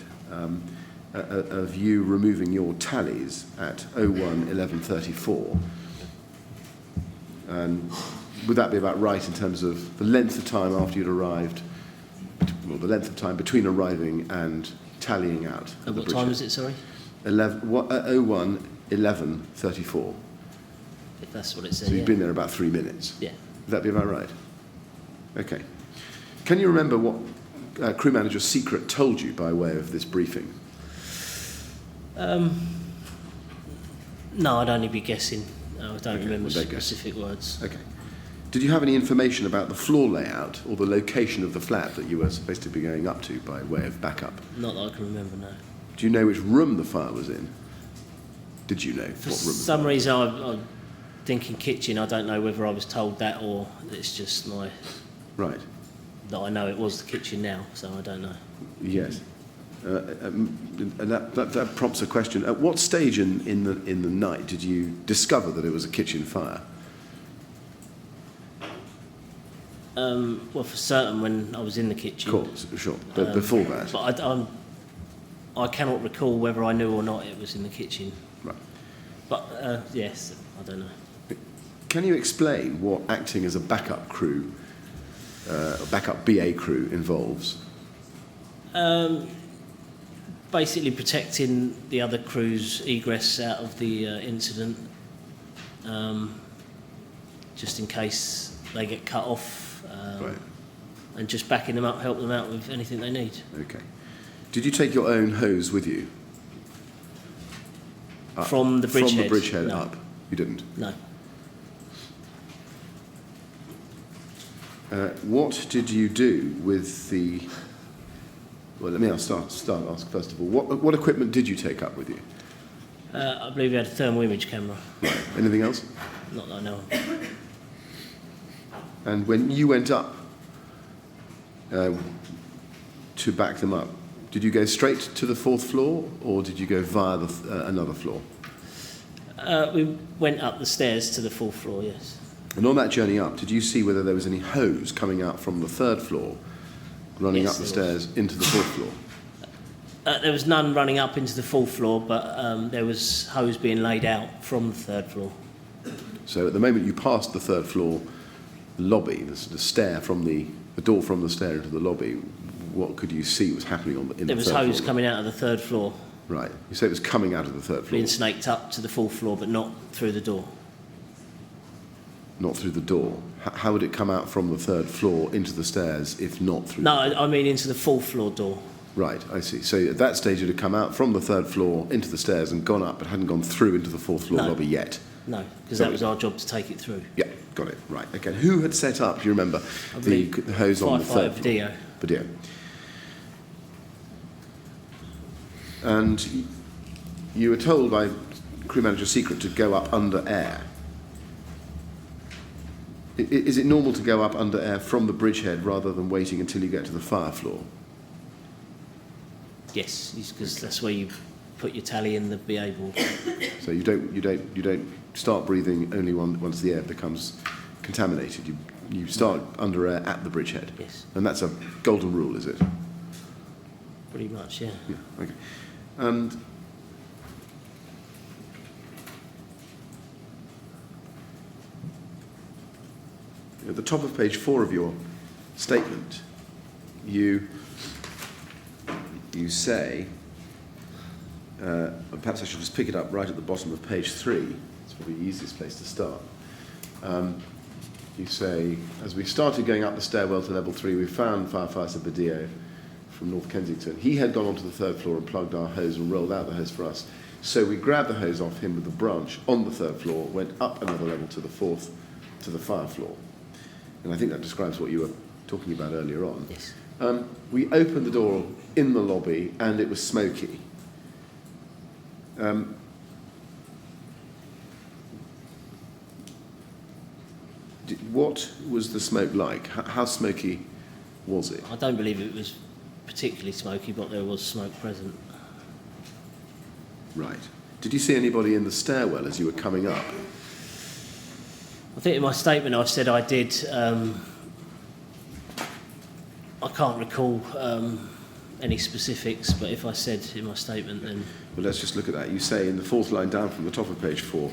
of you removing your tallies at 01:11:34. And would that be about right in terms of the length of time after you'd arrived, well, the length of time between arriving and tallying out? At what time is it, sorry? 01:11:34. If that's what it says. So you've yeah. been there about 3 minutes. Yeah. Would that be about right? Okay. Can you remember what crew manager Secrett told you by way of this briefing? No, I'd only be guessing. I don't remember would they guess? specific words. Okay. Did you have any information about the floor layout or the location of the flat that you were supposed to be going up to by way of backup? Not that I can remember, no. Do you know which room the fire was in? Did you know For what room? some reason, I'm thinking kitchen. I don't know whether I was told that or it's just Right. that I know it was the kitchen now, so I don't know. Yes. And that prompts a question. At what stage in the night did you discover that it was a kitchen fire? Well, for certain, when I was in the kitchen. Of course, sure. But before that? But I cannot recall whether I knew or not it was in the kitchen. Right. But yes, I don't know. Can you explain what acting as a backup crew, backup BA crew involves? Basically protecting the other crew's egress out of the incident, just in case they get cut off, Right. and just backing them up, help them out with anything they need. Okay. Did you take your own hose with you? From the bridgehead? From the bridgehead No. up? You didn't? No. What did you do with the... Well, let me ask first of all. What equipment did you take up with you? I believe we had a thermal image camera. Right. Anything else? Not that I know of. And when you went up to back them up, did you go straight to the 4th floor or did you go via another floor? We went up the stairs to the 4th floor, yes. And on that journey up, did you see whether there was any hose coming out from the 3rd floor, running Yes, up the there stairs into the 4th floor? There was none running up into the 4th floor, but there was hose being laid out from the 3rd floor. So at the moment you passed the 3rd floor lobby, the stair from the door from the stair into the lobby, what could you see was happening in the 3rd floor? There was hose coming out of the 3rd floor, Right. You say it was coming out of the 3rd floor, being snaked up to the 4th floor, but not through the door. not through the door. How would it come out from the 3rd floor into the stairs if not through No, the door? I mean into the 4th floor door. Right, I see. So at that stage it had come out from the 3rd floor into the stairs and gone up, but hadn't gone through into the 4th floor No. lobby yet. No, because that was our job to take it through. Yeah, got it. Right, okay. Who had set up, do you remember, the believe hose on the 3rd floor? Video. Video. And you were told by crew manager Secrett to go up under air. Is it normal to go up under air from the bridgehead rather than waiting until you get to the fire floor? Yes, because that's where you put your tally in the BA board. So you don't start breathing only once the air becomes contaminated. You start under air at the bridgehead. Yes. And that's a golden rule, is it? Pretty much, yeah. Yeah. Okay. And at the top of page 4 of your statement, you say, perhaps I should just pick it up right at the bottom of page 3. It's probably the easiest place to start. You say, as we started going up the stairwell to level 3, we found firefighter Badillo from North Kensington. He had gone onto the 3rd floor and plugged our hose and rolled out the hose for us. So we grabbed the hose off him with the branch on the 3rd floor, went up another level to the 4th, to the fire floor. And I think that describes what you were talking about earlier on. Yes. We opened the door in the lobby and it was smoky. What was the smoke like? How smoky was it? I don't believe it was particularly smoky, but there was smoke present. Right. Did you see anybody in the stairwell as you were coming up? I think in my statement I said I did. I can't recall any specifics, but if I said in my statement, then... Well, let's just look at that. You say in the fourth line down from the top of page 4,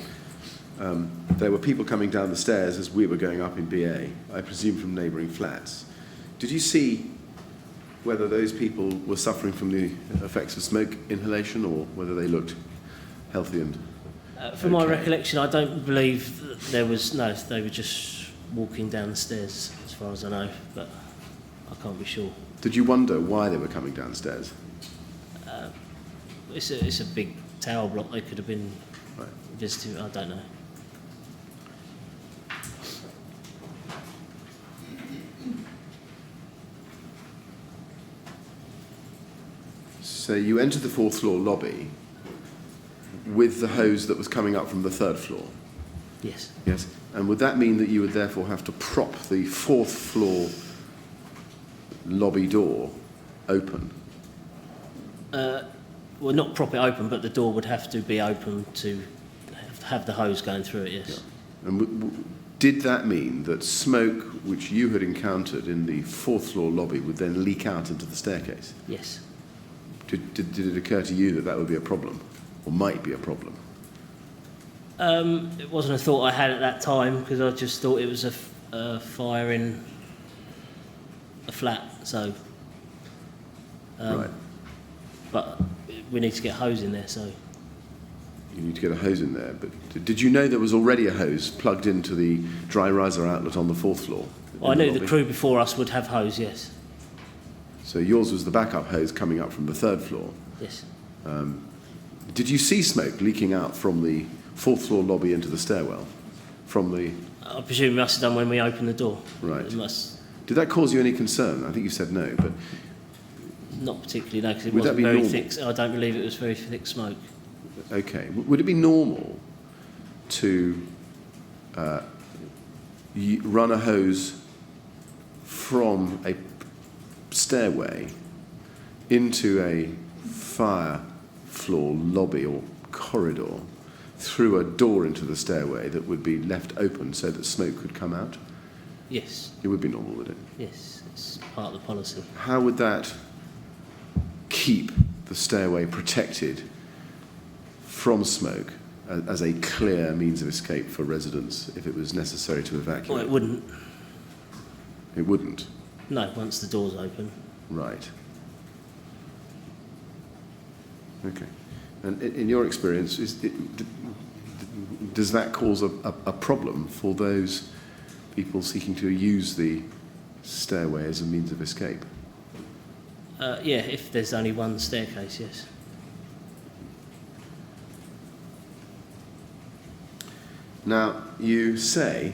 there were people coming down the stairs as we were going up in BA, I presume from neighbouring flats. Did you see whether those people were suffering from the effects of smoke inhalation or whether they looked healthy and from my recollection, I don't believe that there was... No, they were just walking down the stairs, as far as I know, but I can't be sure. Did you wonder why they were coming downstairs? It's a big tower block. They could have been Right. visiting. I don't know. So you entered the fourth floor lobby with the hose that was coming up from the third floor? Yes. Yes. And would that mean that you would therefore have to prop the fourth floor lobby door open? Well, not prop it open, but the door would have to be open to have the hose going through it, yes. Yeah. And did that mean that smoke which you had encountered in the fourth floor lobby would then leak out into the staircase? Yes. Did it occur to you that that would be a problem, or might be a problem? It wasn't a thought I had at that time, because I just thought it was a fire in a flat, so... Right. But we need to get hose in there, so... You need to get a hose in there, but did you know there was already a hose plugged into the dry riser outlet on the fourth floor? I knew the crew before us would have hose, yes. So yours was the backup hose coming up from the third floor. Yes. Did you see smoke leaking out from the fourth floor lobby into the stairwell? From the... I presume it must have done when we opened the door. Right. It must... Did that cause you any concern? I think you said no, but... Not particularly, no, because it Would that wasn't be very normal? thick. I don't believe it was very thick smoke. Okay. Would it be normal to run a hose from a stairway into a fire floor lobby or corridor through a door into the stairway that would be left open so that smoke could come out? Yes, It would be normal, would it? yes, it's part of the policy. How would that keep the stairway protected from smoke as a clear means of escape for residents if it was necessary to evacuate? Well, it wouldn't. It wouldn't. No, once the door's open. Right. Okay. And in your experience, does that cause a problem for those people seeking to use the stairway as a means of escape? Yeah, if there's only one staircase, yes. Now, you say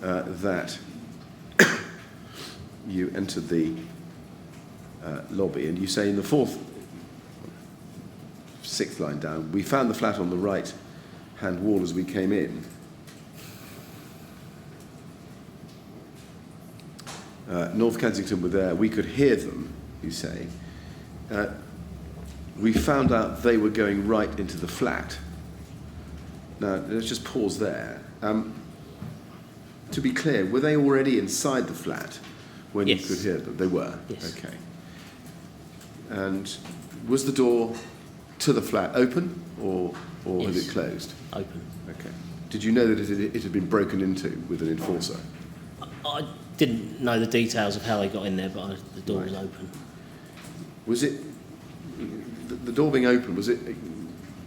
that you entered the lobby, and you say in the sixth line down, we found the flat on the right-hand wall as we came in. North Kensington were there, we could hear them, you say. We found out they were going right into the flat. Now, let's just pause there. To be clear, were they already inside the flat when Yes. you could hear them? They were? Yes. Okay. And was the door to the flat open or had Yes. it closed? Open. Okay. Did you know that it had been broken into with an enforcer? I didn't know the details of how they got in there, but the door was open. Was it, the door being open, was it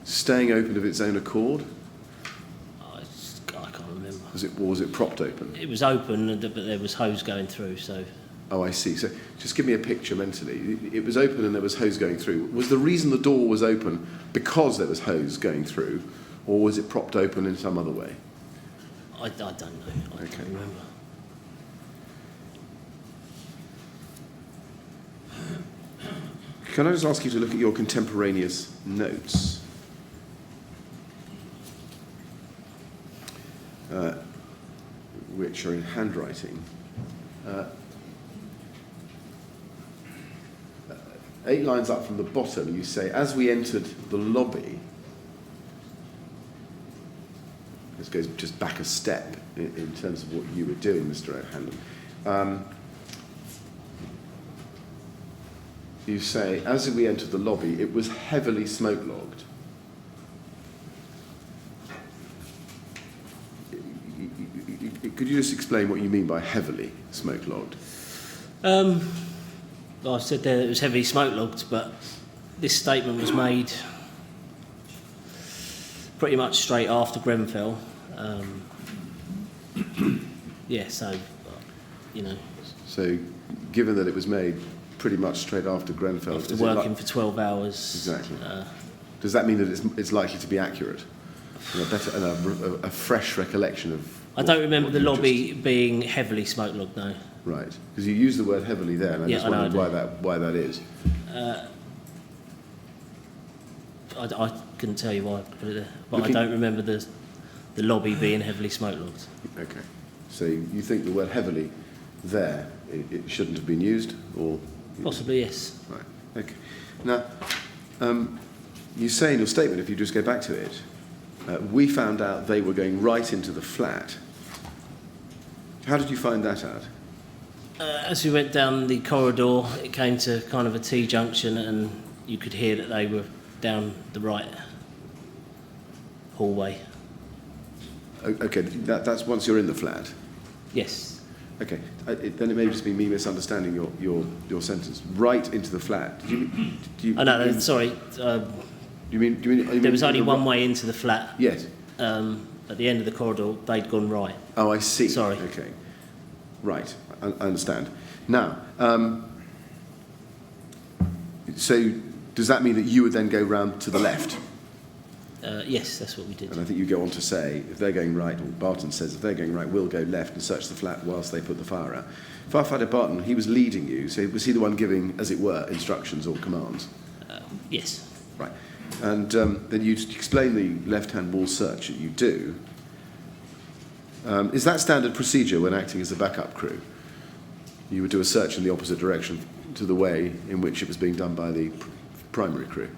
staying open of its own accord? I can't remember. Was it propped open? It was open, but there was hose going through, so... Oh, I see. So just give me a picture mentally. It was open and there was hose going through. Was the reason the door was open because there was hose going through, or was it propped open in some other way? I don't know. I Okay. don't remember. Can I just ask you to look at your contemporaneous notes? Which are in handwriting. 8 lines up from the bottom, you say, as we entered the lobby, this goes just back a step in terms of what you were doing, Mr. O'Hanlon. You say, as we entered the lobby, it was heavily smoke-logged. Could you just explain what you mean by heavily smoke-logged? Well, I said there it was heavily smoke-logged, but this statement was made pretty much straight after Grenfell. Yeah, so, you know. So, given that it was made pretty much straight after Grenfell... After working for 12 hours. Exactly. Does that mean that it's likely to be accurate? And a fresh recollection of... I don't remember the lobby being heavily smoke-logged, no. Right, because you used the word heavily there, and I just wondered why that is. I couldn't tell you why I put it there, but I don't remember the lobby being heavily smoke-logged. Okay, so you think the word heavily there, it shouldn't have been used, or... Possibly, yes. Right, okay. Now, you say in your statement, if you just go back to it, we found out they were going right into the flat. How did you find that out? As we went down the corridor, it came to kind of a T-junction, and you could hear that they were down the right hallway. Okay, that's once you're in the flat? Yes. Okay, then it may just be me misunderstanding your sentence. Right into the flat. Sorry. You mean there was only one way into the flat. Yes. At the end of the corridor, they'd gone right. Oh, I see. Sorry. Okay. Right, I understand. Now, so does that mean that you would then go round to the left? Yes, that's what we did. And I think you go on to say, if they're going right, or Barton says, if they're going right, we'll go left and search the flat whilst they put the fire out. Firefighter Barton, he was leading you, so was he the one giving, as it were, instructions or commands? Yes. Right. And then you explain the left-hand wall search that you do. Is that standard procedure when acting as a backup crew? You would do a search in the opposite direction to the way in which it was being done by the primary crew?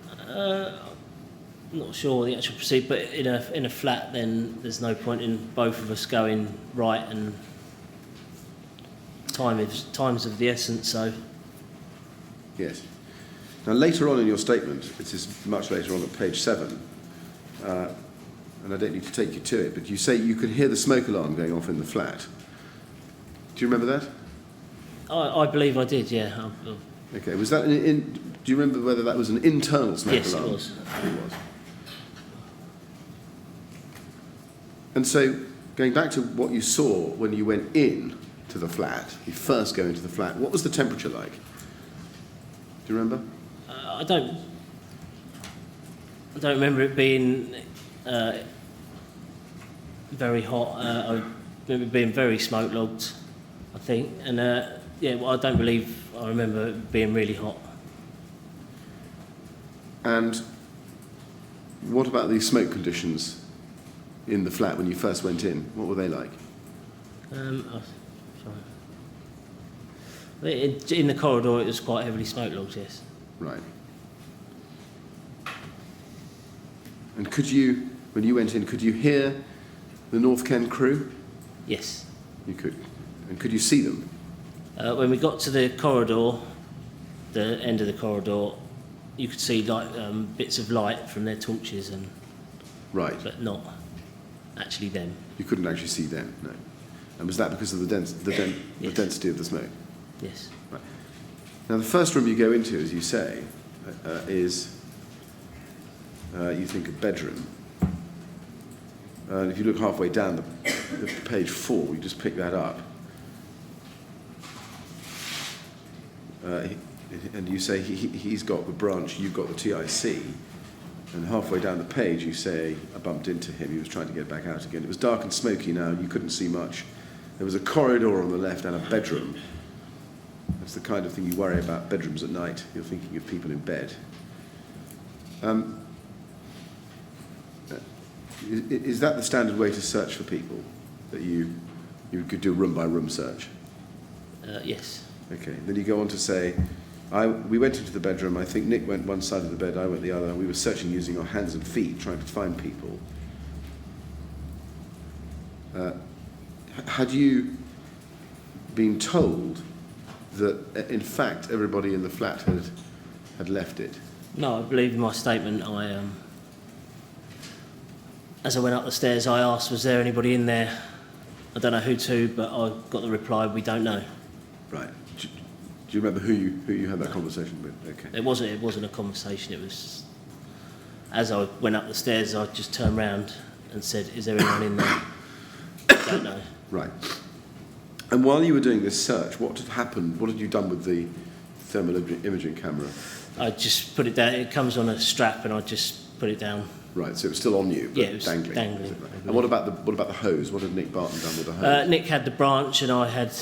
I'm not sure the actual procedure, but in a flat, then there's no point in both of us going right, and time's of the essence. So. Yes. Now, later on in your statement, this is much later on at page 7, and I don't need to take you to it, but you say you could hear the smoke alarm going off in the flat. Do you remember that? I believe I did, yeah. Okay, was that do you remember whether that was an internal smoke yes, alarm? Yes, it was. It was. And so, going back to what you saw when you went in to the flat, you first go into the flat, what was the temperature like? Do you remember? I don't remember it being very hot. I remember it being very smoke-logged, I think. And I don't believe I remember it being really hot. And what about the smoke conditions in the flat when you first went in? What were they like? In the corridor, it was quite heavily smoke-logged, yes. Right. And could you, when you went in, could you hear the North Kent crew? Yes. You could. And could you see them? When we got to the corridor, the end of the corridor, you could see bits of light from their torches, Right. but not actually them. You couldn't actually see them, no. And was that because of the density of the smoke? Yes. Right. Now, the first room you go into, as you say, is, you think, a bedroom. And if you look halfway down the page 4, you just pick that up. And you say he's got the branch, you've got the TIC. And halfway down the page, you say, I bumped into him, he was trying to get back out again. It was dark and smoky now, you couldn't see much. There was a corridor on the left and a bedroom. That's the kind of thing you worry about, bedrooms at night. You're thinking of people in bed. Is that the standard way to search for people? That you could do a room-by-room search? Yes. Okay. Then you go on to say, we went into the bedroom. I think Nick went one side of the bed, I went the other. We were searching using our hands and feet, trying to find people. Had you been told that, in fact, everybody in the flat had left it? No, I believe in my statement. As I went up the stairs, I asked, was there anybody in there? I don't know who to, but I got the reply, we don't know. Right. Do you remember who you had that conversation with? Okay. It wasn't a conversation. It was, as I went up the stairs, I just turned round and said, is there anyone in there? I don't know. Right. And while you were doing this search, what had happened? What had you done with the thermal imaging camera? I just put it down. It comes on a strap, and I just put it down. Right, so it was still on you, but Yeah, it was dangling. dangling. Right. And what about the hose? What had Nick Barton done with the hose? Nick had the branch, and I had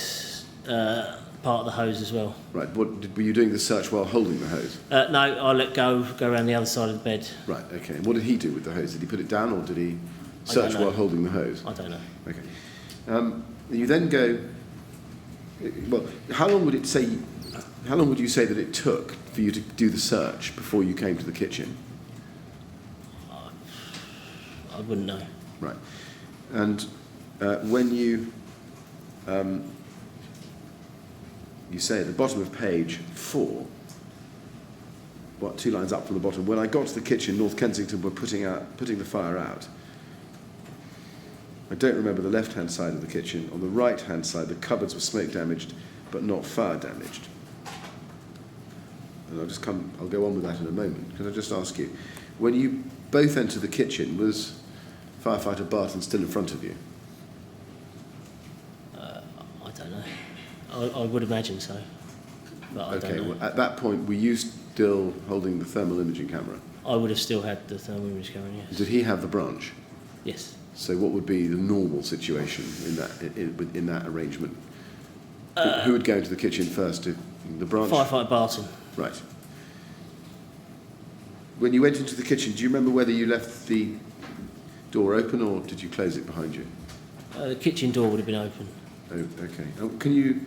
part of the hose as well. Right. Were you doing the search while holding the hose? No, I let go around the other side of the bed. Right. Okay. And what did he do with the hose? Did he put it down, or did he search while holding the hose? I don't know. Okay. You then go. Well, how long would you say that it took for you to do the search before you came to the kitchen? I wouldn't know. Right. And when you say at the bottom of page 4, what, 2 lines up from the bottom, when I got to the kitchen, North Kensington were putting the fire out. I don't remember the left-hand side of the kitchen. On the right-hand side, the cupboards were smoke damaged, but not fire damaged. And I'll go on with that in a moment. Can I just ask you, when you both entered the kitchen, was firefighter Barton still in front of you? I don't know. I would imagine so, but I don't know. Well, at that point, were you still holding the thermal imaging camera? I would have still had the thermal image camera, yes. Did he have the branch? Yes. So what would be the normal situation in that arrangement? Who would go into the kitchen first? The branch? Firefighter Barton. Right. When you went into the kitchen, do you remember whether you left the door open or did you close it behind you? The kitchen door would have been open. Oh, okay. Can you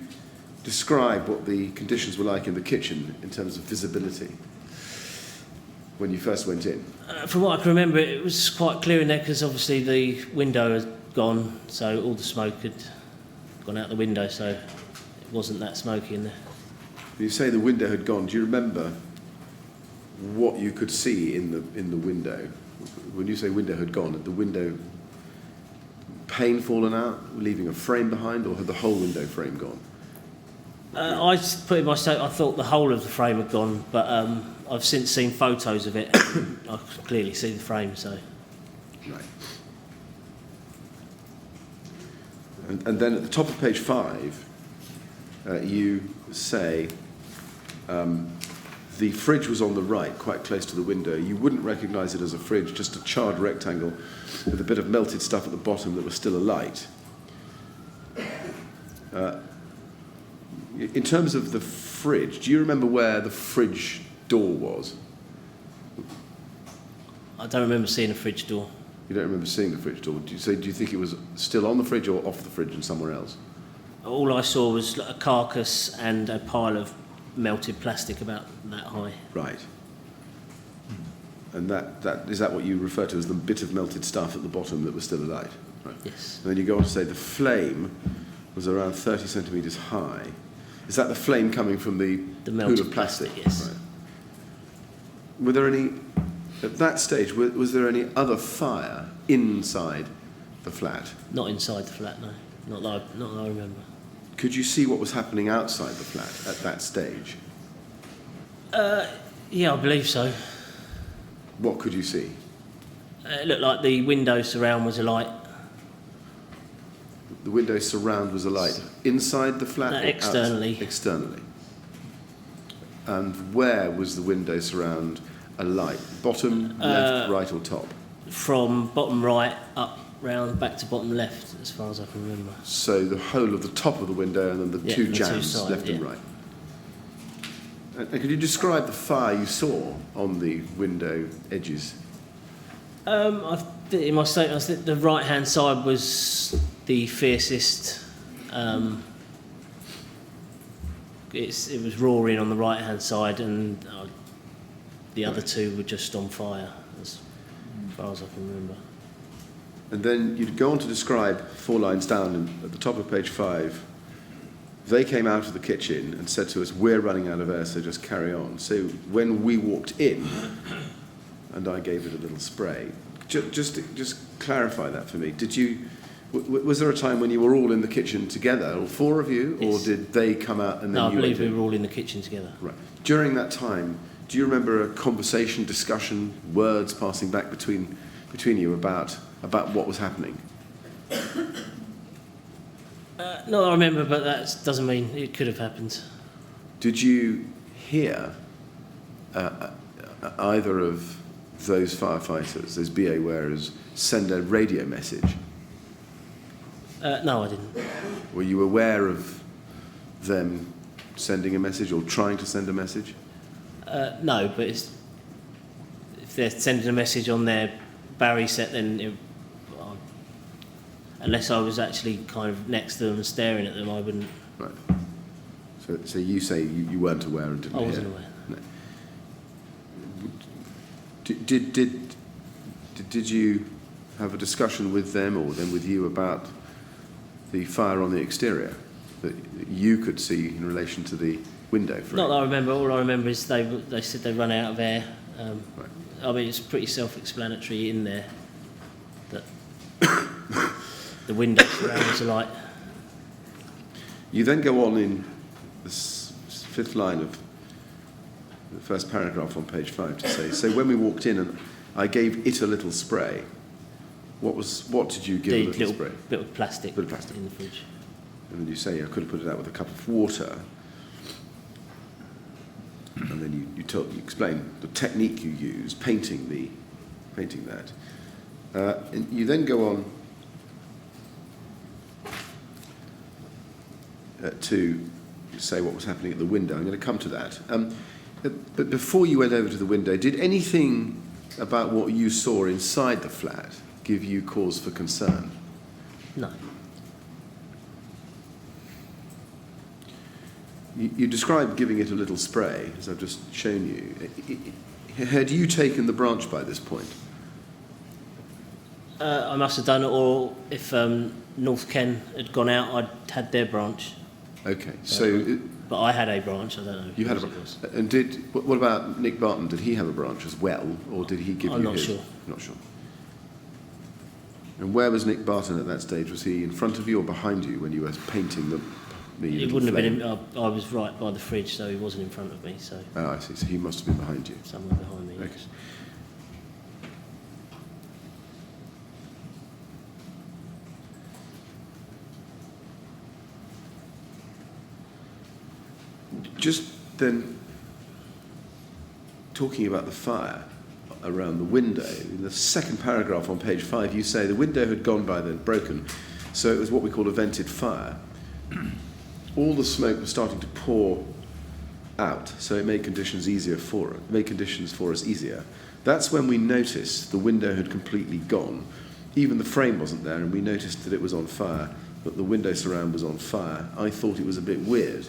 describe what the conditions were like in the kitchen in terms of visibility when you first went in? From what I can remember, it was quite clear in there because obviously the window had gone, so all the smoke had gone out the window, so it wasn't that smoky in there. You say the window had gone. Do you remember what you could see in the window? When you say window had gone, had the window pane fallen out, leaving a frame behind, or had the whole window frame gone? I put in my statement, I thought the whole of the frame had gone, but I've since seen photos of it. I can clearly see the frame, so. Right. And then at the top of page 5, you say the fridge was on the right, quite close to the window. You wouldn't recognise it as a fridge, just a charred rectangle with a bit of melted stuff at the bottom that was still alight. In terms of the fridge, do you remember where the fridge door was? I don't remember seeing a fridge door. You don't remember seeing the fridge door. Do you think it was still on the fridge or off the fridge and somewhere else? All I saw was a carcass and a pile of melted plastic about that high. Right. And that is that what you refer to as the bit of melted stuff at the bottom that was still alight? Right. Yes. And then you go on to say the flame was around 30 centimetres high. Is that the flame coming from the melted pool of plastic? yes. Right. Were there any, at that stage, was there any other fire inside the flat? Not inside the flat, no. Not that I remember. Could you see what was happening outside the flat at that stage? Yeah, I believe so. What could you see? It looked like the window surround was alight. The window surround was alight. Inside the flat? No, or externally. Outside? Externally. And where was the window surround alight? Bottom, left, right or top? From bottom right up round back to bottom left, as far as I can remember. So the whole of the top of the window and then the two jambs, sides, left and right. And could you describe the fire you saw on the window edges? In my statement, I said the right-hand side was the fiercest. It was roaring on the right-hand side, and the other two were just on fire, as far as I can remember. And then you'd go on to describe 4 lines down and at the top of page 5, they came out of the kitchen and said to us, we're running out of air, so just carry on. So when we walked in, and I gave it a little spray, just clarify that for me. Was there a time when you were all in the kitchen together, or 4 of you, or Yes. did they come out and then No, I you believe went we in? were all in the kitchen together. Right. During that time, do you remember a conversation, discussion, words passing back between you about what was happening? No, I remember, but that doesn't mean it could have happened. Did you hear either of those firefighters, those BA wearers, send a radio message? No, I didn't. Were you aware of them sending a message or trying to send a message? No, but if they're sending a message on their Barry set, then unless I was actually kind of next to them and staring at them, I wouldn't. Right. So you say you weren't aware and didn't I hear? wasn't aware. No. Did you have a discussion with them or them with you about the fire on the exterior that you could see in relation to the window frame? Not that I remember. All I remember is they said they run out of air. Right. I mean, it's pretty self-explanatory in there that the window surrounds are light. You then go on in the 5th line of the first paragraph on page 5 to say, so when we walked in and I gave it a little spray, what did you give a little spray? Bit of plastic, Bit of plastic. in the fridge. And then you say, I could have put it out with a cup of water. And then you explain the technique you use, painting that. And you then go on to say what was happening at the window. I'm going to come to that. But before you went over to the window, did anything about what you saw inside the flat give you cause for concern? No. You described giving it a little spray, as I've just shown you. Had you taken the branch by this point? I must have done it, or if North Ken had gone out, I'd had their branch. Okay, so But I had a branch, I don't know. you had a whose branch. it was. And what about Nick Barton? Did he have a branch as well, or did he give I'm you not his? sure. Not sure. And where was Nick Barton at that stage? Was he in front of you or behind you when you were painting the It little wouldn't flame? have been. I was right by the fridge, so he wasn't in front of me. So Oh, I see. So he must have been behind you. somewhere behind me. Okay. Yes. Just then, talking about the fire around the window, in the second paragraph on page 5, you say the window had gone by then, broken, so it was what we call a vented fire. All the smoke was starting to pour out, so it made conditions for us easier. That's when we noticed the window had completely gone. Even the frame wasn't there, and we noticed that it was on fire, that the window surround was on fire. I thought it was a bit weird.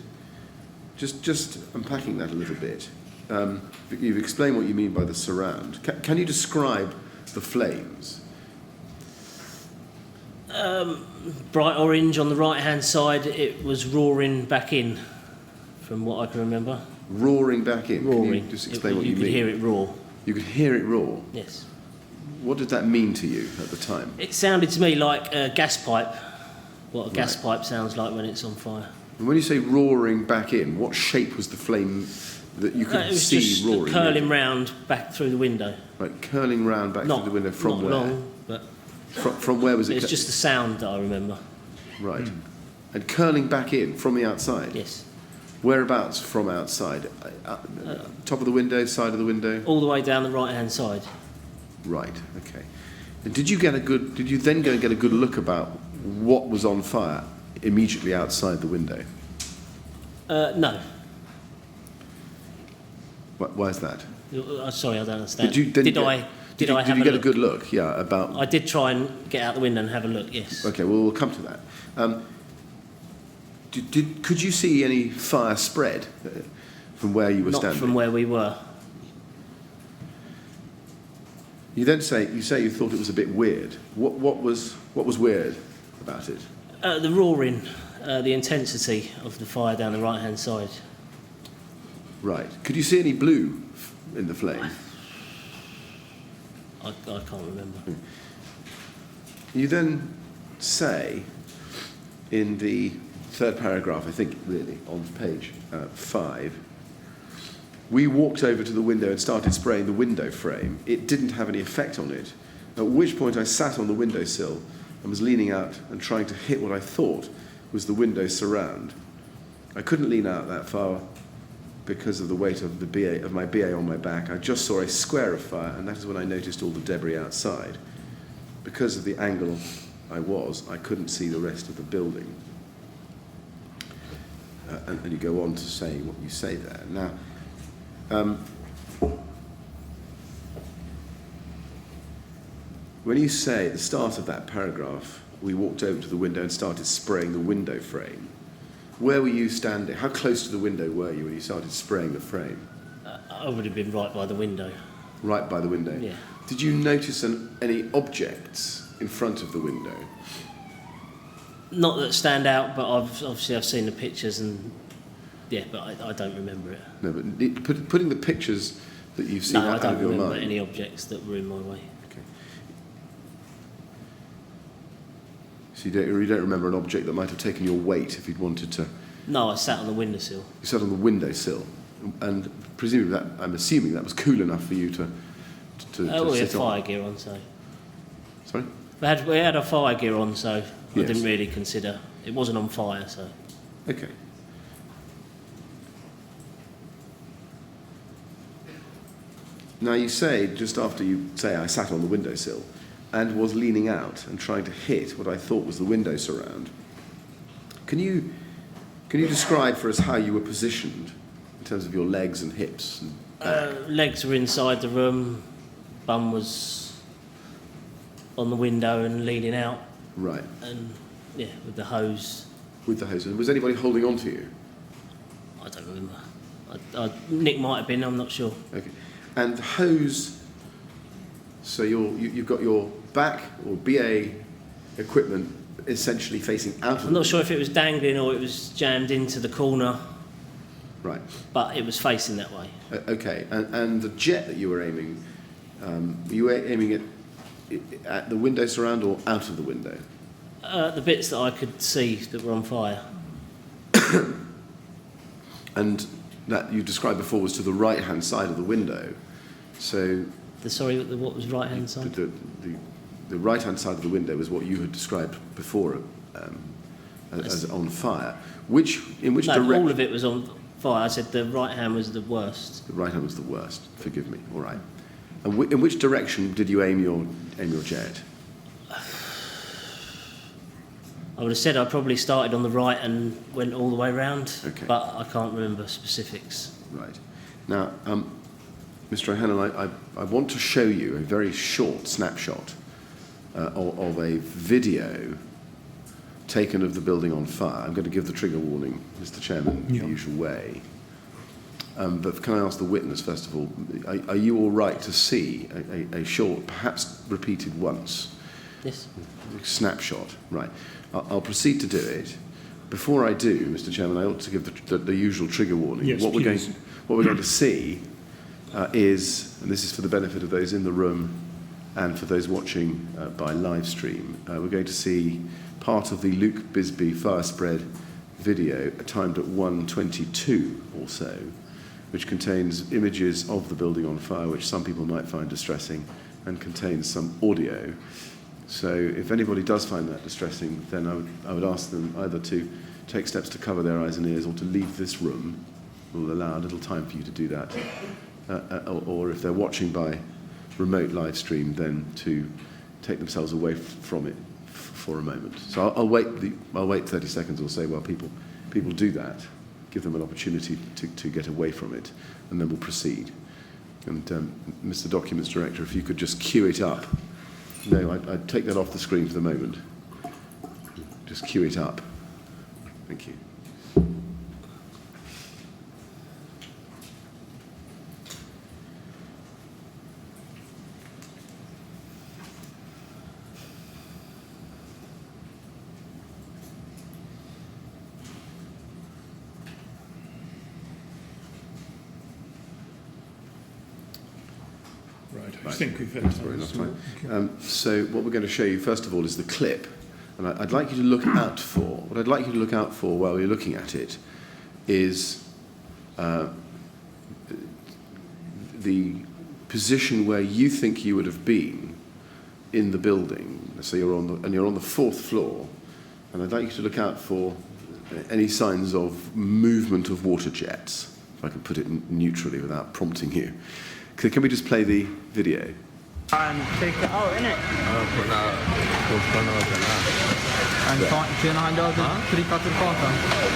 Just unpacking that a little bit. You've explained what you mean by the surround. Can you describe the flames? Bright orange on the right-hand side. It was roaring back in, from what I can remember. Roaring back in. Roaring. Can you just explain what you mean? You could hear it roar. You could hear it roar. Yes. What did that mean to you at the time? It sounded to me like a gas pipe. What a gas Right. pipe sounds like when it's on fire. And when you say roaring back in, what shape was the flame that you could It was see just roaring? curling round back through the window. Right, curling round back Not through the window from not where? long, but From where was it? it's just the sound that I remember. Right. And curling back in from the outside? Yes. Whereabouts from outside? Top of the window, side of the window? All the way down the right-hand side. Right, okay. And did you then go and get a good look about what was on fire immediately outside the window? No. Why is that? Sorry, I don't understand. Did you I have get a look? good look? Yeah, about... I did try and get out the window and have a look, yes. Okay, well, we'll come to that. Could you see any fire spread from where you were Not standing? from where we were. You then say you thought it was a bit weird. What was weird about it? The roaring, the intensity of the fire down the right-hand side. Right. Could you see any blue in the flame? I can't remember. You then say in the third paragraph, I think really, on page 5, we walked over to the window and started spraying the window frame. It didn't have any effect on it, at which point I sat on the windowsill and was leaning out and trying to hit what I thought was the window surround. I couldn't lean out that far because of the weight of my BA on my back. I just saw a square of fire, and that is when I noticed all the debris outside. Because of the angle I couldn't see the rest of the building. And you go on to say what you say there. Now, when you say at the start of that paragraph, we walked over to the window and started spraying the window frame, where were you standing? How close to the window were you when you started spraying the frame? I would have been right by the window. Right by the window? Yeah. Did you notice any objects in front of the window? Not that stand out, but I've seen the pictures and yeah, but I don't remember it. No, but putting the pictures that you've seen No, I out don't of your remember mind. any objects that were in my way. Okay. So you don't remember an object that might have taken your weight if you'd wanted to? No, I sat on the windowsill. You sat on the windowsill, and presumably I'm assuming that was cool enough for you to We had sit fire on. gear on, so Sorry? we had our fire gear on, so I Yes. didn't really consider it wasn't on fire. So Okay. Now you say, just after you say I sat on the windowsill and was leaning out and trying to hit what I thought was the window surround. Can you describe for us how you were positioned in terms of your legs and hips and back? legs were inside the room, bum was on the window and leaning out, Right, and yeah, with the hose. with the hose. And was anybody holding on to you? I don't remember. Nick might have been. I'm not sure. Okay. And the hose, so you've got your back or BA equipment essentially facing out of I'm not sure if it was dangling or it was jammed into the corner, Right. but it was facing that way. Okay. And the jet that you were aiming, you were aiming at the window surround or out of the window? The bits that I could see that were on fire. And that you described before was to the right-hand side of the window. So What was right hand side? the right-hand side of the window was what you had described before as on fire. In which No, direction? all of it was on fire. I said the right hand was the worst. The right hand was the worst. Forgive me. All right. And in which direction did you aim your jet? I would have said I probably started on the right and went all the way round, Okay. but I can't remember specifics. Right. Now, Mr. O'Hanlon, I want to show you a very short snapshot of a video taken of the building on fire. I'm going to give the trigger warning, Mr. Chairman, Yeah. the usual way. But can I ask the witness, first of all, are you all right to see a short, perhaps repeated once, Yes. snapshot? Right. I'll proceed to do it. Before I do, Mr. Chairman, I ought to give the usual trigger warning. Yes, what please. we're going to see is, and this is for the benefit of those in the room and for those watching by live stream, we're going to see part of the Luke Bisbee fire spread video timed at 1:22 or so, which contains images of the building on fire, which some people might find distressing, and contains some audio. So if anybody does find that distressing, then I would ask them either to take steps to cover their eyes and ears or to leave this room. We'll allow a little time for you to do that. Or if they're watching by remote live stream, then to take themselves away from it for a moment. So I'll wait 30 seconds or so while people do that. give them an opportunity to get away from it, and then we'll proceed. And Mr. Documents Director, if you could just queue it up. No, I'd take that off the screen for the moment. Just queue it up. Thank you. Right, I Right. think we've had That's very enough time. time. So what we're going to show you first of all is the clip, and I'd like you to look out for. What I'd like you to look out for while you're looking at it is the position where you think you would have been in the building. So you're on the fourth floor, and I'd like you to look out for any signs of movement of water jets, if I can put it neutrally without prompting you. Can we just play the video? And take it out, innit? And turn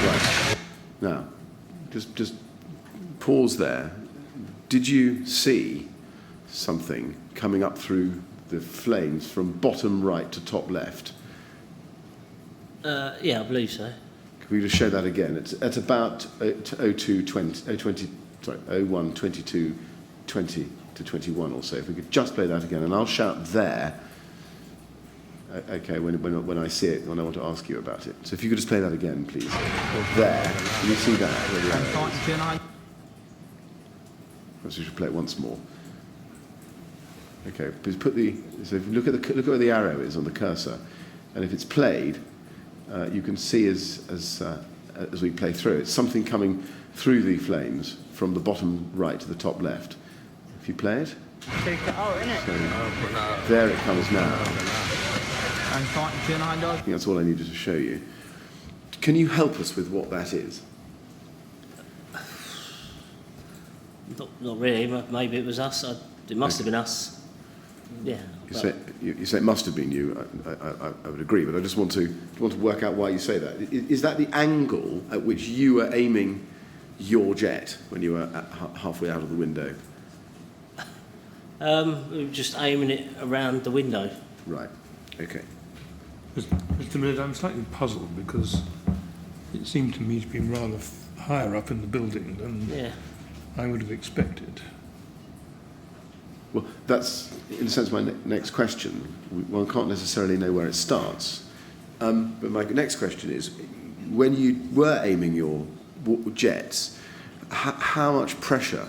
Right. Now, just pause there. Did you see something coming up through the flames from bottom right to top left? Yeah, I believe so. Can we just show that again? It's at about 20 to 21 or so. If we could just play that again, and I'll shout there. Okay, when I see it, when I want to ask you about it. So if you could just play that again, please. There. Can you see that? Perhaps we should play it once more. Okay, please so if you look at where the arrow is on the cursor, and if it's played, you can see as we play through, it's something coming through the flames from the bottom right to the top left. If you play it, Take it out, innit? so there it comes now. And I think that's all I needed to show you. Can you help us with what that is? Not really. Maybe it was us. It must have been us. Yeah. You say it must have been you. I would agree, but I just want to work out why you say that. Is that the angle at which you were aiming your jet when you were halfway out of the window? We were just aiming it around the window. Right. Okay. Mr. Millard, I'm slightly puzzled because it seemed to me to be rather higher up in the building than I would have expected. Well, that's, in a sense, my next question. One can't necessarily know where it starts. But my next question is, when you were aiming your jets, how much pressure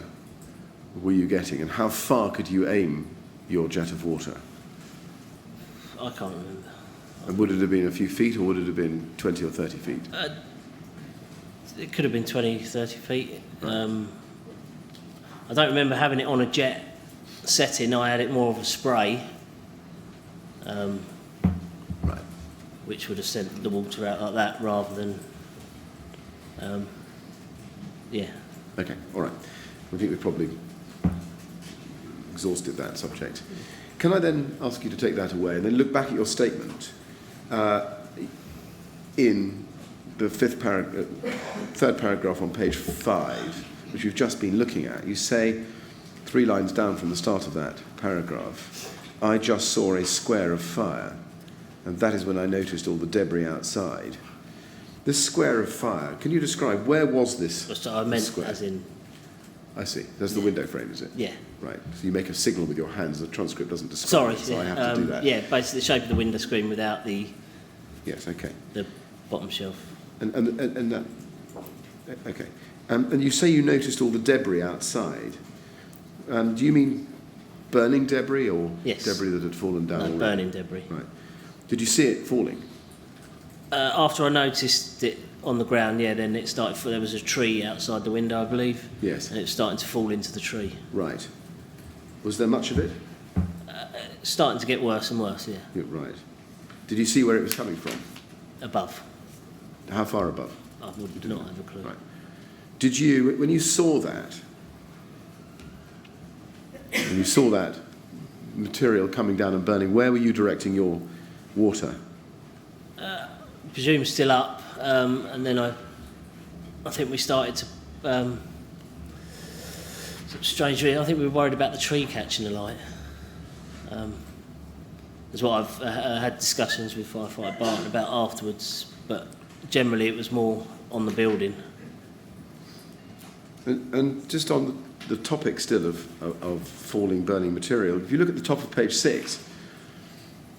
were you getting, and how far could you aim your jet of water? I can't remember. And would it have been a few feet, or would it have been 20 or 30 feet? It could have been 20, 30 feet. I don't remember having it on a jet setting. I had it more of a spray, Right. which would have sent the water out like that rather than, yeah. Okay, all right. I think we've probably exhausted that subject. Can I then ask you to take that away and then look back at your statement in the third paragraph on page 5, which you've just been looking at. You say, 3 lines down from the start of that paragraph, I just saw a square of fire, and that is when I noticed all the debris outside. This square of fire, can you describe, where was this So I meant square? as in, I see. That's the window frame, is it? yeah. Right. So you make a signal with your hands. The transcript doesn't describe Sorry, it, so I have to do that. yeah, basically the shape of the window screen without the Yes. Okay. bottom shelf. And okay. And you say you noticed all the debris outside. Do you mean burning debris or Yes. debris that had fallen down? No, already? burning debris. Right. Did you see it falling? After I noticed it on the ground, then it started. There was a tree outside the window, I believe. Yes. And it was starting to fall into the tree. Right. Was there much of it? Starting to get worse and worse. Yeah. Yeah, right. Did you see where it was coming from? Above. How far above? I would not have a clue. Right. Did you, when you saw that material coming down and burning, where were you directing your water? Presume still up, and then I I think we started to strangely. I think we were worried about the tree catching the light. Is what I've had discussions with firefighter Barton about afterwards. But generally, it was more on the building. And just on the topic still of falling, burning material, if you look at the top of page 6,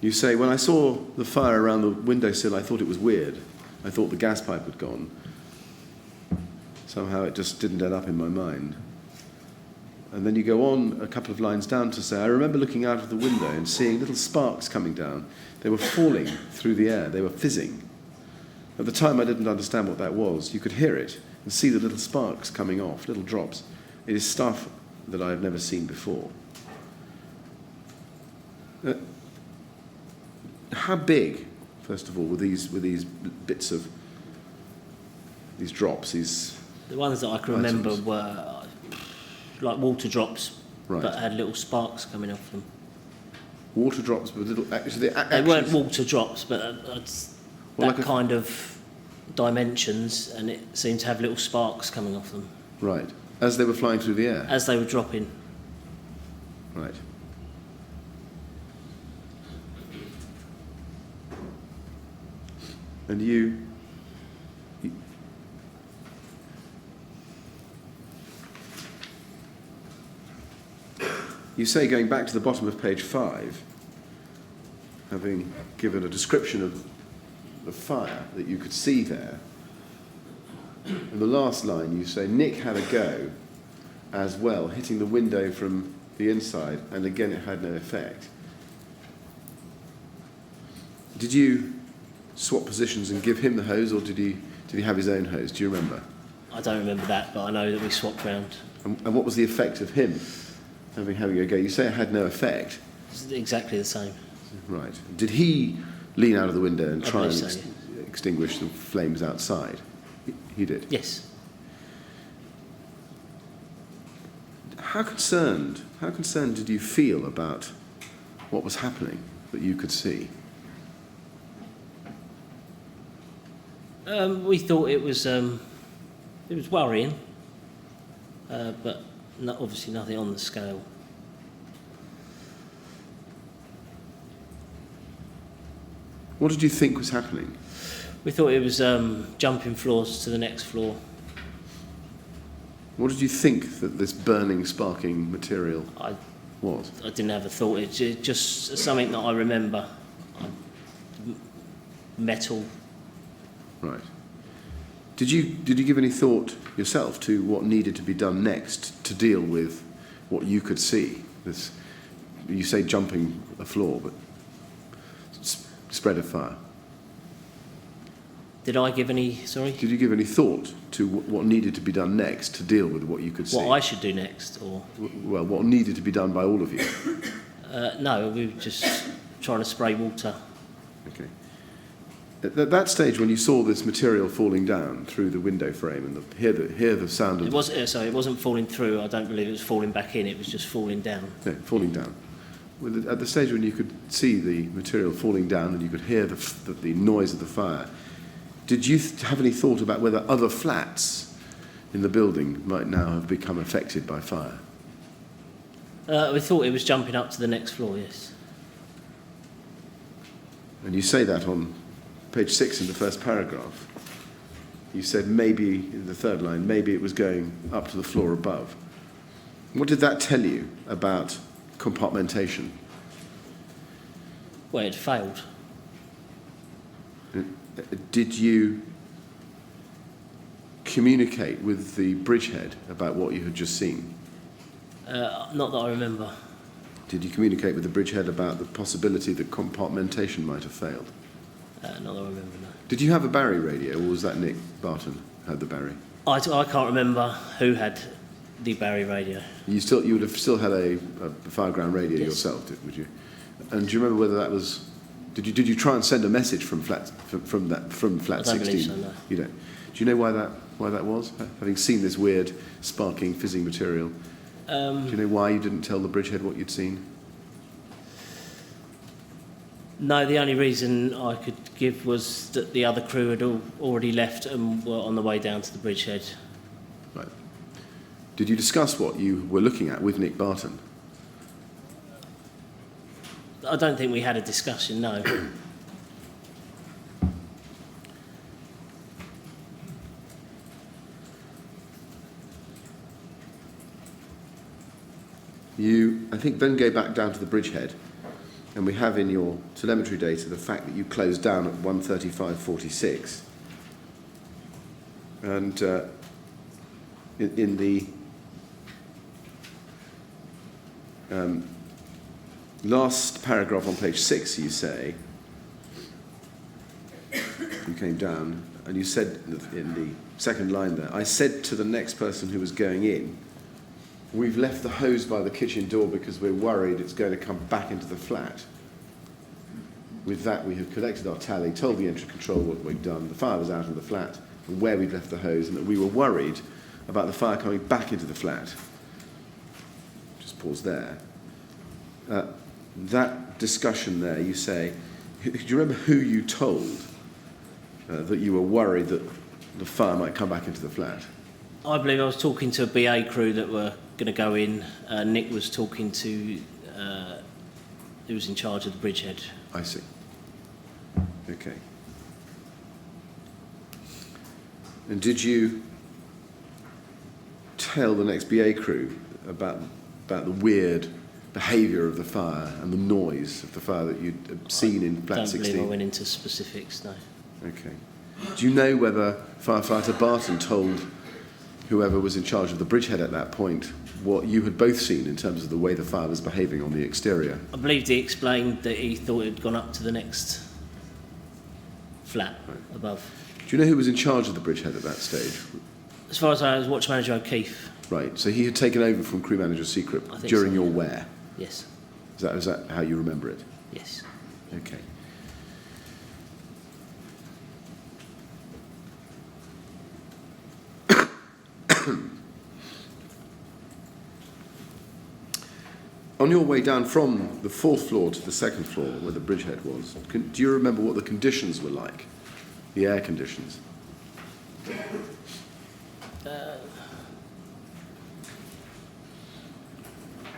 you say, when I saw the fire around the windowsill, I thought it was weird. I thought the gas pipe had gone. Somehow it just didn't end up in my mind. And then you go on a couple of lines down to say, I remember looking out of the window and seeing little sparks coming down. They were falling through the air. They were fizzing. At the time, I didn't understand what that was. You could hear it and see the little sparks coming off, little drops. It is stuff that I have never seen before. How big, first of all, were these bits of these drops? The ones that I can remember were like water drops, Right. but had little sparks coming off them. Water drops with little. They weren't water drops, but Well, that kind of dimensions, and it seemed to have little sparks coming off them Right, as they were flying through the air. as they were dropping. Right. And you say, going back to the bottom of page 5, having given a description of the fire that you could see there, in the last line you say, Nick had a go as well, hitting the window from the inside, and again it had no effect. Did you swap positions and give him the hose, or did he have his own hose? Do you remember? I don't remember that, but I know that we swapped round. And what was the effect of him having a go? You say it had no effect. It's exactly the same. Right. Did he lean out of the window and I try and believe so, extinguish the flames outside? He did. Yes. How concerned did you feel about what was happening that you could see? We thought it was worrying, but obviously nothing on the scale. What did you think was happening? We thought it was jumping floors to the next floor. What did you think that this burning, sparking material was? I didn't have a thought. It's just something that I remember. Metal. Right. Did you give any thought yourself to what needed to be done next to deal with what you could see? This, you say jumping a floor, but spread of fire. Did I give any? Sorry. Did you give any thought to what needed to be done next to deal with what you could see? What I should do next, or Well, what needed to be done by all of you? no, we were just trying to spray water. Okay. At that stage, when you saw this material falling down through the window frame and hear the sound of It wasn't falling through. I don't believe it was falling back in. It was just falling down. falling down. At the stage when you could see the material falling down and you could hear the noise of the fire, did you have any thought about whether other flats in the building might now have become affected by fire? We thought it was jumping up to the next floor. Yes. And you say that on page 6 in the first paragraph. You said maybe, in the third line, maybe it was going up to the floor above. What did that tell you about compartmentation? Well, it failed. Did you communicate with the Bridgehead about what you had just seen? Not that I remember. Did you communicate with the Bridgehead about the possibility that compartmentation might have failed? Not that I remember, no. Did you have a Barry radio, or was that Nick Barton had the Barry? I can't remember who had the Barry radio. You would have still had a fireground radio Yes. yourself, would you? And do you remember whether that was? Did you try and send a message from flat 16? I don't believe so, no. You don't. Do you know why that was? Having seen this weird sparking, fizzing material, do you know why you didn't tell the Bridgehead what you'd seen? No, the only reason I could give was that the other crew had already left and were on the way down to the Bridgehead. Right. Did you discuss what you were looking at with Nick Barton? I don't think we had a discussion, no. You, I think, then go back down to the Bridgehead, and we have in your telemetry data the fact that you closed down at 1:35:46. And in the last paragraph on page 6, you say, you came down, and you said in the second line there, I said to the next person who was going in, we've left the hose by the kitchen door because we're worried it's going to come back into the flat. With that, we have collected our tally, told the entry control what we'd done, the fire was out of the flat, and where we'd left the hose, and that we were worried about the fire coming back into the flat. Just pause there. That discussion there, you say, do you remember who you told that you were worried that the fire might come back into the flat? I believe I was talking to a BA crew that were going to go in. Nick was talking to who was in charge of the Bridgehead. I see. Okay. And did you tell the next BA crew about the weird behaviour of the fire and the noise of the fire that you'd seen in flat 16? I don't believe I went into specifics, no. Okay. Do you know whether firefighter Barton told whoever was in charge of the Bridgehead at that point what you had both seen in terms of the way the fire was behaving on the exterior? I believe he explained that he thought it had gone up to the next flat above. Do you know who was in charge of the Bridgehead at that stage? As far as I was, watch manager O'Keefe. Right, so he had taken over from crew manager Secrett I think during so, your yeah. wear. Yes. Is that how you remember it? Yes. Okay. On your way down from the fourth floor to the second floor, where the Bridgehead was, do you remember what the conditions were like? The air conditions?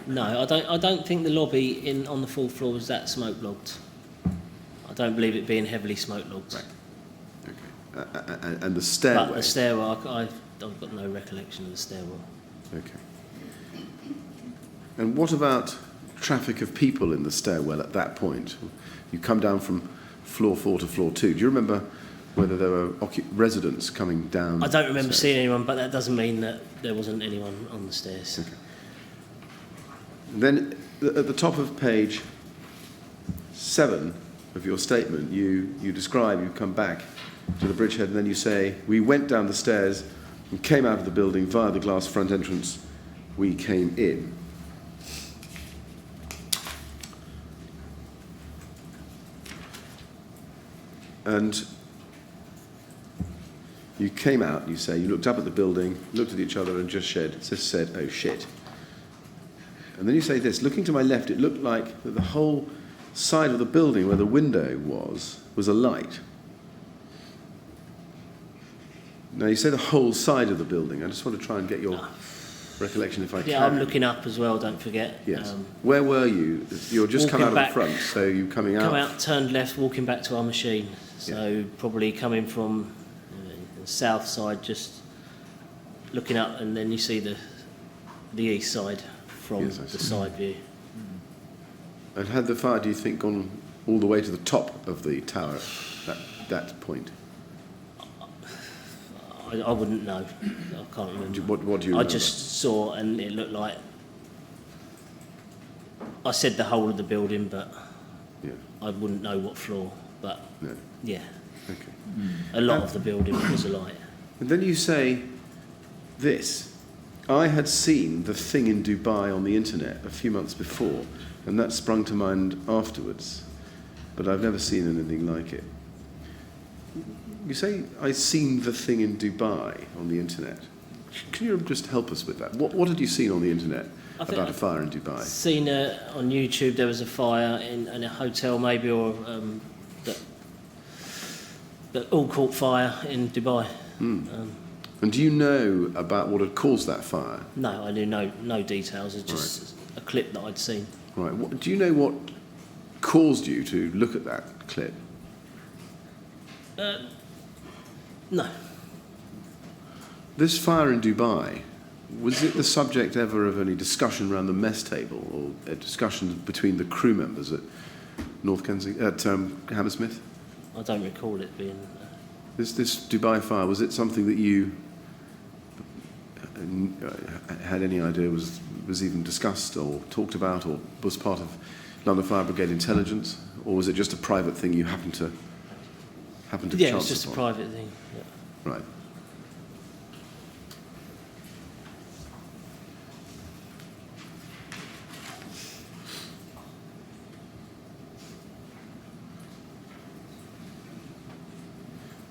No, I don't think the lobby on the fourth floor was that smoke logged. I don't believe it being heavily smoke logged. Right. Okay. And the stairway? But the stairwell, I've got no recollection of the stairwell. Okay. And what about traffic of people in the stairwell at that point? You come down from floor 4 to floor 2. Do you remember whether there were residents coming down? I don't remember stairs? seeing anyone, but that doesn't mean that there wasn't anyone on the stairs. Okay. And then at the top of page 7 of your statement, you describe, you come back to the Bridgehead, and then you say, we went down the stairs and came out of the building via the glass front entrance. We came in. And you came out, you say, you looked up at the building, looked at each other and just said, oh shit. And then you say this, looking to my left, it looked like that the whole side of the building where the window was alight. Now you say the whole side of the building. I just want to try and get your recollection if I can. Yeah, I'm looking up as well, don't forget. Yes. Where were you? You're just come out of the front, so you're coming out. Come out, turned left, walking back to our machine. So probably coming from the south side, just looking up, and then you see the east side from the side view. And had the fire, do you think, gone all the way to the top of the tower at that point? I wouldn't know. I can't remember. What do you remember? I just saw, and it looked like, I said the whole of the building, but I wouldn't know what floor. But yeah, okay. A lot of the building was alight. And then you say this. I had seen the thing in Dubai on the internet a few months before, and that sprung to mind afterwards, but I've never seen anything like it. You say, I've seen the thing in Dubai on the internet. Can you just help us with that? What had you seen on the internet I think about a I've fire in Dubai. seen on YouTube there was a fire in a hotel maybe, or that all caught fire in Dubai. And do you know about what had caused that fire? No, I knew no details. It's just a clip that I'd seen. Right. Do you know what caused you to look at that clip? No. This fire in Dubai, was it the subject ever of any discussion around the mess table, or a discussion between the crew members at North Kensington, at Hammersmith? I don't recall it being... This Dubai fire, was it something that you had any idea was even discussed or talked about, or was part of London Fire Brigade intelligence, or was it just a private thing you happened to Yeah, it chance was just a upon? private thing. Yeah. Right.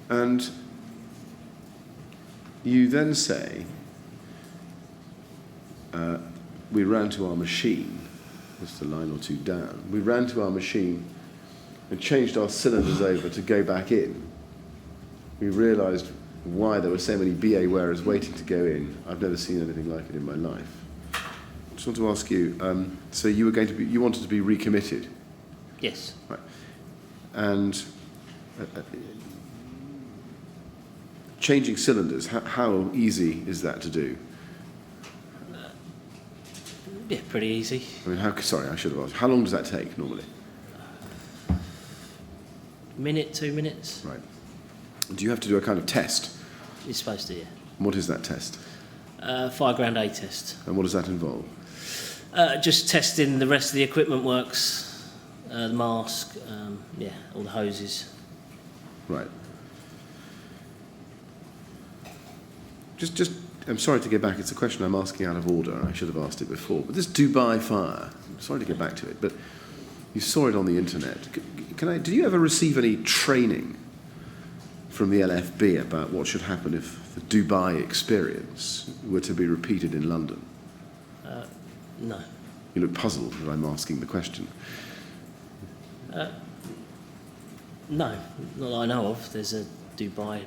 And you then say, we ran to our machine, just a line or two down, we ran to our machine and changed our cylinders over to go back in. We realised why there were so many BA wearers waiting to go in. I've never seen anything like it in my life. I just want to ask you, so you wanted to be recommitted? Yes. Right. And changing cylinders, how easy is that to do? Yeah, pretty easy. I mean, sorry, I should have asked. How long does that take normally? Minute, 2 minutes. Right. Do you have to do a kind of test? You're supposed to, yeah. And what is that test? Fire ground A test. And what does that involve? Just testing the rest of the equipment works, the mask, yeah, all the hoses. Right. Just, I'm sorry to get back. It's a question I'm asking out of order. I should have asked it before. But this Dubai fire, I'm sorry to get back to it, but you saw it on the internet. Did you ever receive any training from the LFB about what should happen if the Dubai experience were to be repeated in London? No. You look puzzled that I'm asking the question. No, not that I know of. There's a Dubai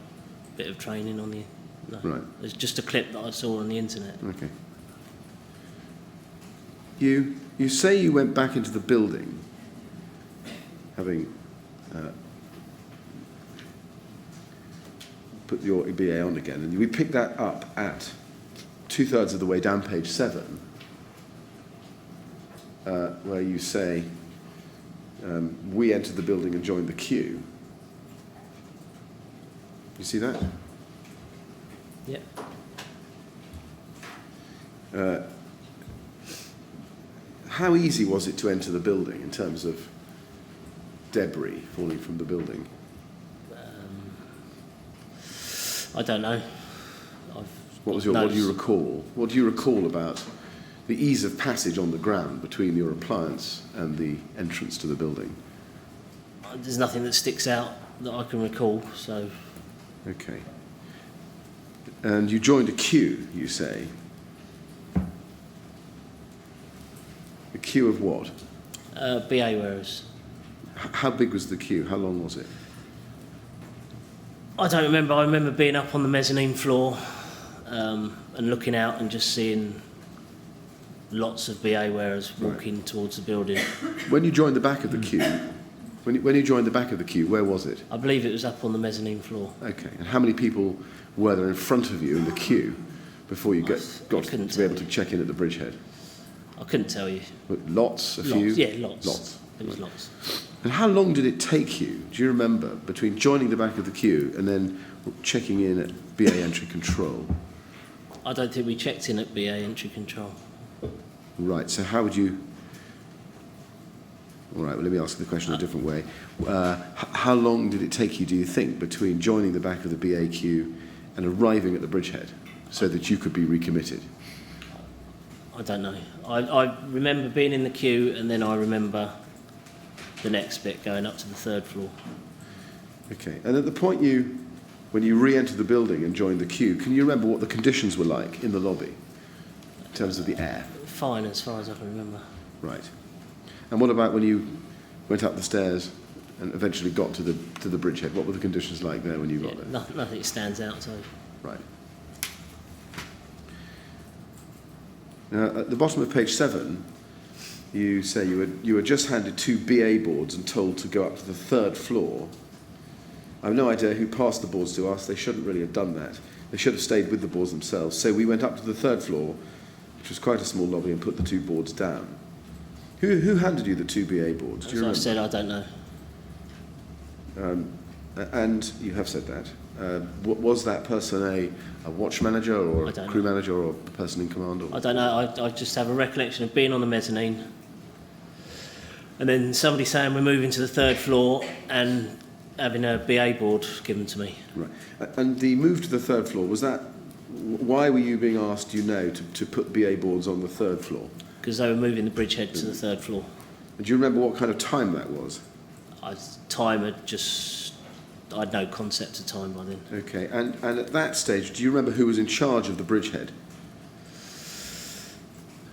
bit of training on the... No. Right. There's just a clip that I saw on the internet. Okay. You say you went back into the building, having put your BA on again, and we picked that up at 2/3 of the way down page 7, where you say, we entered the building and joined the queue. You see that? Yeah. How easy was it to enter the building in terms of debris falling from the building? I don't know. What do you recall? What do you recall about the ease of passage on the ground between your appliance and the entrance to the building? There's nothing that sticks out that I can recall, so... Okay. And you joined a queue, you say. A queue of what? BA wearers. How big was the queue? How long was it? I don't remember. I remember being up on the mezzanine floor and looking out and just seeing lots of BA wearers walking towards the building. When you joined the back of the queue, when you joined the back of the queue, where was it? I believe it was up on the mezzanine floor. Okay. And how many people were there in front of you in the queue before you got to be able to check in at the Bridgehead? I couldn't tell you. Lots? A few? Yeah, lots. Lots. It was lots. And how long did it take you, do you remember, between joining the back of the queue and then checking in at BA entry control? I don't think we checked in at BA entry control. Right, so how would you... All right, well, let me ask the question a different way. How long did it take you, do you think, between joining the back of the BA queue and arriving at the Bridgehead so that you could be recommitted? I don't know. I remember being in the queue, and then I remember the next bit going up to the 3rd floor. Okay, and at the point when you re-entered the building and joined the queue, can you remember what the conditions were like in the lobby? in terms of the air? Fine, as far as I can remember. Right. And what about when you went up the stairs and eventually got to the bridgehead? What were the conditions like there when you got there? Nothing stands out, so... Right. Now, at the bottom of page 7, you say you were just handed 2 BA boards and told to go up to the 3rd floor. I have no idea who passed the boards to us. They shouldn't really have done that. They should have stayed with the boards themselves. So we went up to the 3rd floor, which was quite a small lobby, and put the 2 boards down. Who handed you the 2 BA boards? Do you remember? As I said, I don't know. And you have said that. Was that person a watch manager or a crew manager or a person in command? Or? I don't know. I just have a recollection of being on the mezzanine and then somebody saying we're moving to the 3rd floor and having a BA board given to me. Right. And the move to the 3rd floor, was that... Why were you being asked, to put BA boards on the 3rd floor? Because they were moving the bridgehead to the 3rd floor. Do you remember what kind of time that was? I had no concept of time by then. Okay, and at that stage, do you remember who was in charge of the bridgehead?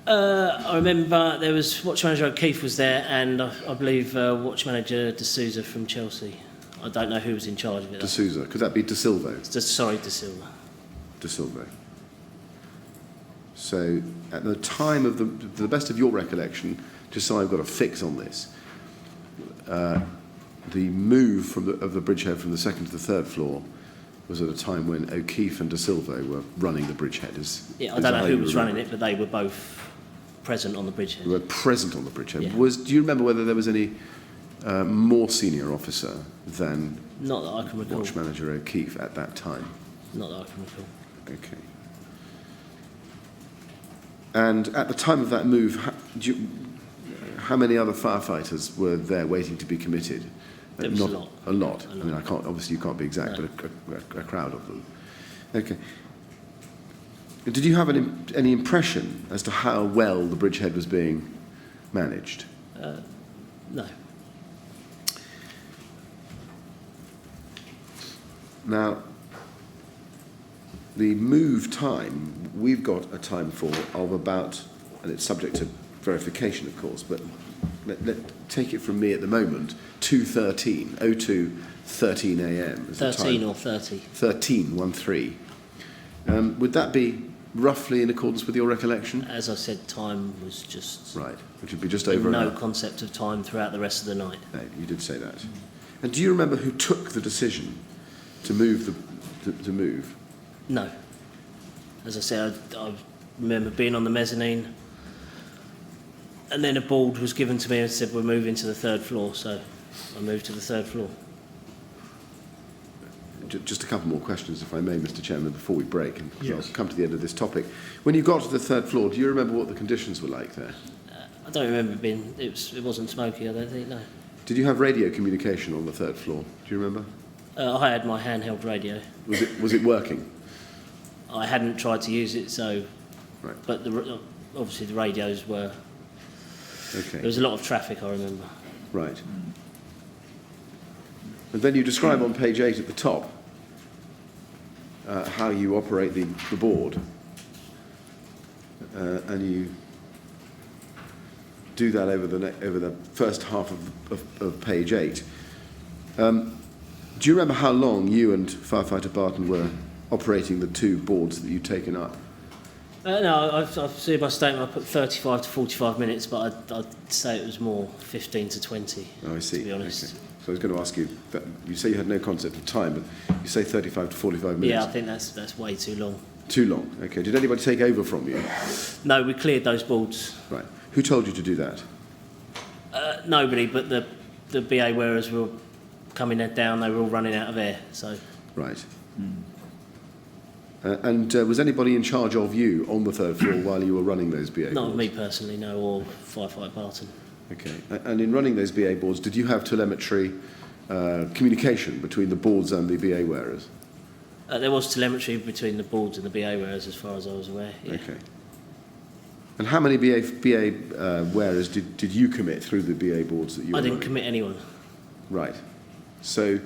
I remember there was Watch Manager O'Keefe was there, and I believe Watch Manager De Souza from Chelsea. I don't know who was in charge of it. De Souza. Could that be De Silvo? Sorry, De Silva. De Silvo. So, at the time of to the best of your recollection, just so I've got a fix on this, the move of the bridgehead from the 2nd to the 3rd floor was at a time when O'Keefe and De Silvo were running the bridgehead. I don't know who was running it, but they were both present on the bridgehead. They were present on the bridgehead. Yeah. Do you remember whether there was any more senior officer than Not that I can recall. Watch Manager O'Keefe at that time? Not that I can recall. Okay. And at the time of that move, how many other firefighters were there waiting to be committed? There was a lot. A lot. A I mean, obviously you can't be exact, No. but a crowd of them. Okay. Did you have any impression as to how well the bridgehead was being managed? No. Now, the move time, we've got a time of about, and it's subject to verification, of course, but take it from me at the moment, 2:13, 02:13 a.m. is the 13 time. or 30. 13. Would that be roughly in accordance with your recollection? As I said, time was just... Right, which would be just over an no hour. concept of time throughout the rest of the night. No, you did say that. And do you remember who took the decision to move to move? No. As I said, I remember being on the mezzanine, and then a board was given to me and said we're moving to the 3rd floor, so I moved to the 3rd floor. Just a couple more questions, if I may, Mr. Chairman, before we break, and Yes. I'll come to the end of this topic. When you got to the 3rd floor, do you remember what the conditions were like there? I don't remember being... It wasn't smoky, I don't think, no. Did you have radio communication on the 3rd floor? Do you remember? I had my handheld radio. Was it working? I hadn't tried to use it, so... Right. But obviously the radios were... Okay. There was a lot of traffic, I remember. Right. And then you describe on page 8 at the top how you operate the board, and you do that over the first half of page 8. Do you remember how long you and Firefighter Barton were operating the 2 boards that you'd taken up? No, I've seen my statement, I put 35 to 45 minutes, but I'd say it was more 15 to 20, Oh, I see. to be honest. Okay. So I was going to ask you, that you say you had no concept of time, but you say 35 to 45 minutes. Yeah, I think that's way too long. Too long. Okay. Did anybody take over from you? No, we cleared those boards. Right. Who told you to do that? Nobody, but the BA wearers were coming down, they were all running out of air, so... Right. And was anybody in charge of you on the 3rd floor while you were running those BA boards? Not me personally, no, or Firefighter Barton. Okay. And in running those BA boards, did you have telemetry communication between the boards and the BA wearers? There was telemetry between the boards and the BA wearers, as far as I was aware. Yeah. Okay. And how many BA wearers did you commit through the BA boards that you were I didn't running? commit anyone. Right. So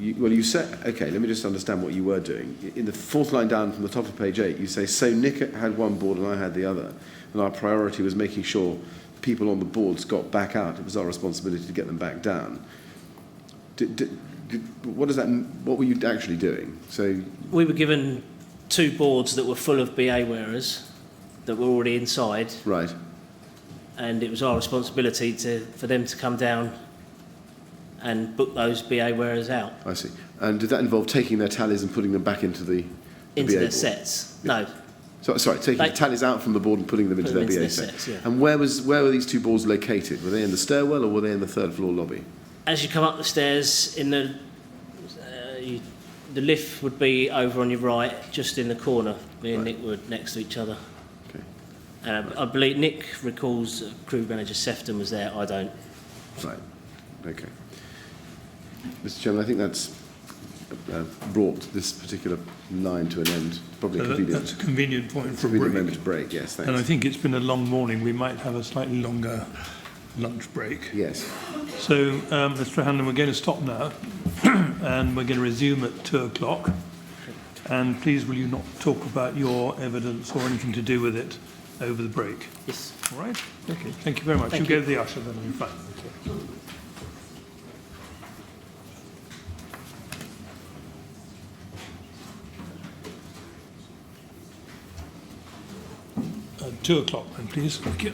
You said, okay, let me just understand what you were doing. In the fourth line down from the top of page 8, you say, so Nick had one board and I had the other. And our priority was making sure people on the boards got back out. It was our responsibility to get them back down. What were you actually doing? So We were given 2 boards that were full of BA wearers that were already inside, right, and it was our responsibility for them to come down and book those BA wearers out I see. And did that involve taking their tallies and putting them back into the into BA their board? sets. No, Taking the tallies out from the board and putting them into their BA set. sets, yeah. And where were these 2 boards located? Were they in the stairwell or were they in the 3rd floor lobby? As you come up the stairs, in the lift would be over on your right, just in the corner. Me and Right. Nick were next to each other. Okay. I believe Nick recalls crew manager Sefton was there. I don't. Right. Okay. Mr. Chairman, I think that's brought this particular line to an end. Probably So convenient. that's a convenient point for a Convenient break. moment to break. Yes, thanks. And I think it's been a long morning. We might have a slightly longer lunch break. Yes. So, Mr. Hanlon, we're going to stop now, and we're going to resume at 2 o'clock. And please, will you not talk about your evidence or anything to do with it over the break? Yes. All right? Okay. Thank you very much. Thank You'll you. go to the usher then. You're fine. Okay. At 2 o'clock then, please. Thank you.